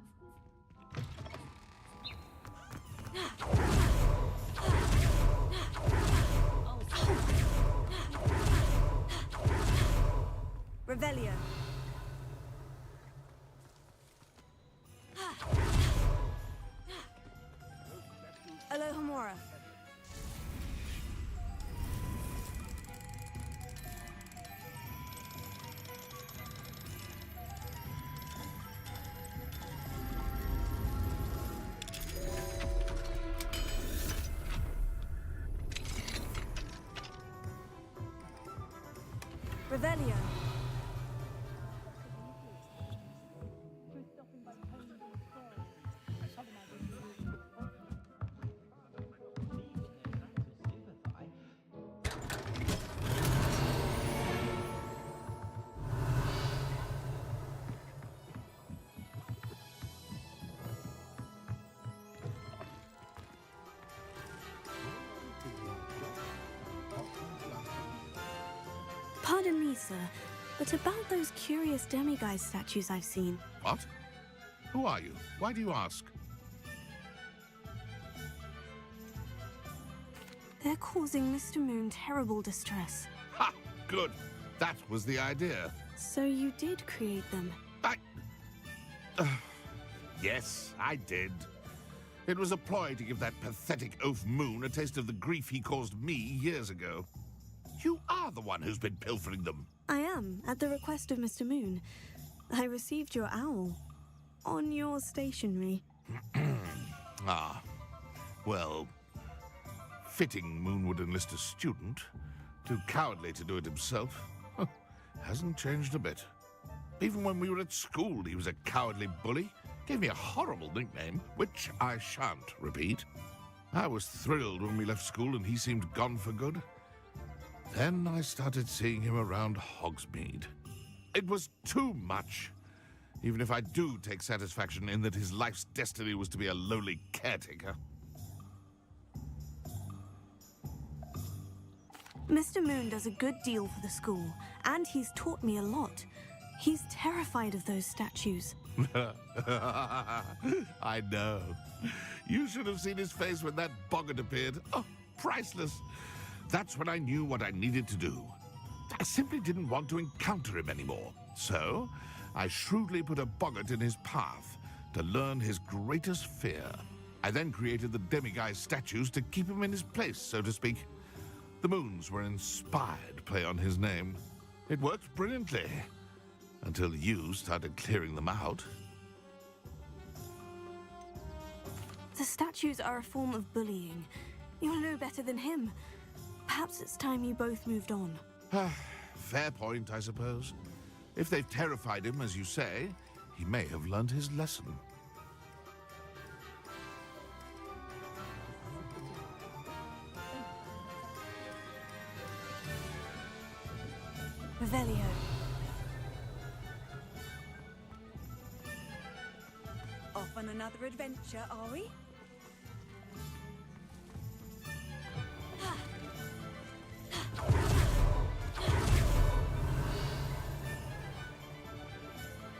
Revelio. Alohomora. Revelio. Pardon me, sir, but about those curious demiguise statues I've seen. What? Who are you? Why do you ask? They're causing Mr. Moon terrible distress. Ha! Good. That was the idea. So you did create them? Yes, I did. It was a ploy to give that pathetic oaf Moon a taste of the grief he caused me years ago. You are the one who's been pilfering them. I am, at the request of Mr. Moon. I received your owl on your stationery. Ah. Well, fitting Moon would enlist a student. Too cowardly to do it himself. Hasn't changed a bit. Even when we were at school, he was a cowardly bully. Gave me a horrible nickname, which I shan't repeat. I was thrilled when we left school and he seemed gone for good. Then I started seeing him around Hogsmeade. It was too much. Even if I do take satisfaction in that his life's destiny was to be a lowly caretaker. Mr. Moon does a good deal for the school, and he's taught me a lot. He's terrified of those statues. I know. You should have seen his face when that boggart appeared. Oh, priceless. That's when I knew what I needed to do. I simply didn't want to encounter him anymore. So, I shrewdly put a boggart in his path to learn his greatest fear. I then created the demiguise statues to keep him in his place, so to speak. The moons were an inspired play on his name. It worked brilliantly. Until you started clearing them out. The statues are a form of bullying. You're no better than him. Perhaps it's time you both moved on. Fair point, I suppose. If they've terrified him, as you say, he may have learned his lesson. Revelio. Off on another adventure, are we?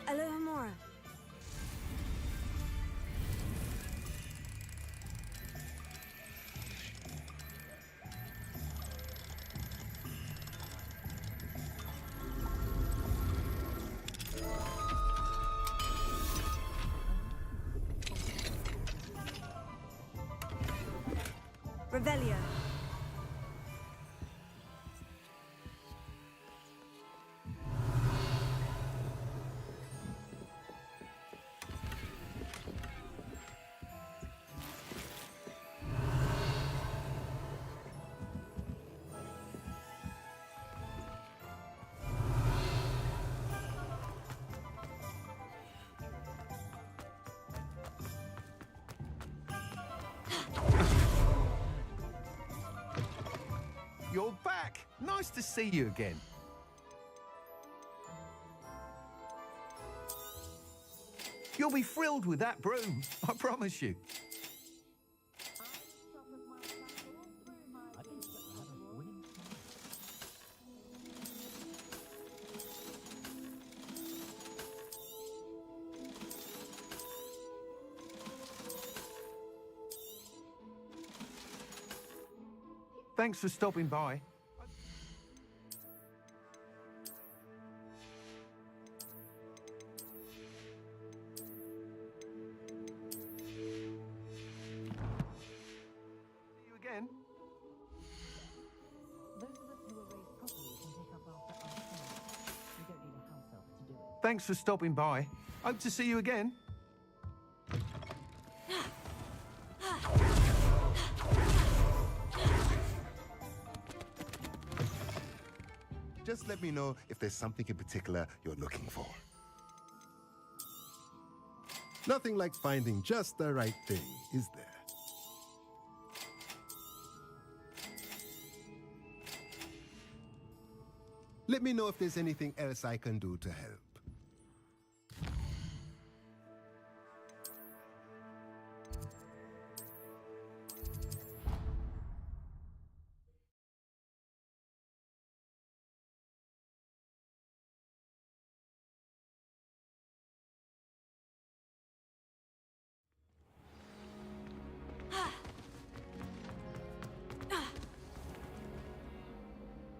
Alohomora. Revelio. You're back! Nice to see you again. You'll be thrilled with that broom, I promise you. Thanks for stopping by. See you again. Those of us who were raised properly can pick up after ourselves. We don't need a house elf to do it. Thanks for stopping by. Hope to see you again. Just let me know if there's something in particular you're looking for. Nothing like finding just the right thing, is there? Let me know if there's anything else I can do to help.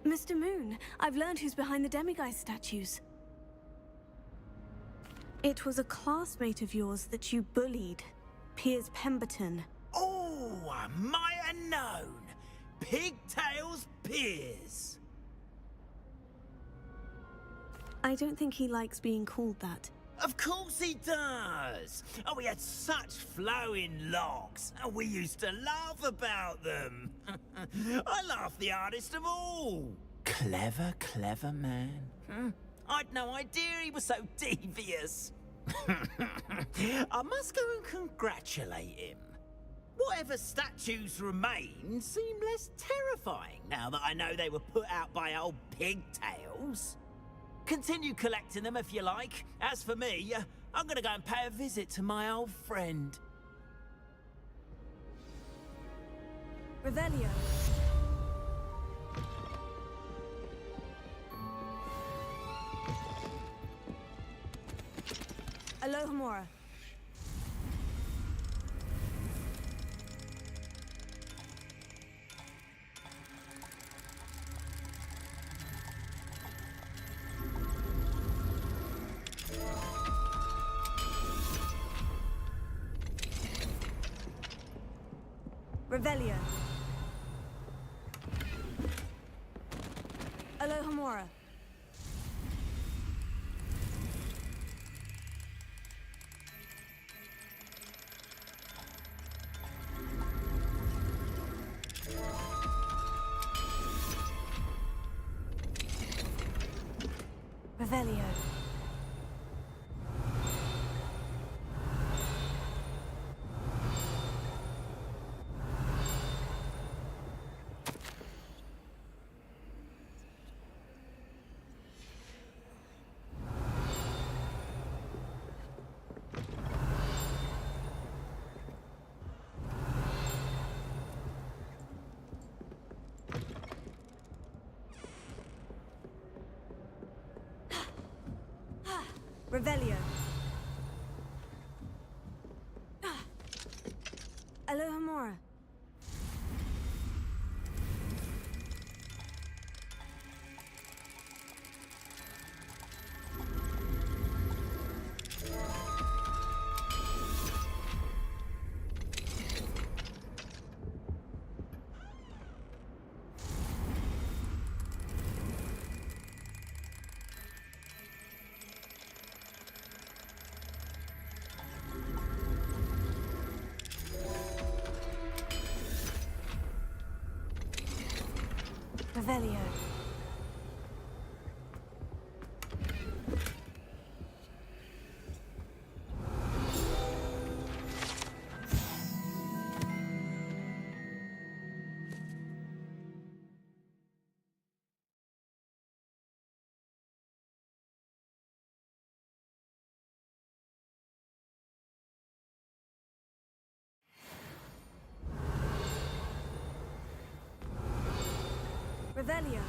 Mr. Moon, I've learned who's behind the demiguise statues. It was a classmate of yours that you bullied, Piers Pemberton. Oh, I might have known. Pigtails Piers. I don't think he likes being called that. Of course he does! Oh, we had such flowing locks, and we used to laugh about them. I laughed the hardest of all. Clever, clever man. I'd no idea he was so devious. I must go and congratulate him. Whatever statues remain seem less terrifying now that I know they were put out by old pigtails. Continue collecting them if you like. As for me, I'm gonna go and pay a visit to my old friend. Revelio. Alohomora. Revelio. Alohomora. Revelio. Revelio. Alohomora. Revelio. Revelio.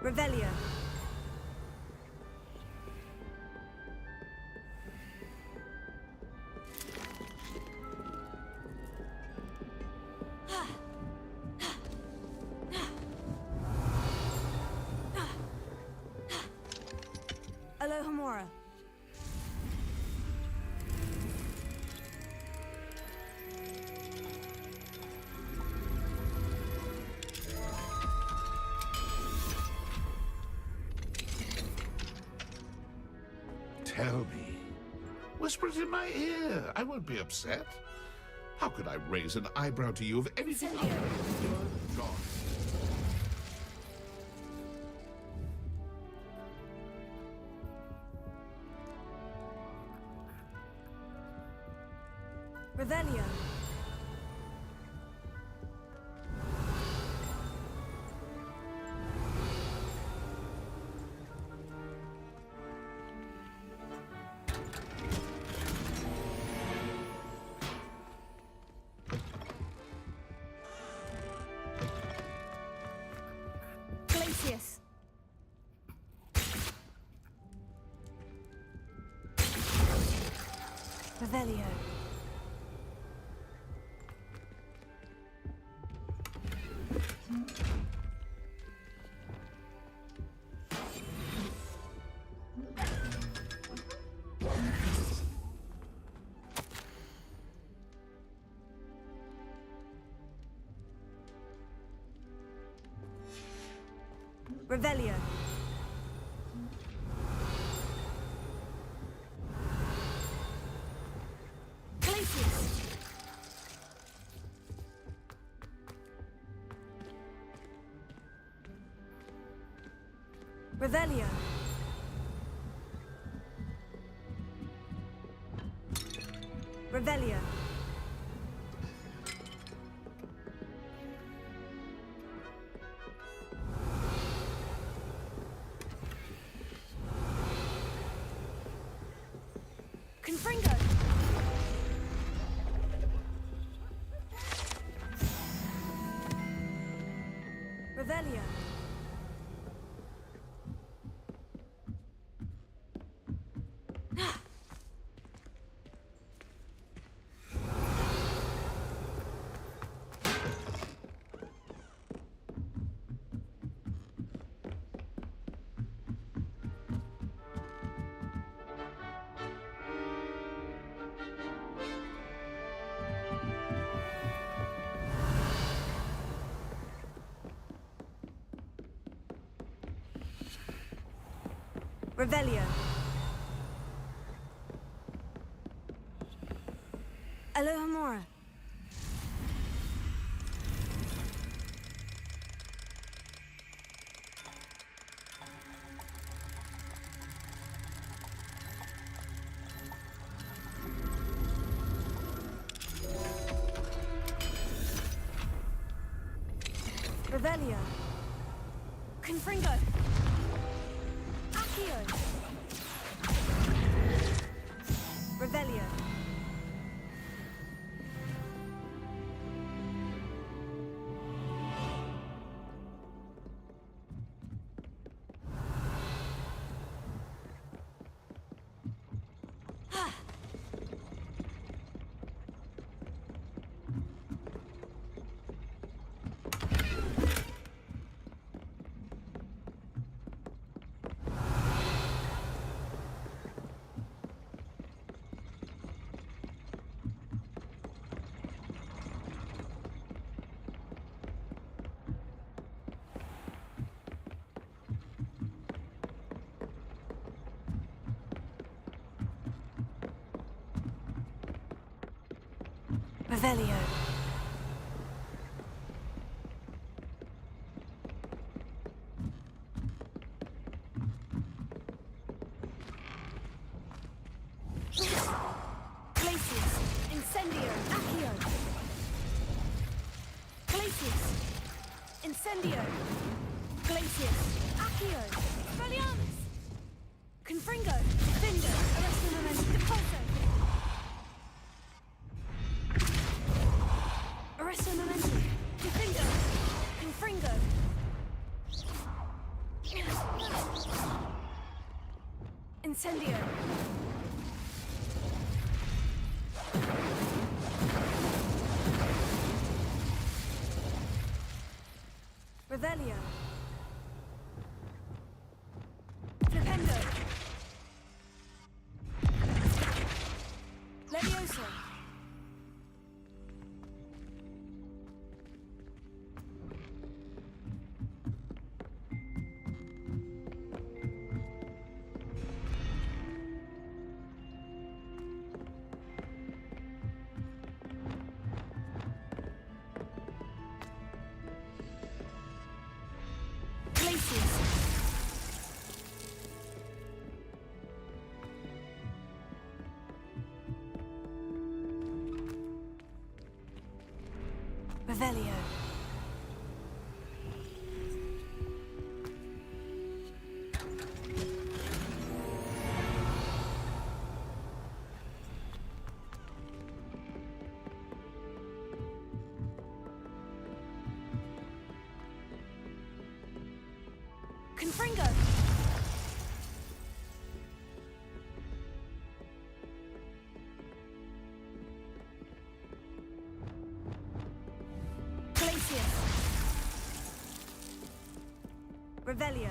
Revelio. Alohomora. Tell me. Whisper it in my ear. I won't be upset. How could I raise an eyebrow to you of anything other than your joy? Revelio. Glacius. Revelio. Revelio. Glacius. Revelio. Revelio. Confringo. Revelio. Revelio. Alohomora. Revelio. Confringo. Accio. Revelio. Revelio. Glacius. Incendio. Accio. Glacius. Incendio. Glacius. Accio. Foliamus. Confringo. Findo. Arresto momentum. Depulso. Arresto momentum. Defendo. Confringo. Incendio. Revelio. Flipendo. Levioso. Glacius. Revelio. Confringo! Glacius! Revelio!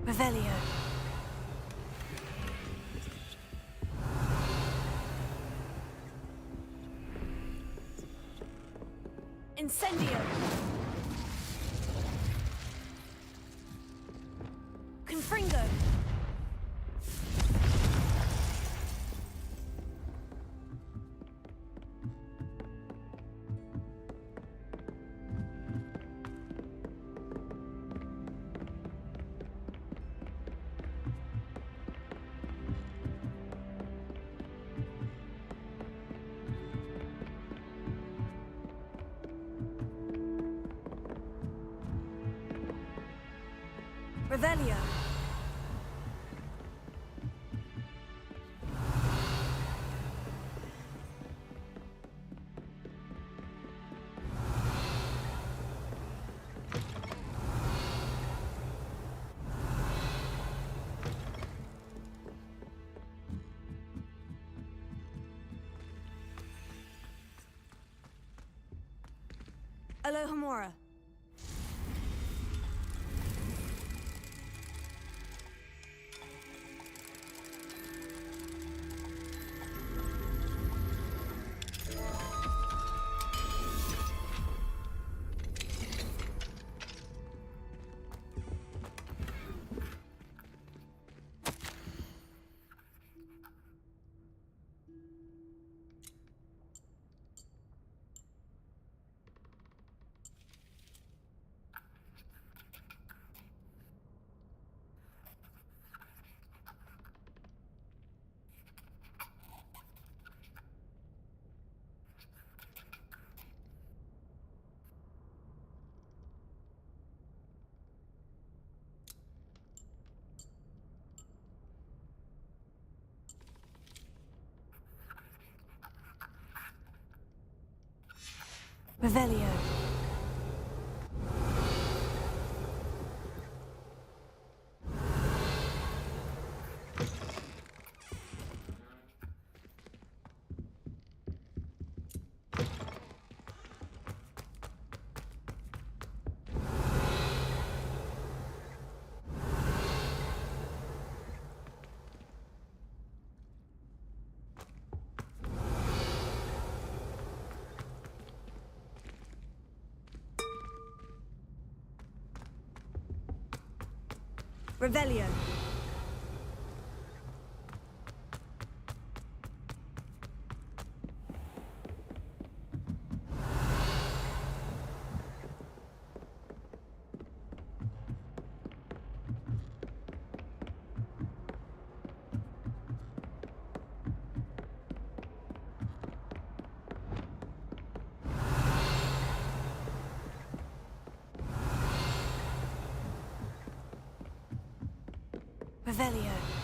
Revelio. Incendio. Confringo. Revelio. Alohomora. Revelio. Revelio. Revelio.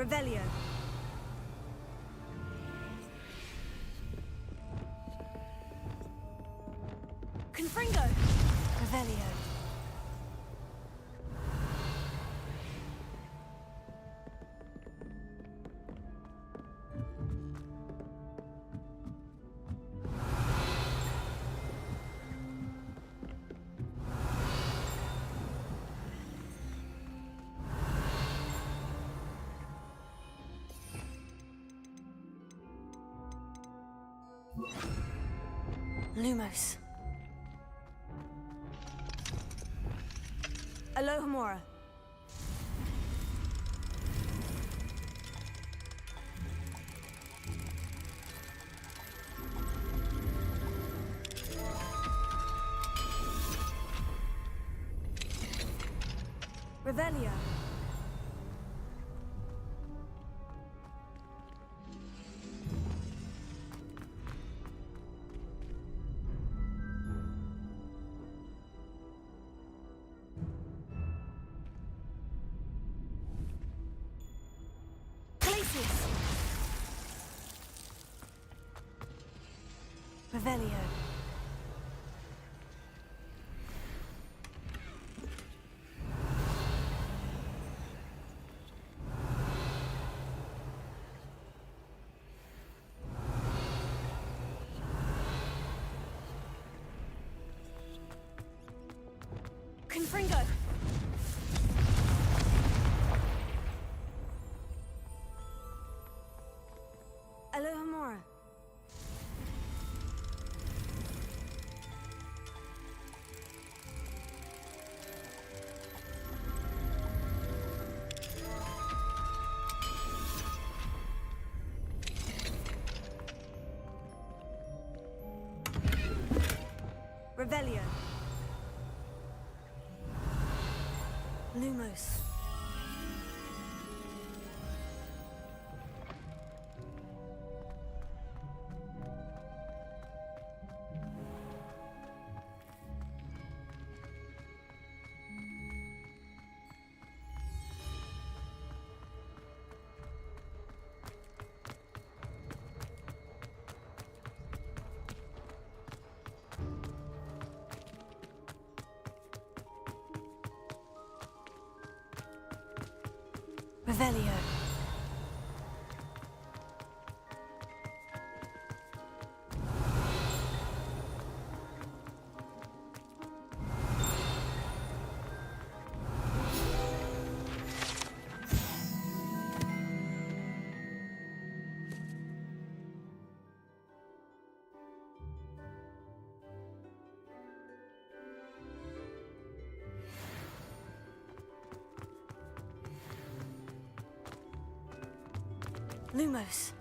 Revelio. Revelio. Lumos. Alohomora. Revelio. Revelio. Confringo. Alohomora. Revelio. Lumos. Revelio. Lumos.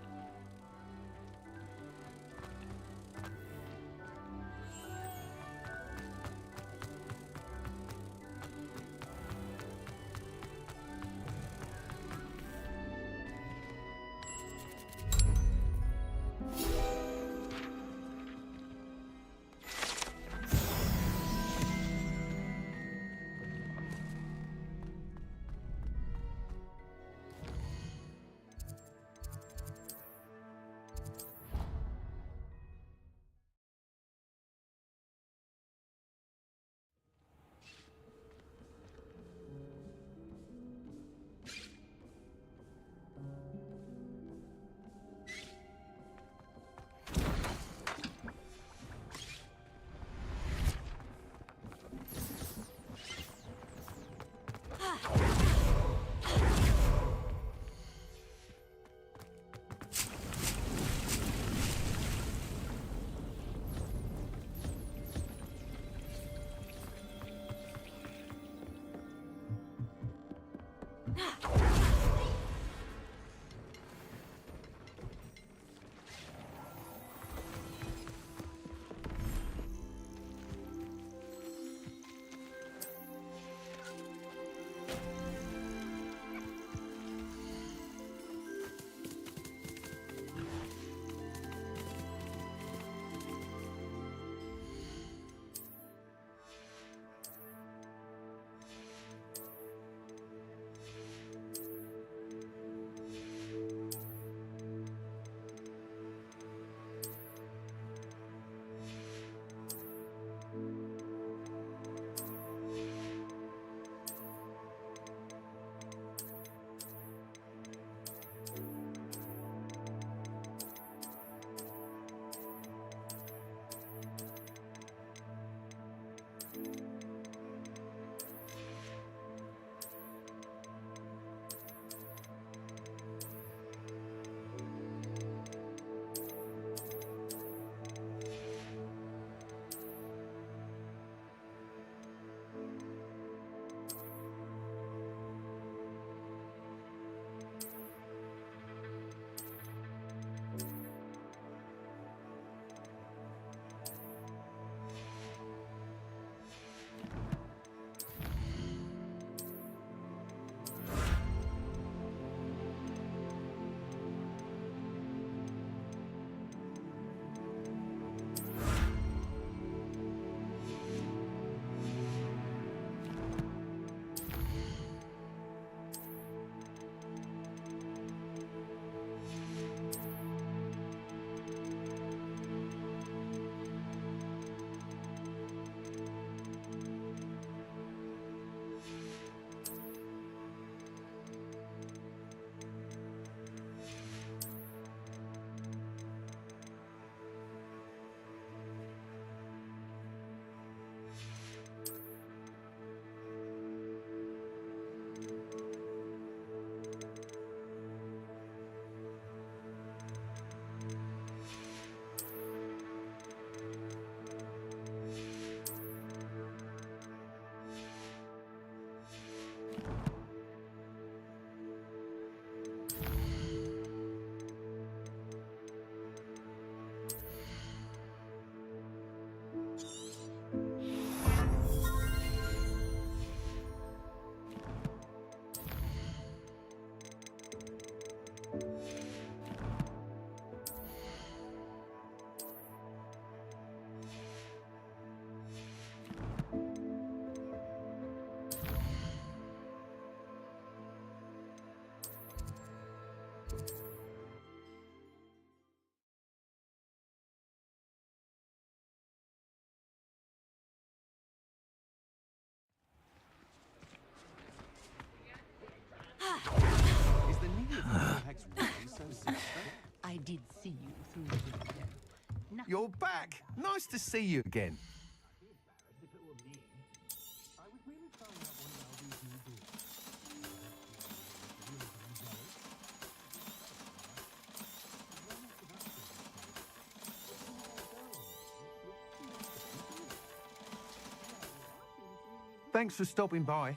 You're back. Nice to see you again. Thanks for stopping by.